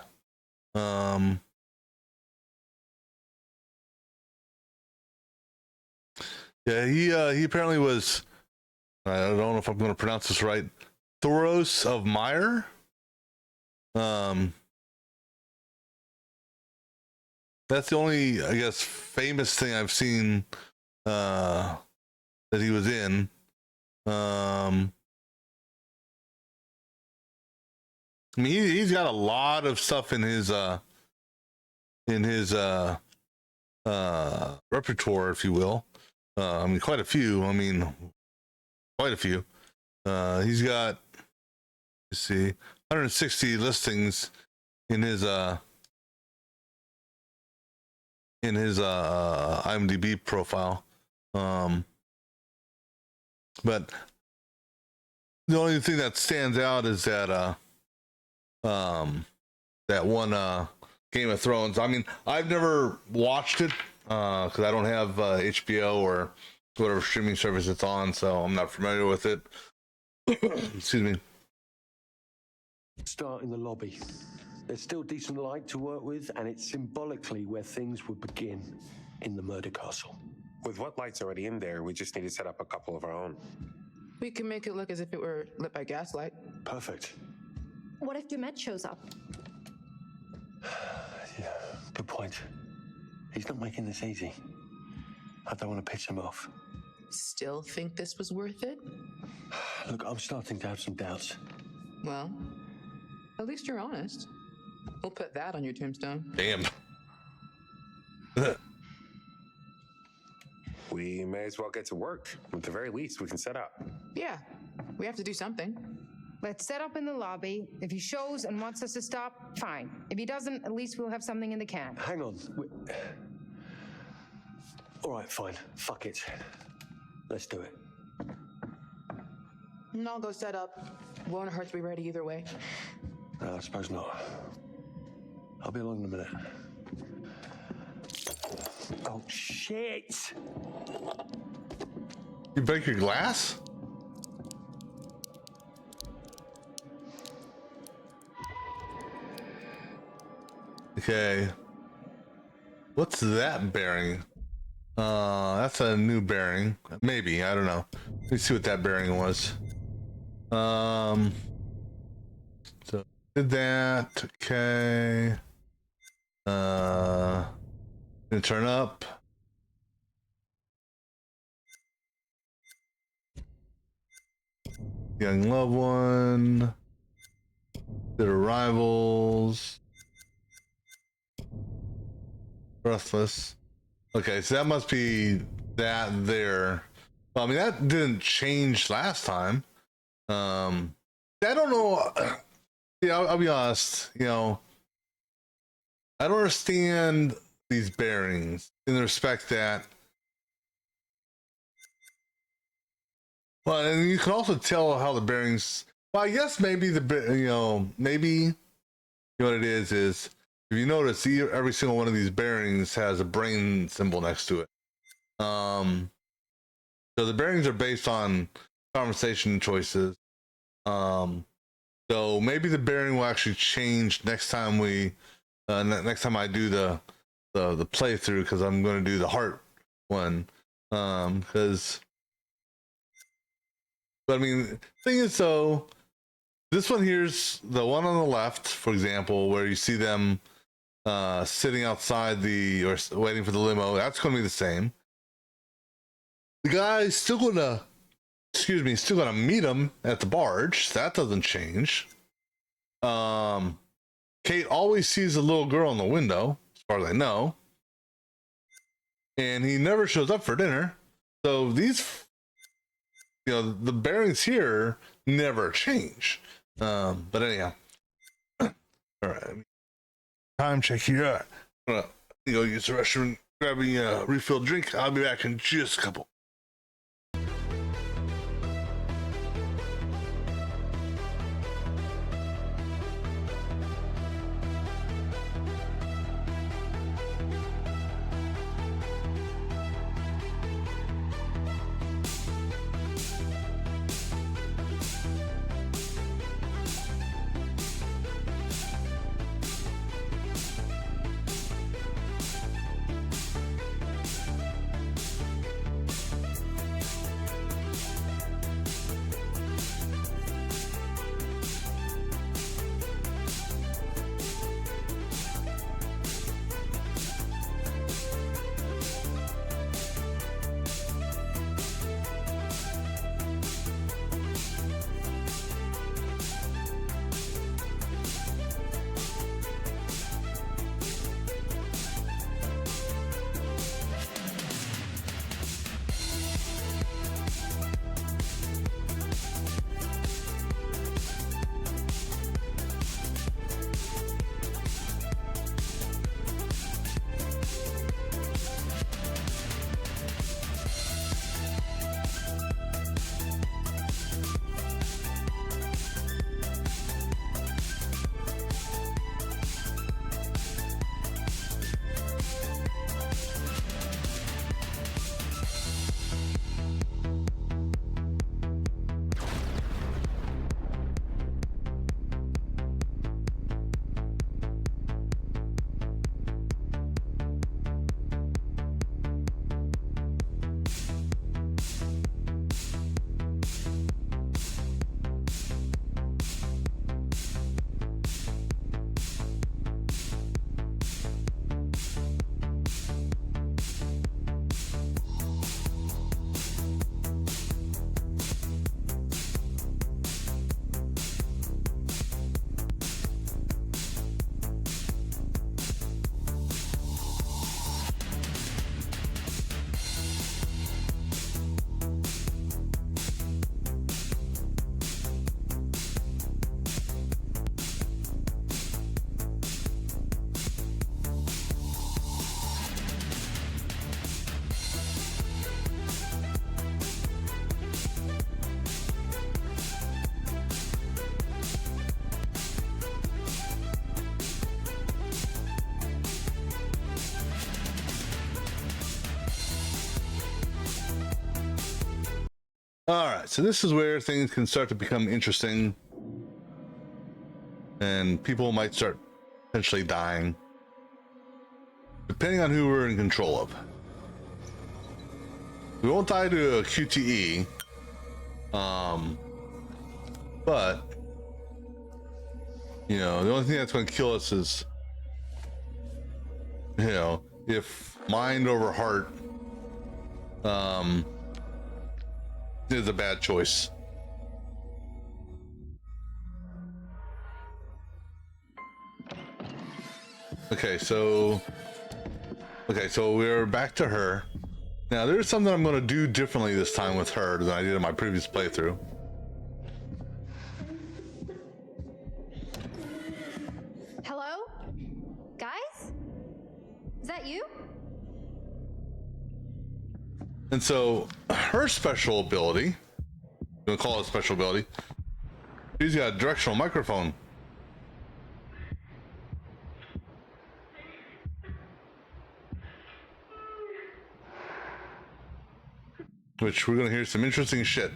Yeah, he apparently was. I don't know if I'm going to pronounce this right. Thoros of Myre. That's the only, I guess, famous thing I've seen that he was in. I mean, he's got a lot of stuff in his repertoire, if you will. I mean, quite a few. He's got, let's see, 160 listings in his IMDb profile. But the only thing that stands out is that that one Game of Thrones. I mean, I've never watched it because I don't have HBO or whatever streaming service it's on, so I'm not familiar with it. Excuse me. Start in the lobby. There's still decent light to work with, and it's symbolically where things would begin in the murder castle. With what lights already in there, we just need to set up a couple of our own. We can make it look as if it were lit by gaslight. Perfect. What if Dumet shows up? Yeah, good point. He's not making this easy. I don't want to piss him off. Still think this was worth it? Look, I'm starting to have some doubts. Well, at least you're honest. We'll put that on your tombstone. Damn. We may as well get to work. At the very least, we can set up. Yeah, we have to do something. Let's set up in the lobby. If he shows and wants us to stop, fine. If he doesn't, at least we'll have something in the can. Hang on. All right, fine. Fuck it. Let's do it. And I'll go set up. Won't hurt to be ready either way. No, I suppose not. I'll be along in a minute. Oh, shit! You break your glass? Okay. What's that bearing? That's a new bearing. Maybe, I don't know. Let me see what that bearing was. So did that. Okay. Gonna turn up. Young loved one. Good arrivals. Breathless. Okay, so that must be that there. Well, I mean, that didn't change last time. I don't know. Yeah, I'll be honest. You know, I don't understand these bearings in the respect that. Well, and you can also tell how the bearings. Well, I guess maybe maybe you know what it is if you notice, every single one of these bearings has a brain symbol next to it. So the bearings are based on conversation choices. So maybe the bearing will actually change next time next time I do the playthrough, because I'm going to do the heart one. But I mean, thing is, though, this one here's the one on the left, for example, where you see them sitting outside or waiting for the limo. That's going to be the same. The guy's still going to meet him at the barge. That doesn't change. Kate always sees a little girl in the window, as far as I know. And he never shows up for dinner. So these you know, the bearings here never change. But anyhow, all right. Time check here. I'm gonna go use the restroom, grabbing a refilled drink. I'll be back in just a couple. All right, so this is where things can start to become interesting, and people might start potentially dying, depending on who we're in control of. We won't die to a QTE, but you know, the only thing that's going to kill us is, you know, if mind over heart is a bad choice. Okay, so we're back to her. Now there's something I'm going to do differently this time with her than I did in my previous playthrough. Hello? Guys? Is that you? And so her special ability, we'll call it a special ability, she's got a directional microphone. Which we're gonna hear some interesting shit.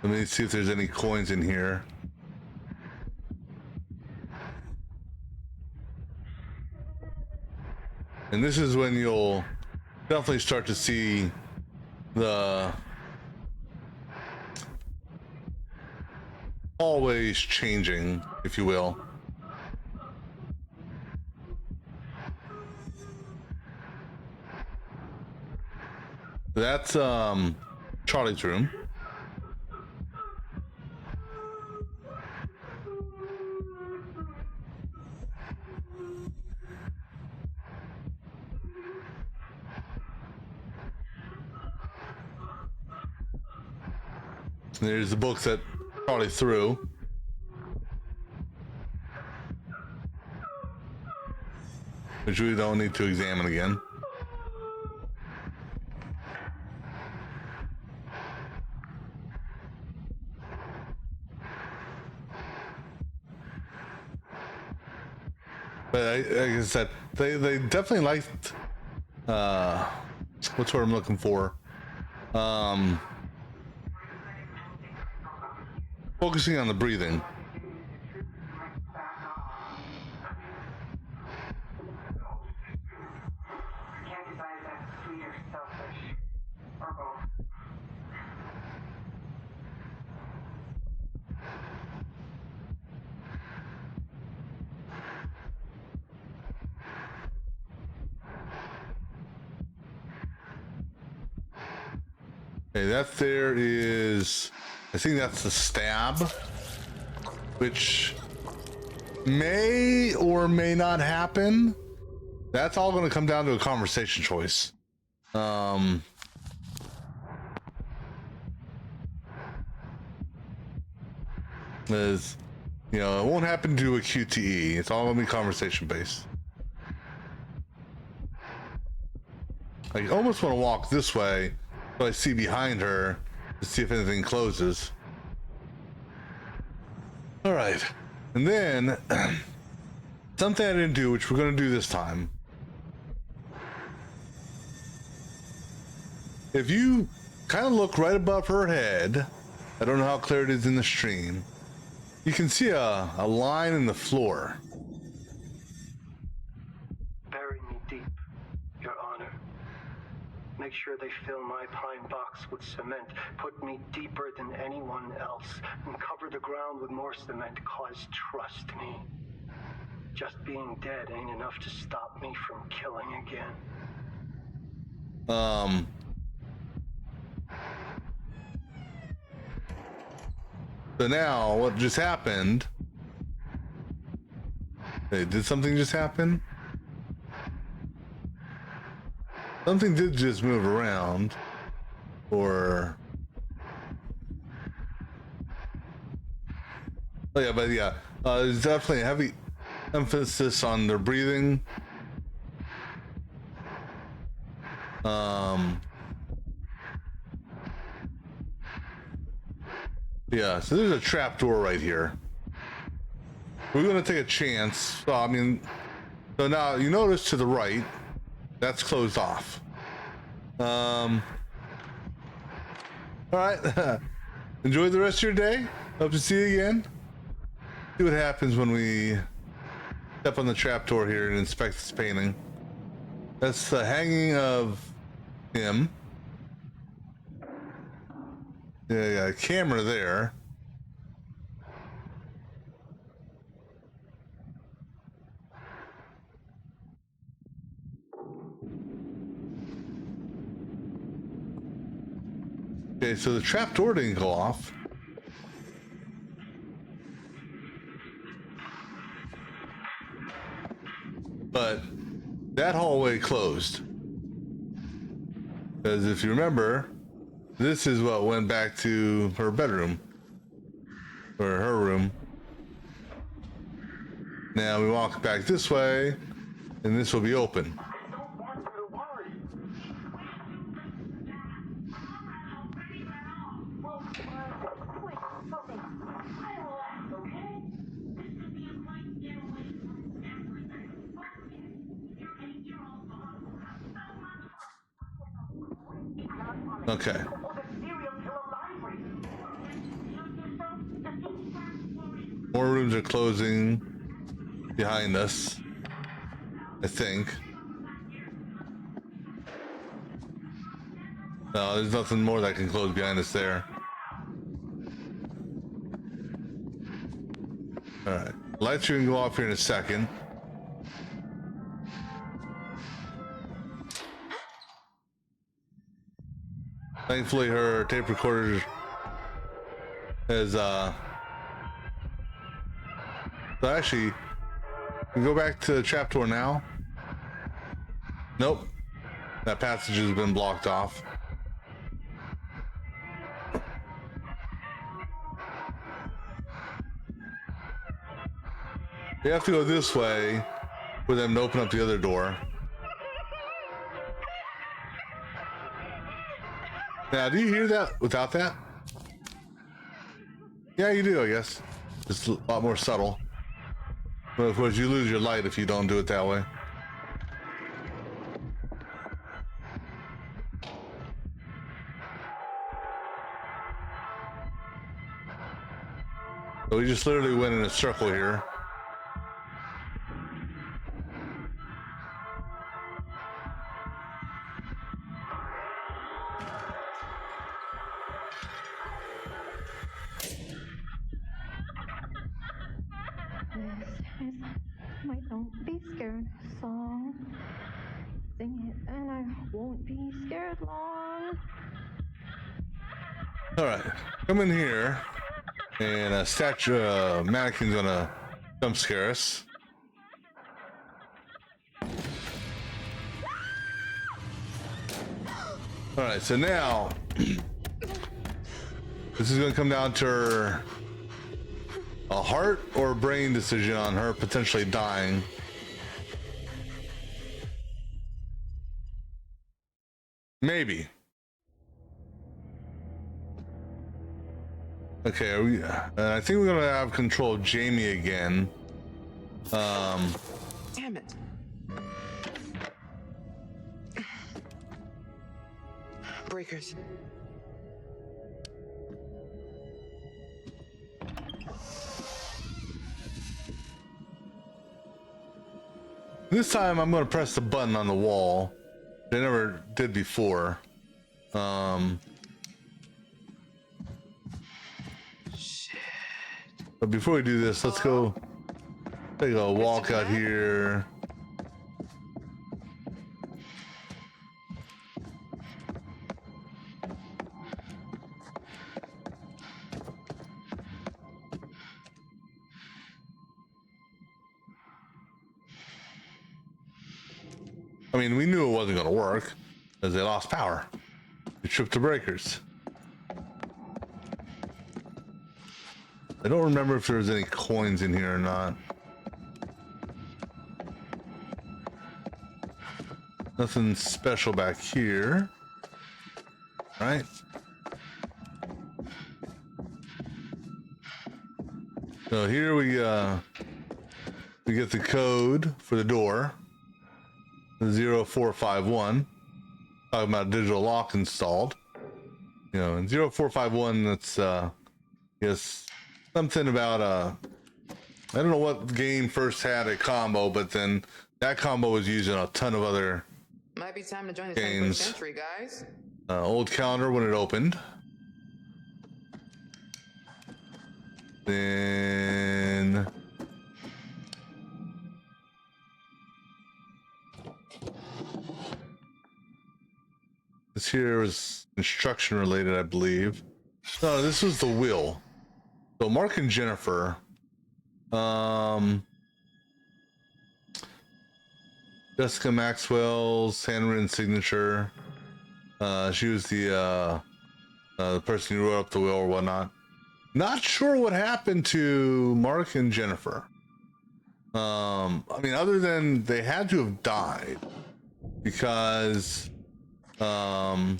Let me see if there's any coins in here. And this is when you'll definitely start to see the hallways changing, if you will. That's Charlie's room. There's the books that probably threw. Which we don't need to examine again. But like I said, they definitely liked what's what I'm looking for. Focusing on the breathing. Okay, that there is, I think that's the stab, which may or may not happen. That's all going to come down to a conversation choice. Is, you know, it won't happen to a QTE. It's all going to be conversation based. I almost want to walk this way, but I see behind her to see if anything closes. All right, and then something I didn't do, which we're going to do this time. If you kind of look right above her head, I don't know how clear it is in the stream, you can see a line in the floor. Bury me deep, Your Honor. Make sure they fill my pine box with cement. Put me deeper than anyone else. And cover the ground with more cement, cause trust me, just being dead ain't enough to stop me from killing again. So now, what just happened? Hey, did something just happen? Something did just move around, or... Oh yeah, but yeah, there's definitely a heavy emphasis on their breathing. Yeah, so there's a trap door right here. We're gonna take a chance. Well, I mean, so now you notice to the right, that's closed off. All right. Enjoy the rest of your day. Hope to see you again. See what happens when we step on the trapdoor here and inspect this painting. That's the hanging of him. Yeah, got a camera there. Okay, so the trapdoor didn't go off. But that hallway closed. Because if you remember, this is what went back to her bedroom. Or her room. Now we walk back this way, and this will be open. Okay. More rooms are closing behind us, I think. No, there's nothing more that can close behind us there. Alright. Lights are gonna go off here in a second. Thankfully her tape recorder has so actually, we go back to the trapdoor now. Nope. That passage has been blocked off. We have to go this way for them to open up the other door. Now, do you hear that without that? Yeah, you do, I guess. It's a lot more subtle. But of course, you lose your light if you don't do it that way. So we just literally went in a circle here. This is my Don't Be Scared song. Sing it and I won't be scared long. All right, come in here, and a statue, mannequin's gonna jump scare us. All right, so now this is gonna come down to a heart or a brain decision on her potentially dying. Maybe. Okay, are we? I think we're gonna have control of Jamie again. Damn it. Breakers. This time I'm gonna press the button on the wall. I never did before. But before we do this, let's go take a walk out here. I mean, we knew it wasn't going to work because they lost power. They tripped the breakers. I don't remember if there was any coins in here or not. Nothing special back here, right? So here we get the code for the door. 0451. Talking about digital lock installed. You know, in 0451, that's yes, something about I don't know what game first had a combo, but then that combo was used in a ton of other Might be time to join the games. 21st century, guys. Old calendar when it opened. Then this here was instruction related, I believe. No, this was the will. So Mark and Jennifer, Jessica Maxwell's handwritten signature. She was the person who wrote up the will or whatnot. Not sure what happened to Mark and Jennifer. I mean, other than they had to have died because there's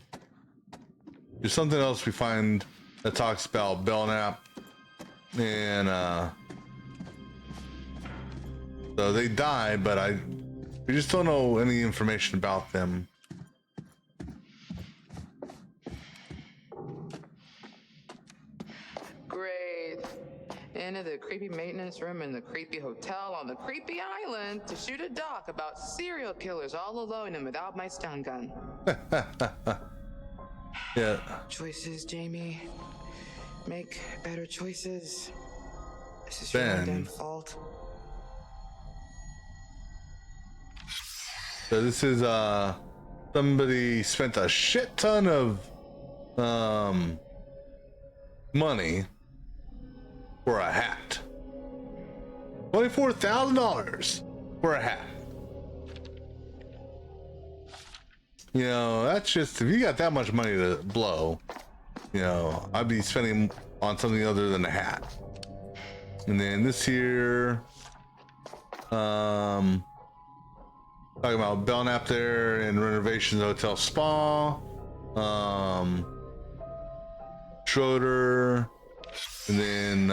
something else we find that talks about Belknap, and so they died, but we just don't know any information about them. Great. Into the creepy maintenance room in the creepy hotel on the creepy island to shoot a doc about serial killers all alone and without my stun gun. Yeah. Choices, Jamie. Make better choices. This is your own damn fault. So this is somebody spent a shit ton of money for a hat. $24,000 for a hat. You know, that's just, if you got that much money to blow, you know, I'd be spending on something other than a hat. And then this here, Talking about Belknap there and renovations hotel spa. Schroeder, and then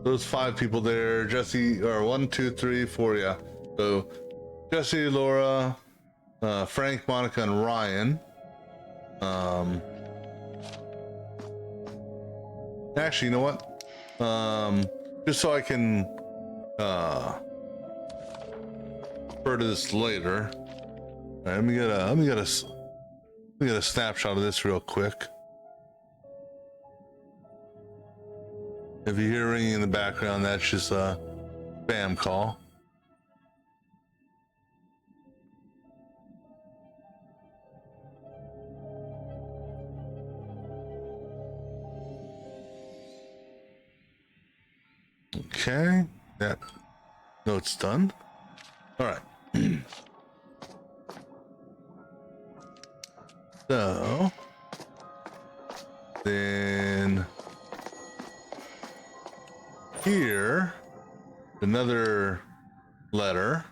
those 5 people there. Jesse, or 1, 2, 3, 4, yeah. So Jesse, Laura, Frank, Monica, and Ryan. Actually, you know what? Just so I can refer to this later. All right, let me get a snapshot of this real quick. If you hear ringing in the background, that's just a spam call. Okay, that note's done. All right. So then here, another letter.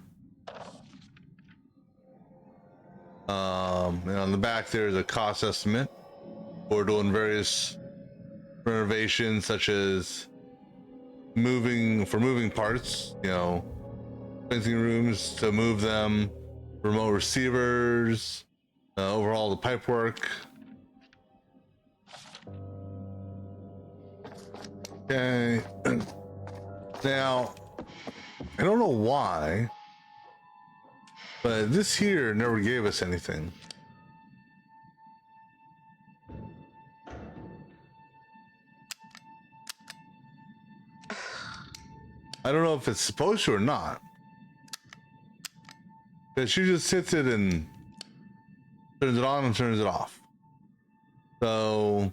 And on the back there's a cost estimate. We're doing various renovations, such as moving parts, you know, fencing rooms to move them, remote receivers, overhaul the pipework. Okay. Now, I don't know why, but this here never gave us anything. I don't know if it's supposed to or not. Because she just sits it and turns it on and turns it off. So,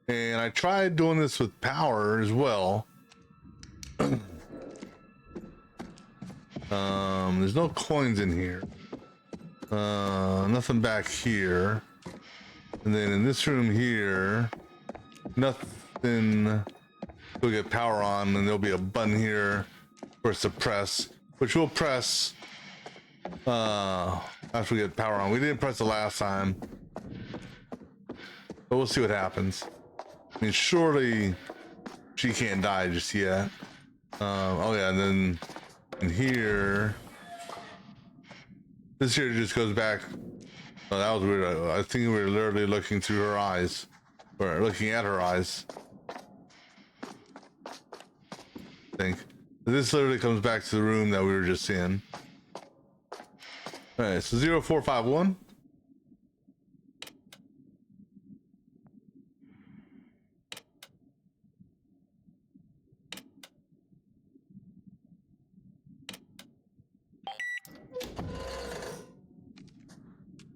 and I tried doing this with power as well. There's no coins in here. Nothing back here. And then in this room here, nothing. We'll get power on, and there'll be a button here for us to press, which we'll press after we get power on. We didn't press the last time, but we'll see what happens. I mean, surely she can't die just yet. Oh yeah, and then in here, this here just goes back. Oh, that was weird. I think we were literally looking through her eyes, or looking at her eyes. I think this literally comes back to the room that we were just in. All right, so 0451.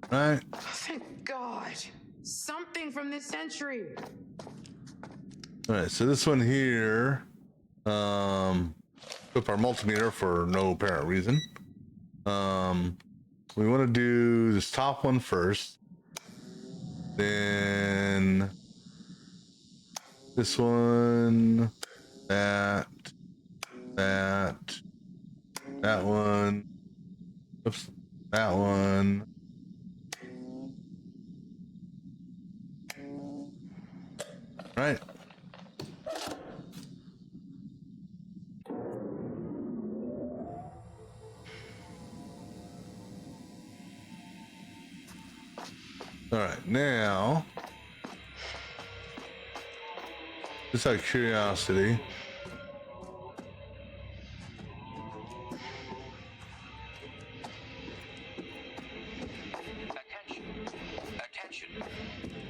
All right. Thank God. Something from this century. All right, so this one here, flip our multimeter for no apparent reason. We want to do this top one first, then this one, that one, oops, that one. Right. All right, now, just out of curiosity, Attention.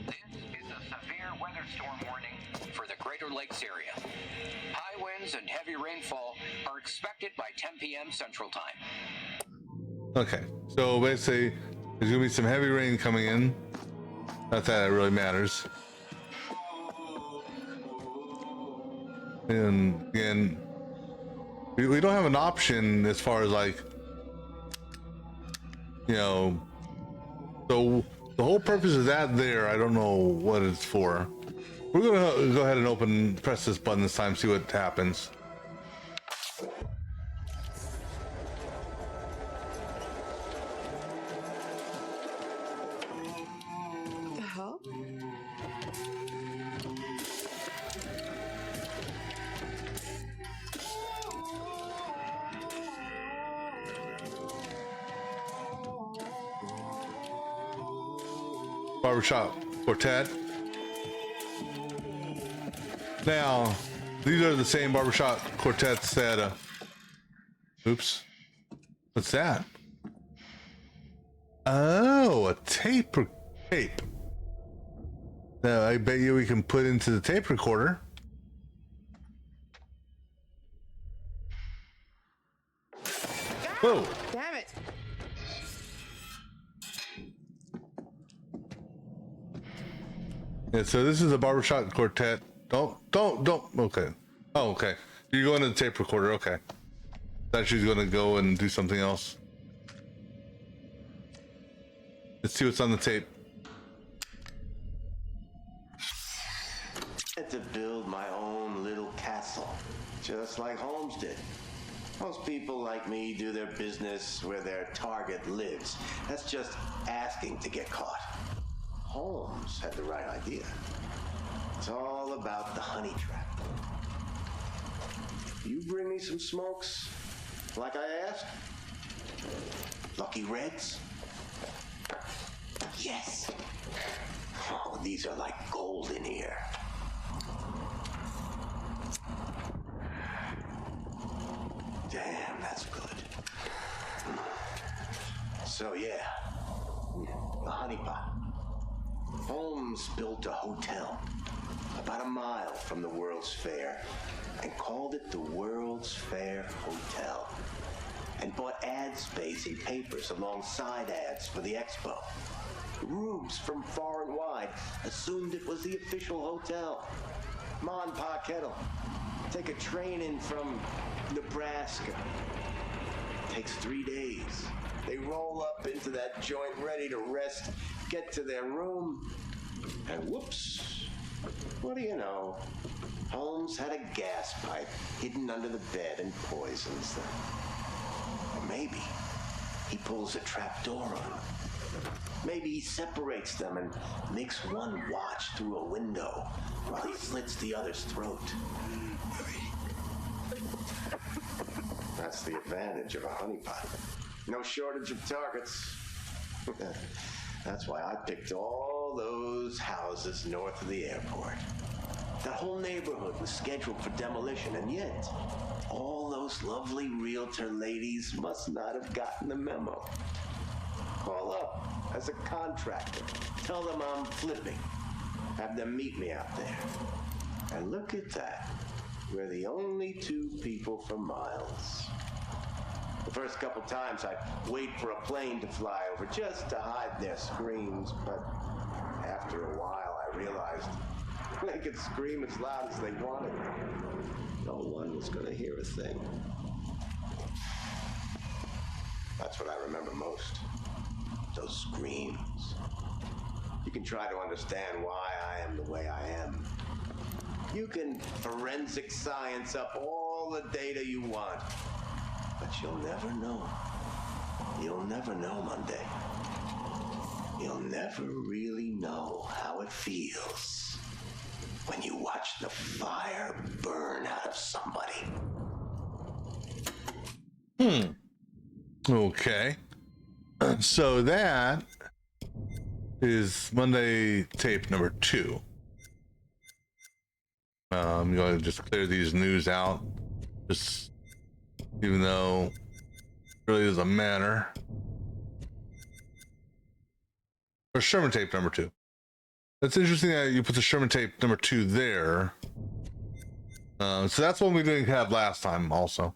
This is a severe weather storm warning for the Greater Lakes area. High winds and heavy rainfall are expected by 10 p.m. Central Time. okay, so basically, there's gonna be some heavy rain coming in. Not that it really matters. And again, we don't have an option as far as like, you know, so the whole purpose of that there, I don't know what it's for. We're gonna go ahead and press this button this time, see what happens. Barbershop Quartet. Now, these are the same barbershop quartets that, oops. What's that? Oh, a tape. Now, I bet you we can put into the tape recorder. Whoa. Damn it. Yeah, so this is a barbershop quartet. Don't. Okay. Oh, okay. You're going to the tape recorder. Okay. Thought she was going to go and do something else. Let's see what's on the tape. I had to build my own little castle, just like Holmes did. Most people like me do their business where their target lives. That's just asking to get caught. Holmes had the right idea. It's all about the honey trap. You bring me some smokes, like I asked? Lucky Reds? Yes. Oh, these are like gold in here. Damn, that's good. So yeah, the honeypot. Holmes built a hotel about a mile from the World's Fair and called it the World's Fair Hotel, and bought ad space in papers alongside ads for the expo. Rubes from far and wide assumed it was the official hotel. Mon Pa Kettle. Take a train in from Nebraska. Takes 3 days. They roll up into that joint ready to rest, get to their room, and whoops. What do you know? Holmes had a gas pipe hidden under the bed and poisons them. Or maybe he pulls a trap door on them. Maybe he separates them and makes one watch through a window while he slits the other's throat. That's the advantage of a honeypot. No shortage of targets. That's why I picked all those houses north of the airport. That whole neighborhood was scheduled for demolition, and yet all those lovely realtor ladies must not have gotten the memo. Call up as a contractor. Tell them I'm flipping. Have them meet me out there. And look at that. We're the only two people for miles. The first couple times I'd wait for a plane to fly over just to hide their screams, but after a while I realized they could scream as loud as they wanted. No one was going to hear a thing. That's what I remember most. Those screams. You can try to understand why I am the way I am. You can forensic science up all the data you want, but you'll never know. You'll never know, Monday. You'll never really know how it feels when you watch the fire burn out of somebody. Okay. So that is Monday tape number 2. I'm going to just clear these news out, just even though it really doesn't matter. Or Sherman tape number 2. That's interesting that you put the Sherman tape number 2 there. So that's one we didn't have last time also.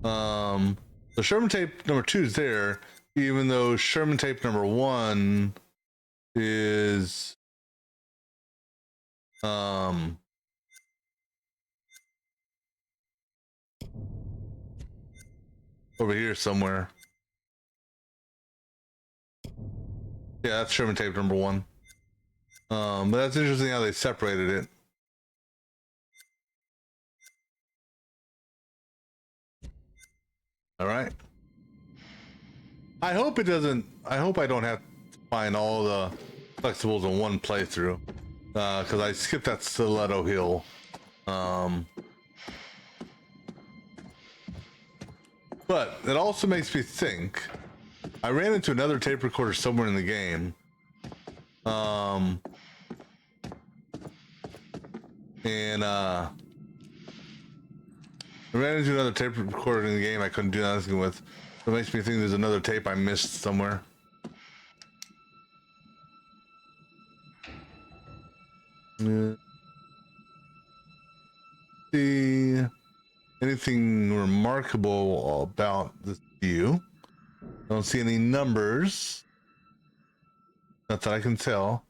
The Sherman tape number 2 is there, even though Sherman tape number 1 is over here somewhere. Yeah, that's Sherman tape number 1. But that's interesting how they separated it. All right. I hope it doesn't. I hope I don't have to find all the flexibles in one playthrough, because I skipped that Stiletto Hill. But it also makes me think. I ran into another tape recorder somewhere in the game And I ran into another tape recorder in the game I couldn't do anything with. It makes me think there's another tape I missed somewhere. See anything remarkable about this view? Don't see any numbers. Not that I can tell.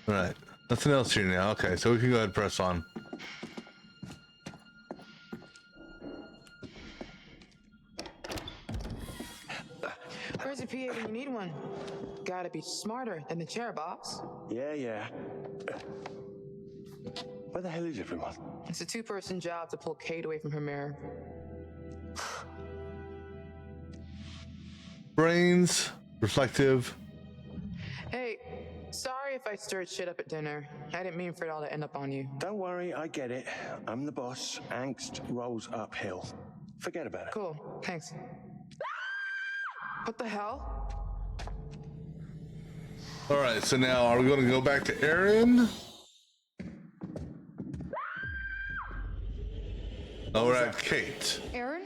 All right, nothing else here now. Okay, so we can go ahead and press on. Where's a PA when you need one? Gotta be smarter than the chair box. Yeah. Where the hell is everyone? It's a two-person job to pull Kate away from her mirror. Brains, reflective. Hey, sorry if I stirred shit up at dinner. I didn't mean for it all to end up on you. Don't worry, I get it. I'm the boss. Angst rolls uphill. Forget about it. Cool, thanks. What the hell? All right, so now are we going to go back to Aaron? Oh, we're at Kate. Aaron?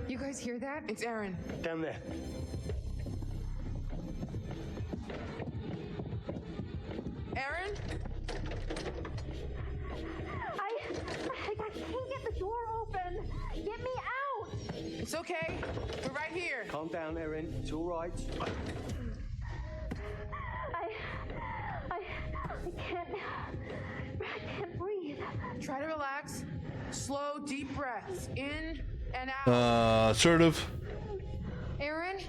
You guys hear that? It's Aaron. Down there. Aaron? I can't get the door open. Get me out. It's okay. We're right here. Calm down, Erin. It's all right. I can't breathe. Try to relax. Slow, deep breaths. In and out. Assertive. Aaron,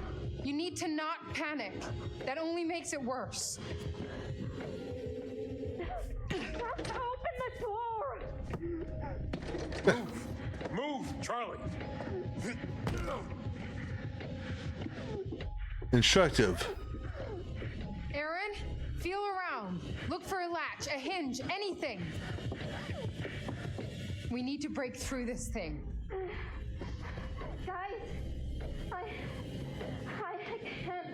you need to not panic. That only makes it worse. Open the door. Move, Charlie. Instructive. Aaron, feel around. Look for a latch, a hinge, anything. We need to break through this thing. Guys, I can't.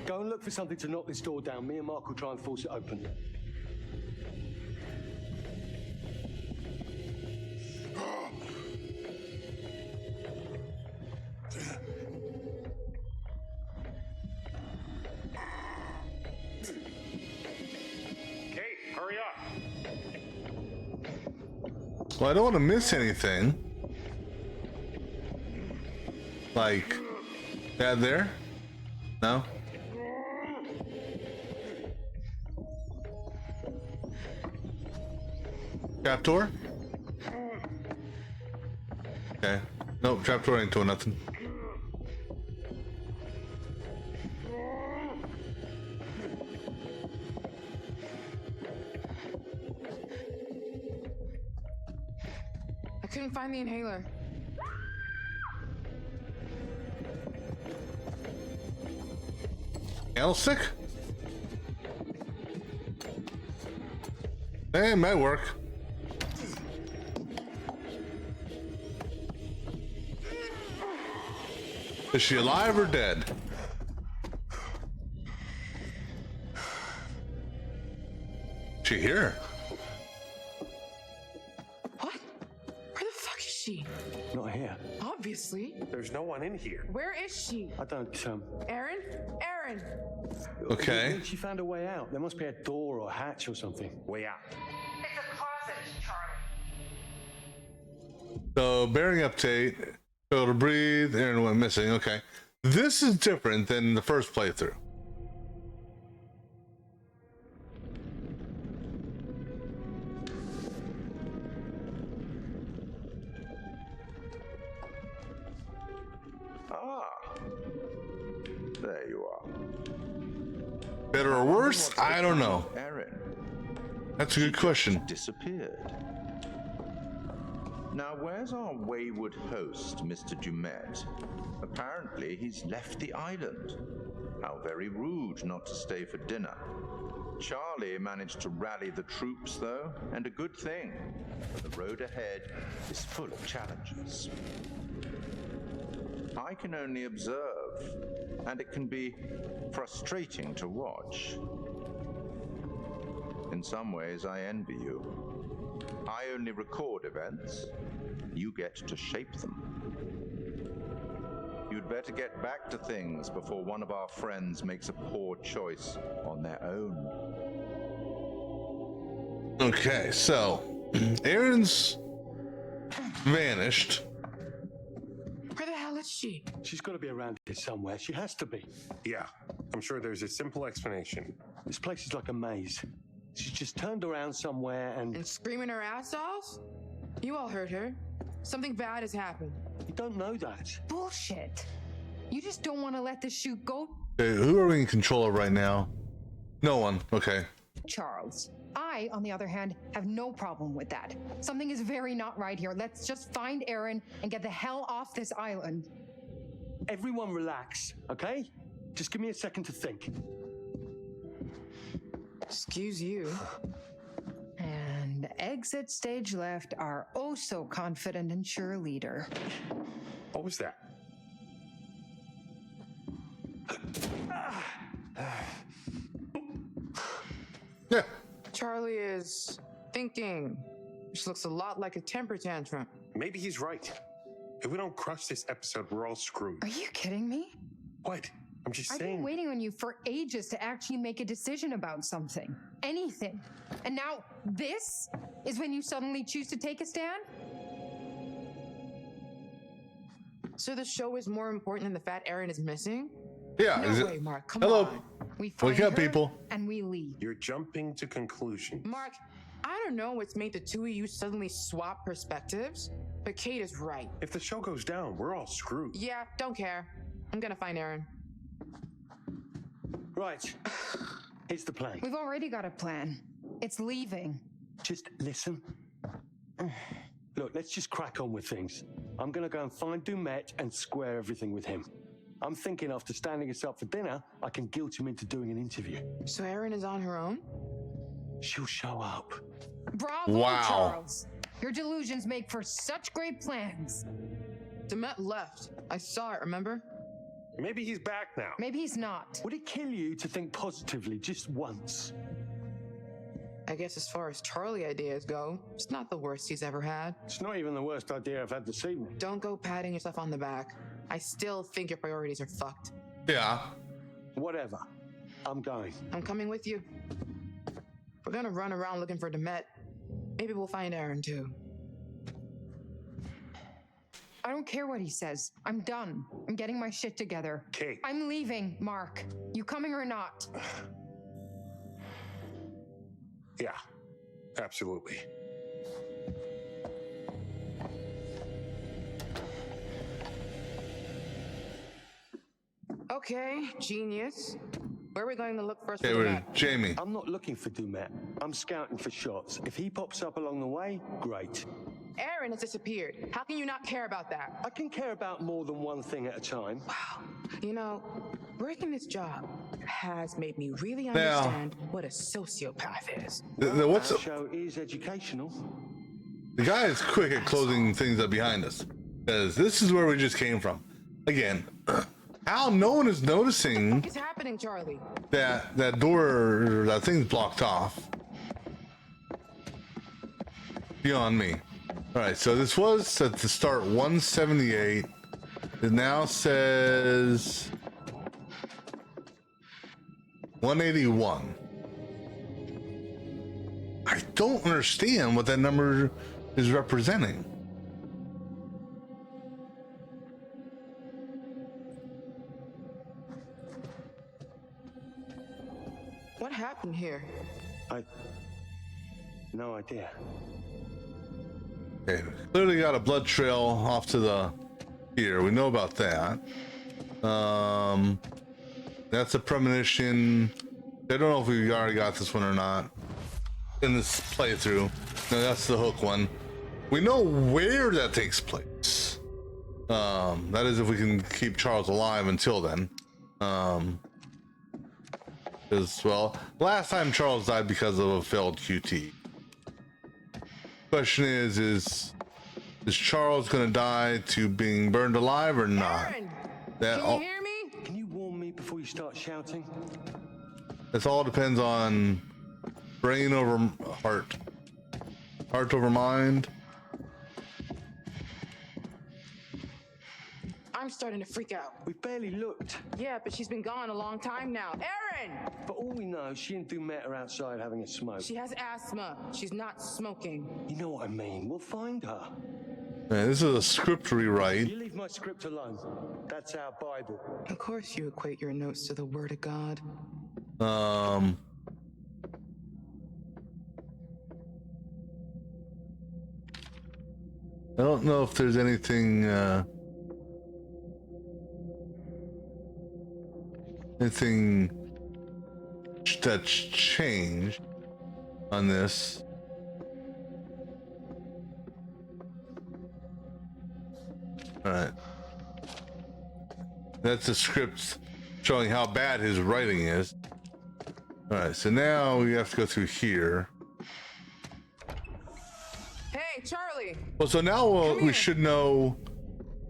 Go and look for something to knock this door down. Me and Mark will try and force it open. Kate, hurry up. Well, I don't want to miss anything. Like that there? No? Trapdoor? Okay. Nope, trapdoor ain't doing nothing. I couldn't find the inhaler. Candlestick? Hey, it might work. Is she alive or dead? She here? What? Where the fuck is she? Not here. Obviously. There's no one in here. Where is she? I don't, Aaron? Aaron! Okay. She found a way out. There must be a door or hatch or something. Way out. It's a closet, Charlie. So, bearing update, able to breathe, Aaron went missing. Okay. This is different than the first playthrough. There you are. Better or worse? I don't know. Erin. That's a good question. Disappeared. Now, where's our wayward host, Mr. Dumet? Apparently, he's left the island. How very rude not to stay for dinner. Charlie managed to rally the troops, though, and a good thing. The road ahead is full of challenges. I can only observe, and it can be frustrating to watch. In some ways, I envy you. I only record events. You get to shape them. You'd better get back to things before one of our friends makes a poor choice on their own. Okay, so Erin's vanished. Where the hell is she? She's got to be around here somewhere. She has to be. Yeah, I'm sure there's a simple explanation. This place is like a maze. She's just turned around somewhere and screaming her ass off? You all heard her. Something bad has happened. You don't know that. Bullshit. You just don't want to let the shoot go? Okay, who are we in control of right now? No one. Okay. Charles. I, on the other hand, have no problem with that. Something is very not right here. Let's just find Erin and get the hell off this island. Everyone relax, okay? Just give me a second to think. Excuse you. And exit stage left, our oh so confident and sure leader. What was that? Yeah. Charlie is thinking, which looks a lot like a temper tantrum. Maybe he's right. If we don't crush this episode, we're all screwed. Are you kidding me? What? I'm just I've saying. been waiting on you for ages to actually make a decision about something. Anything. And now this is when you suddenly choose to take a stand? So the show is more important than the fact Erin is missing? Yeah. No is way, it? Mark. Come Hello. on. We find Wake up, her people. and we leave. You're jumping to conclusions. Mark, I don't know what's made the two of you suddenly swap perspectives, but Kate is right. If the show goes down, we're all screwed. Yeah, don't care. I'm gonna find Erin. Right. Here's the plan. We've already got a plan. It's leaving. Just listen. Look, let's just crack on with things. I'm going to go and find Dumet and square everything with him. I'm thinking after standing us up for dinner, I can guilt him into doing an interview. So Erin is on her own? She'll show up. Bravo, Wow. Charles. Your delusions make for such great plans. Demet left. I saw it, remember? Maybe he's back now. Maybe he's not. Would it kill you to think positively just once? I guess as far as Charlie ideas go, it's not the worst he's ever had. It's not even the worst idea I've had this evening. Don't go patting yourself on the back. I still think your priorities are fucked. Yeah. Whatever. I'm going. I'm coming with you. We're gonna run around looking for Demet. Maybe we'll find Erin too. I don't care what he says. I'm done. I'm getting my shit together. Kate. I'm leaving, Mark. You coming or not? Yeah, absolutely. Okay, genius. Where are we going to look first Okay, for we're Demet? Jamie. I'm not looking for Dumet. I'm scouting for shots. If he pops up along the way, great. Erin has disappeared. How can you not care about that? I can care about more than one thing at a time. Wow. You know, working this job has made me really understand what a sociopath is. What's Our show is educational. the guy is quick at closing things up behind us, because this is where we just came from. Again, how no one is noticing What is happening, Charlie? that door, that thing's blocked off. Beyond me. All right, so this was set to start 178. It now says 181. I don't understand what that number is representing. What happened here? No idea. Okay, clearly got a blood trail off to the here. We know about that. That's a premonition. I don't know if we already got this one or not in this playthrough. No, that's the hook one. We know where that takes place. That is if we can keep Charles alive until then. Because, well, last time Charles died because of a failed QT. Question is Charles gonna die to being burned alive or not? Aaron, That can all, you hear me? Can you warn me before you start shouting? this all depends on brain over heart. Heart over mind. I'm starting to freak out. We've barely looked. Yeah, but she's been gone a long time now. Aaron! For all we know, she and Dumet are outside having a smoke. She has asthma. She's not smoking. You know what I mean. We'll find her. Man, this is a script rewrite. You leave my script alone. That's our Bible. Of course you equate your notes to the Word of God. I don't know if there's anything that's changed on this. All right, that's the script showing how bad his writing is. All right, so now we have to go through here. Hey, Charlie! Well, so now we should know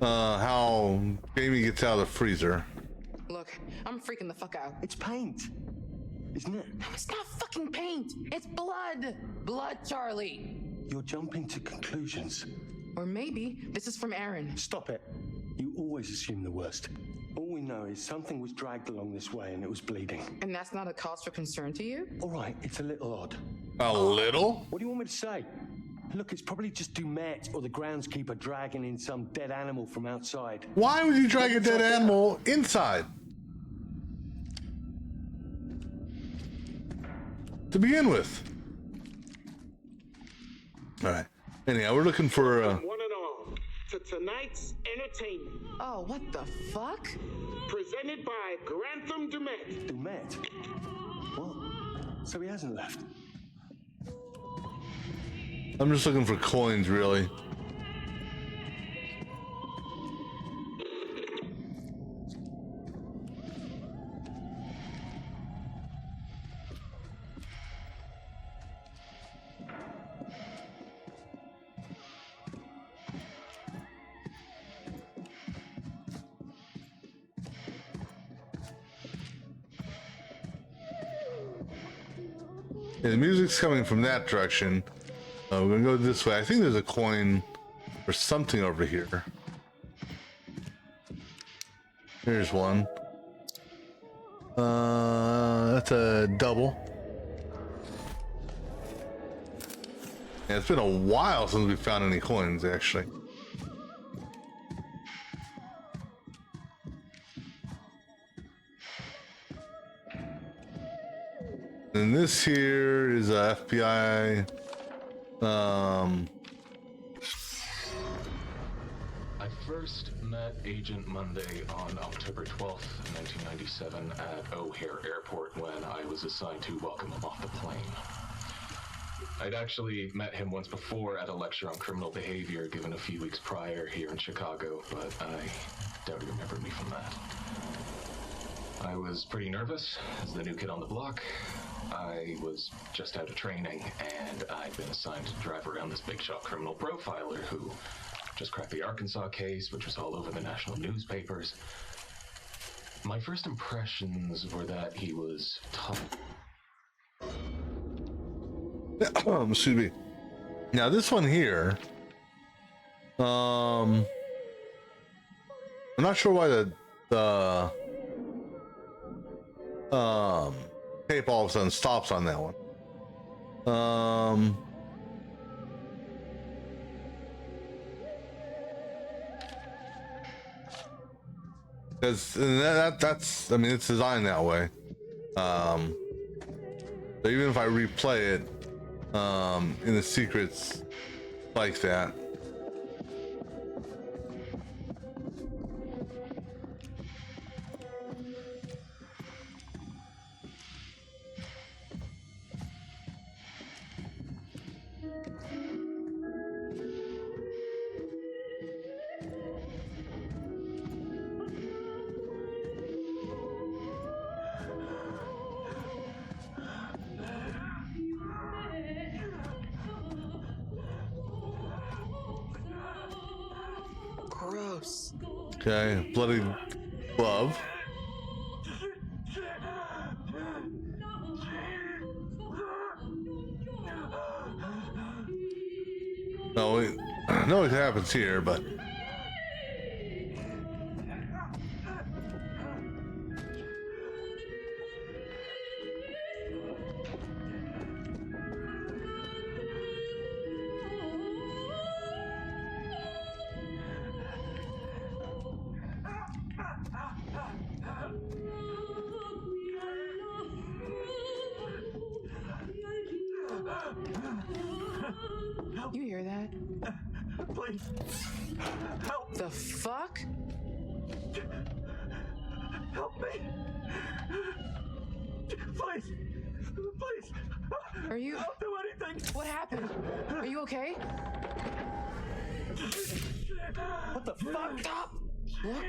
how Jamie gets out of the freezer. Look, I'm freaking the fuck out. It's paint, isn't it? No, it's not fucking paint. It's blood. Blood, Charlie. You're jumping to conclusions. Or maybe this is from Aaron. Stop it. You always assume the worst. All we know is something was dragged along this way and it was bleeding. And that's not a cause for concern to you? All right, it's a little odd. A little? What do you want me to say? Look, it's probably just Dumet or the groundskeeper dragging in some dead animal from outside. Why would you drag a dead animal inside? To begin with. All right. Anyhow, we're looking for One and all to tonight's entertainment. Oh, what the fuck? Presented by Grantham Dumet. Dumet? What? So he hasn't left. I'm just looking for coins, really. Yeah, the music's coming from that direction. We're gonna go this way. I think there's a coin or something over here. Here's one. That's a double. Yeah, it's been a while since we found any coins, actually. And this here is a FBI. I first met Agent Monday on October 12th, 1997 at O'Hare Airport when I was assigned to welcome him off the plane. I'd actually met him once before at a lecture on criminal behavior given a few weeks prior here in Chicago, but I doubt he remembered me from that. I was pretty nervous as the new kid on the block. I was just out of training, and I'd been assigned to drive around this big shot criminal profiler who just cracked the Arkansas case, which was all over the national newspapers. My first impressions were that he was tough. Excuse me. Now this one here, I'm not sure why the tape all of a sudden stops on that one. Because that's I mean, it's designed that way. So even if I replay it in the secrets like that, close. Okay, bloody glove. No, I know what happens here, but You hear that? Please. Help. The fuck? Help me. Please. Please. Are you? Don't do anything. What happened? Are you okay? What the fuck? Stop! Look.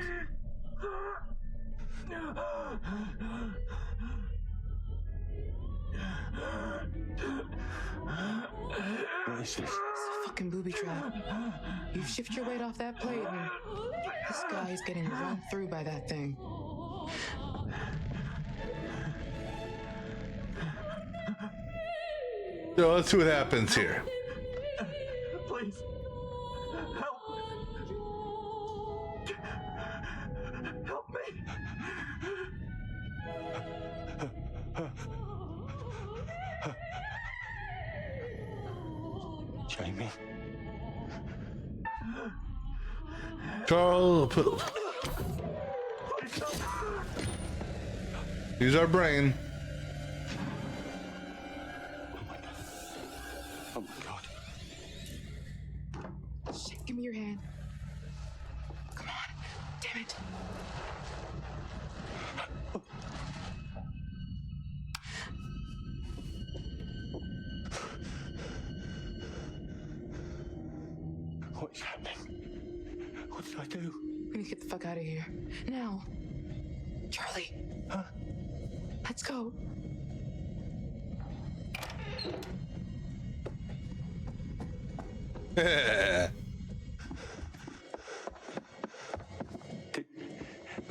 What is this? It's a fucking booby trap. You shift your weight off that plate and this guy is getting run through by that thing. so let's see what happens here. Please. Help. Help me. Jamie. Charles, use our brain. Oh my god. Shit, give me your hand. Come on. Damn it. What is happening? What did I do? We need to get the fuck out of here. Now. Charlie. Huh? Let's go.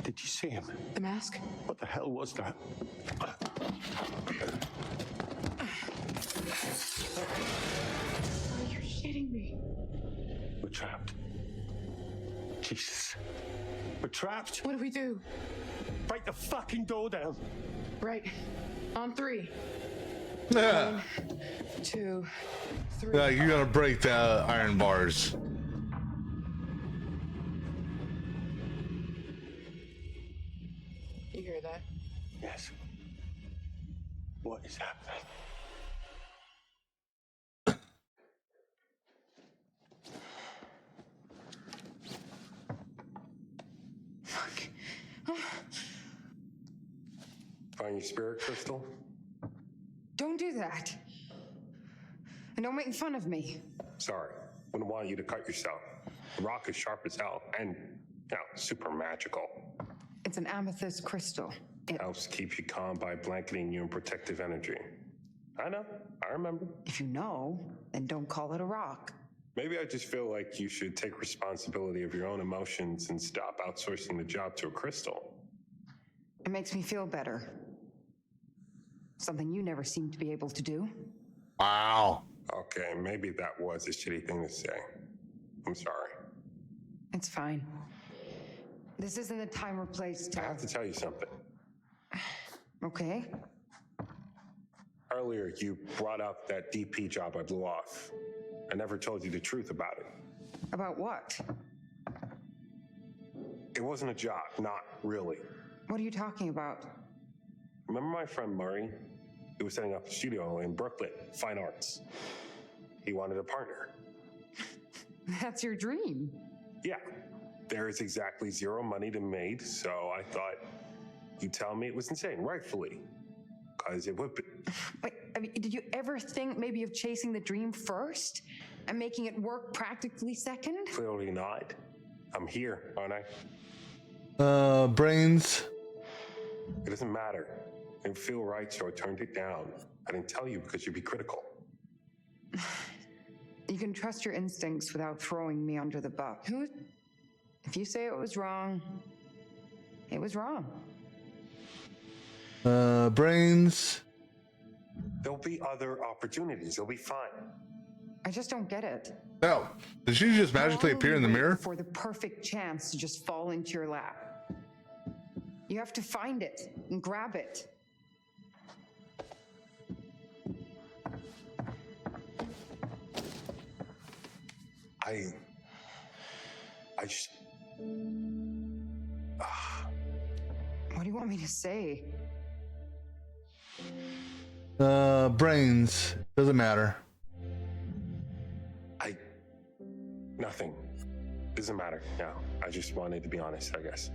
Did you see him? The mask? What the hell was that? Oh, you're shitting me. We're trapped. Jesus. We're trapped. What do we do? Break the fucking door down. Right. On 3. Yeah. 1, 2, 3. Yeah, you gotta break the iron bars. You hear that? Yes. What is happening? Fuck. Find your spirit crystal? Don't do that. And don't make fun of me. Sorry. Wouldn't want you to cut yourself. The rock is sharp as hell and, super magical. It's an amethyst crystal. It helps keep you calm by blanketing you in protective energy. I know. I remember. If you know, then don't call it a rock. Maybe I just feel like you should take responsibility of your own emotions and stop outsourcing the job to a crystal. It makes me feel better. Something you never seem to be able to do. Wow. Okay, maybe that was a shitty thing to say. I'm sorry. It's fine. This isn't the time or place to... I have to tell you something. Okay. Earlier, you brought up that DP job I blew off. I never told you the truth about it. About what? It wasn't a job, not really. What are you talking about? Remember my friend Murray? He was setting up a studio in Brooklyn, fine arts. He wanted a partner. That's your dream. Yeah. There is exactly zero money to be made, so I thought you'd tell me it was insane, rightfully. Because it would be. Wait, I mean, did you ever think maybe of chasing the dream first and making it work practically second? Clearly not. I'm here, aren't I? Brains. It doesn't matter. It didn't feel right, so I turned it down. I didn't tell you because you'd be critical. You can trust your instincts without throwing me under the bus. If you say it was wrong, it was wrong. Brains. There'll be other opportunities. It'll be fine. I just don't get it. Oh, did she just magically appear in the mirror? For the perfect chance to just fall into your lap. You have to find it and grab it. I just... What do you want me to say? Brains. Doesn't matter. Nothing. Doesn't matter now. I just wanted to be honest, I guess.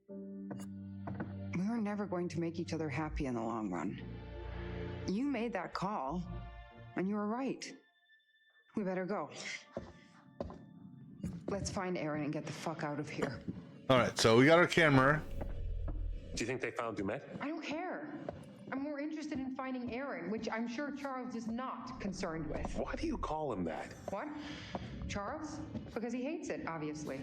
We were never going to make each other happy in the long run. You made that call, and you were right. We better go. Let's find Aaron and get the fuck out of here. All right, so we got our camera. Do you think they found Dumet? I don't care. I'm more interested in finding Aaron, which I'm sure Charles is not concerned with. Why do you call him that? What? Charles? Because he hates it, obviously.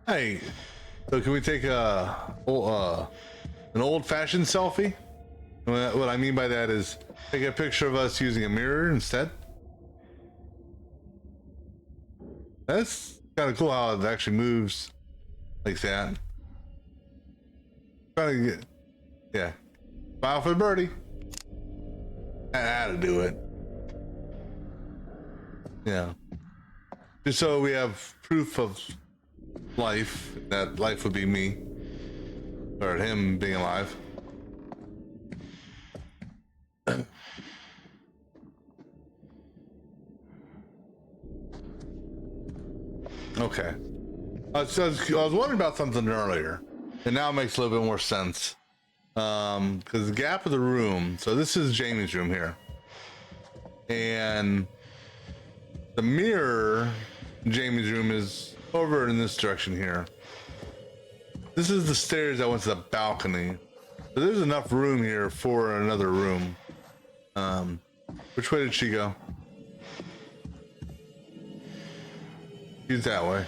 Hey, so can we take an old-fashioned selfie? What I mean by that is take a picture of us using a mirror instead. That's kind of cool how it actually moves like that. Trying to get, yeah. Smile for the birdie. I had to do it. Yeah. Just so we have proof of life, that life would be me. Or him being alive. Okay. I was wondering about something earlier, and now it makes a little bit more sense. Because the gap of the room, so this is Jamie's room here. And the mirror in Jamie's room is over in this direction here. This is the stairs that went to the balcony. So there's enough room here for another room. Which way did she go? She's that way.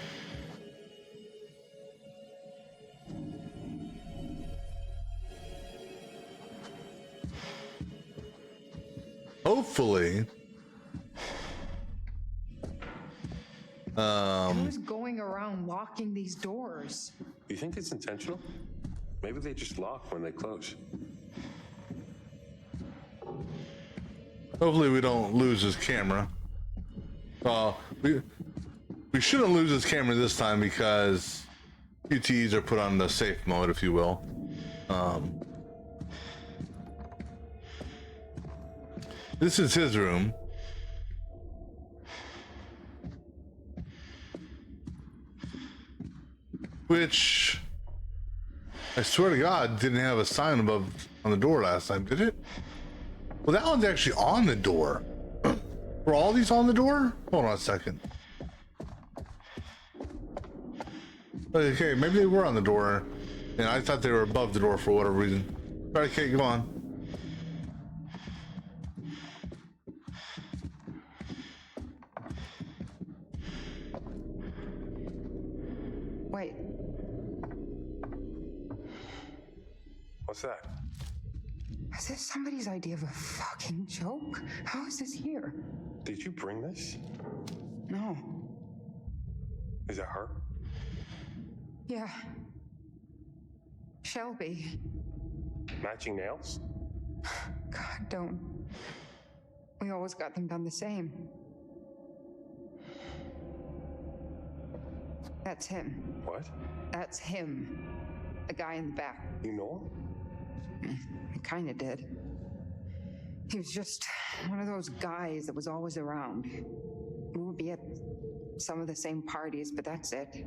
Hopefully. Who's going around locking these doors? You think it's intentional? Maybe they just lock when they close. Hopefully we don't lose his camera. Well, we shouldn't lose his camera this time because QTEs are put on the safe mode, if you will. This is his room. Which, I swear to God, didn't have a sign above on the door last time, did it? Well, that one's actually on the door. Were all these on the door? Hold on a second. Okay, maybe they were on the door, and I thought they were above the door for whatever reason. All right, Kate, go on. Wait. What's that? Is this somebody's idea of a fucking joke? How is this here? Did you bring this? No. Is it her? Yeah. Shelby. Matching nails? God, don't. We always got them done the same. That's him. What? That's him. The guy in the back. You know him? I kinda did. He was just one of those guys that was always around. We would be at some of the same parties, but that's it.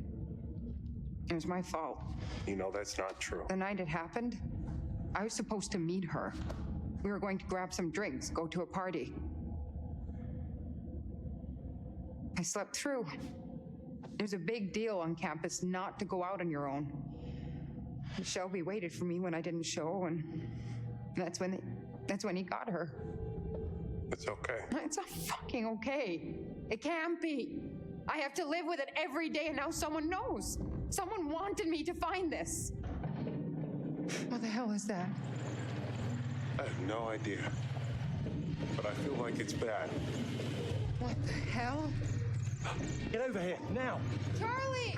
It was my fault. You know that's not true. The night it happened, I was supposed to meet her. We were going to grab some drinks, go to a party. I slept through. It was a big deal on campus not to go out on your own. Shelby waited for me when I didn't show, and that's when That's when he got her. It's okay. It's not fucking okay. It can't be. I have to live with it every day, and now someone knows. Someone wanted me to find this. What the hell is that? I have no idea. But I feel like it's bad. What the hell? Get over here, now! Charlie!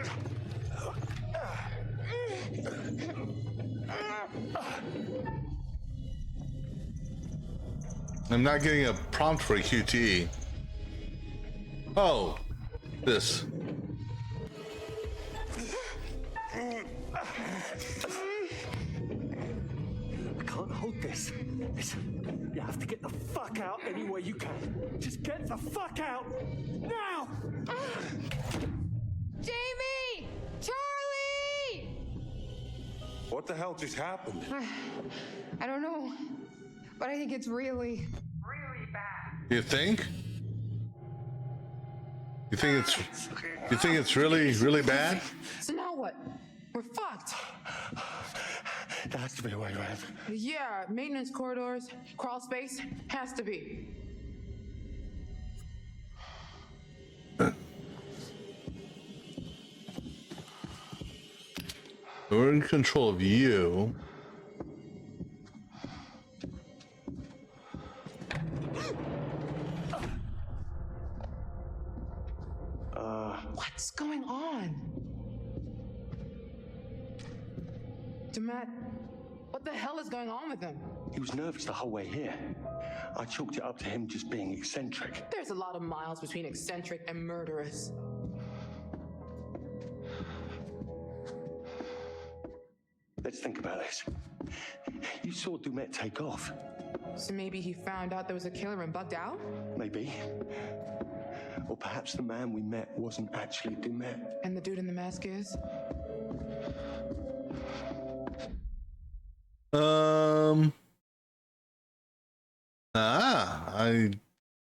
I'm not getting a prompt for a QTE. Oh, this. I can't hold this. You have to get the fuck out any way you can. Just get the fuck out now! Jamie! Charlie! What the hell just happened? I don't know, but I think it's really bad. You think? You think it's really bad? So now what? We're fucked. There has to be a way around. Yeah, maintenance corridors, crawl space, has to be. We're in control of you. What's going on? Demet, what the hell is going on with him? He was nervous the whole way here. I chalked it up to him just being eccentric. There's a lot of miles between eccentric and murderous. Let's think about this. You saw Dumet take off. So maybe he found out there was a killer and bugged out? Maybe. Or perhaps the man we met wasn't actually Dumet. And the dude in the mask is?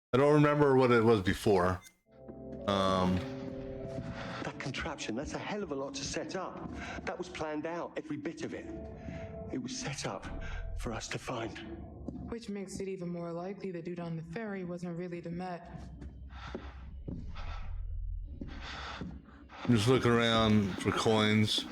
I don't remember what it was before. That contraption, that's a hell of a lot to set up. That was planned out, every bit of it. It was set up for us to find. Which makes it even more likely the dude on the ferry wasn't really Demet. I'm just looking around for coins.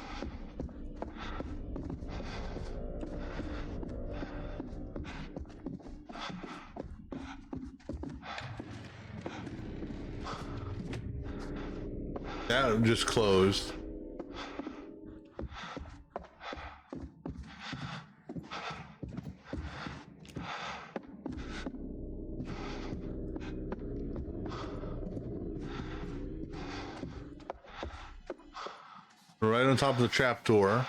That just closed. Right on top of the trapdoor.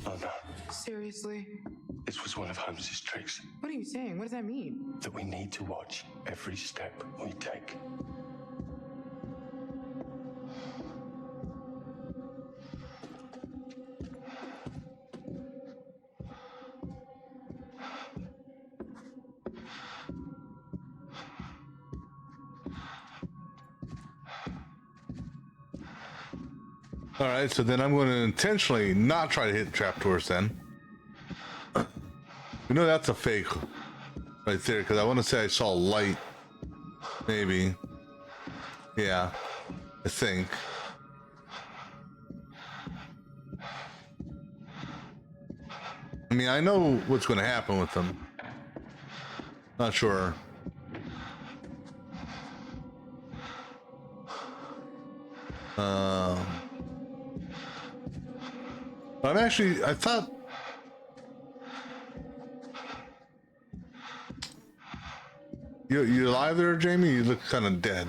Oh no. Seriously? This was one of Holmes's tricks. What are you saying? What does that mean? That we need to watch every step we take. All right, so then I'm going to intentionally not try to hit trapdoors then. You know that's a fake right there, because I want to say I saw light. Maybe. Yeah, I think. I mean, I know what's going to happen with them. Not sure. I thought you alive there, Jamie? You look kind of dead.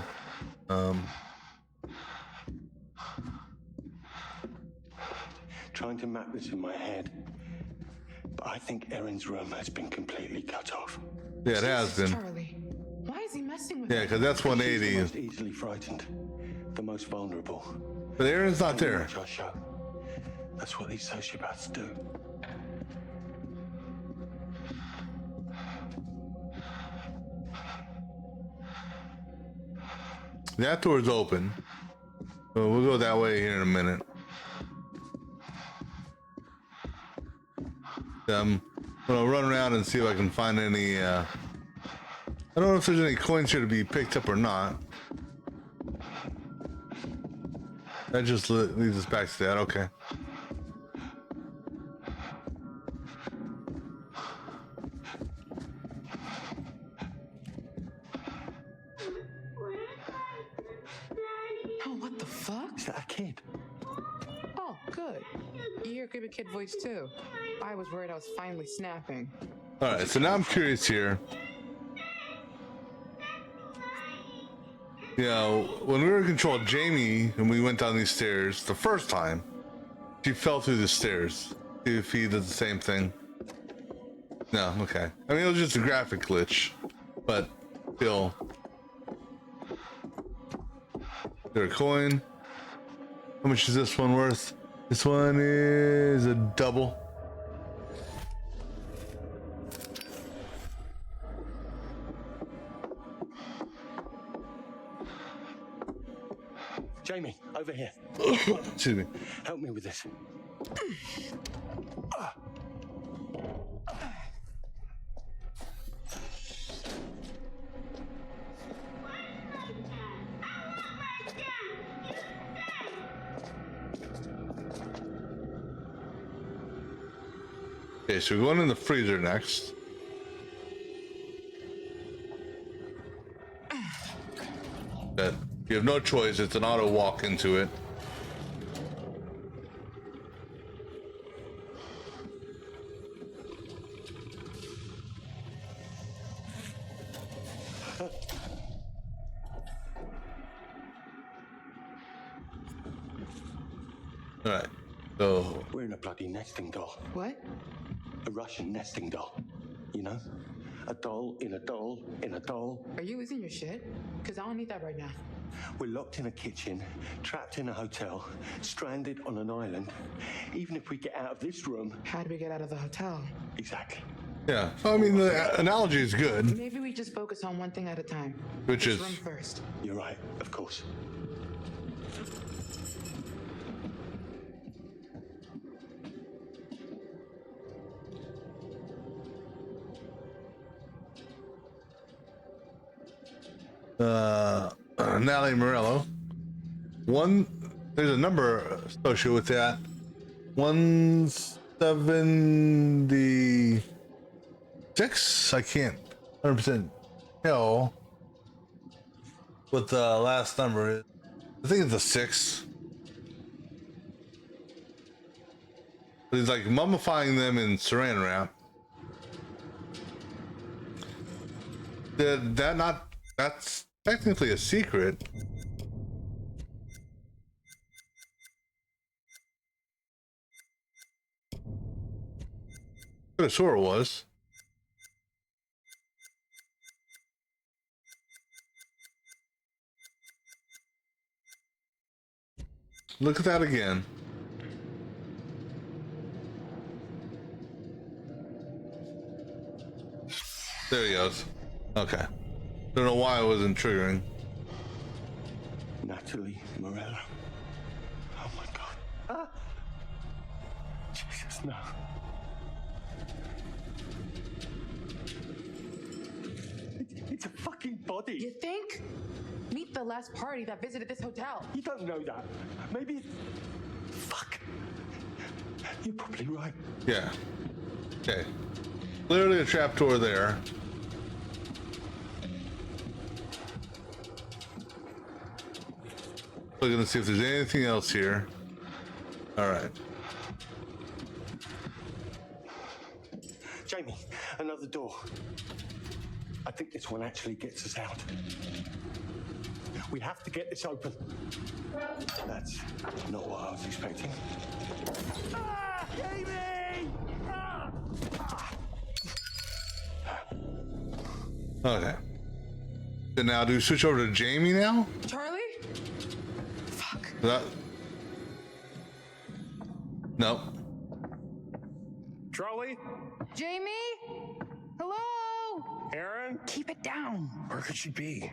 Trying to map this in my head, but I think Erin's room has been completely cut off. Yeah, it has been. Charlie, why is he messing with Yeah, because that's 180. She's the most easily frightened, the most vulnerable. But Erin's not there. That's what these sociopaths do. that door's open. So we'll go that way here in a minute. I'm gonna run around and see if I can find any. I don't know if there's any coins here to be picked up or not. That just leads us back to that. Okay. Oh, what the fuck? Is that a kid? Oh, good. You hear Creepy Kid voice too. I was worried I was finally snapping. All right. So now I'm curious here. You know, when we were in control of Jamie and we went down these stairs the first time, she fell through the stairs. See if he did the same thing. No, okay. I mean, it was just a graphic glitch, but still. Is there a coin? How much is this one worth? This one is a double. Jamie, over here. Excuse me. Help me with this. Okay, so we're going in the freezer next. But you have no choice, it's an auto walk into it. Alright, so we're in a bloody nesting doll. What? A Russian nesting doll. You know? A doll in a doll in a doll. Are you losing your shit? Because I don't need that right now. We're locked in a kitchen, trapped in a hotel, stranded on an island. Even if we get out of this room... How do we get out of the hotel? Exactly. yeah, so I mean the analogy is good. Maybe we just focus on one thing at a time. Which This is... room first. You're right, of course. Natalie Morello. There's a number associated with that. 176. I can't 100% tell what the last number is. I think it's a 6. But he's like mummifying them in saran wrap. That's technically a secret. Could have swore it was. Look at that again. There he goes. Okay. Don't know why it wasn't triggering. Natalie Morello. Oh my god. Ah! Jesus, no. It's a fucking body. You think? Meet the last party that visited this hotel. You don't know that. Maybe... Fuck. You're probably right. Yeah. Okay. Clearly a trapdoor there. Looking to see if there's anything else here. All right. Jamie, another door. I think this one actually gets us out. We have to get this open. That's not what I was expecting. Ah! Jamie! Ah! Okay. So now do we switch over to Jamie now? Charlie? Fuck. That... No. Charlie? Jamie? Hello? Aaron? Keep it down. Where could she be?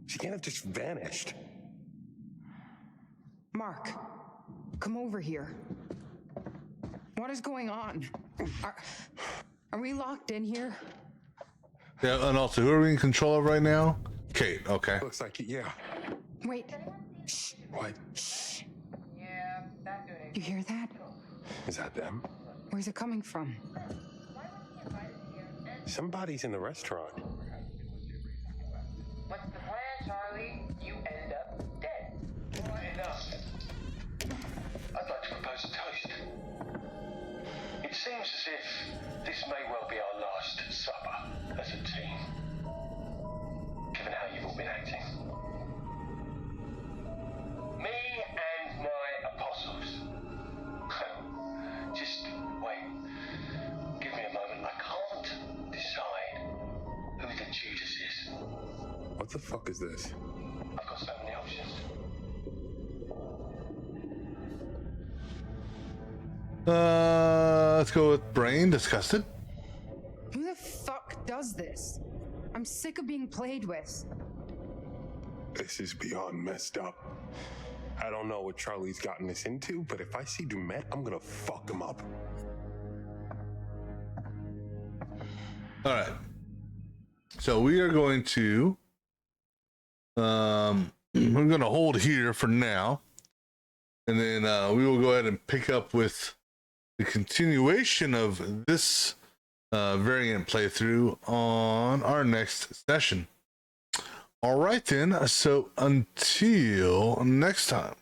She can't have just vanished. Mark, come over here. What is going on? Are we locked in here? Yeah, and also, who are we in control of right now? Kate, okay. Looks like it, yeah. Wait. Shh. What? Shh. You hear that? Is that them? Where's it coming from? Somebody's in the restaurant. What's the plan, Charlie? You end up dead. Right enough. I'd like to propose a toast. It seems as if this may well be our last supper as a team, given how you've all been acting. Me and my apostles. Just wait. Give me a moment. I can't decide who the Judas is. What the fuck is this? I've got so many options. Let's go with Brain. Disgusted. Who the fuck does this? I'm sick of being played with. This is beyond messed up. I don't know what Charlie's gotten us into, but if I see Dumet, I'm gonna fuck him up. All right. So we are going to we're going to hold here for now, and then we will go ahead and pick up with the continuation of this variant playthrough on our next session. All right then. So until next time.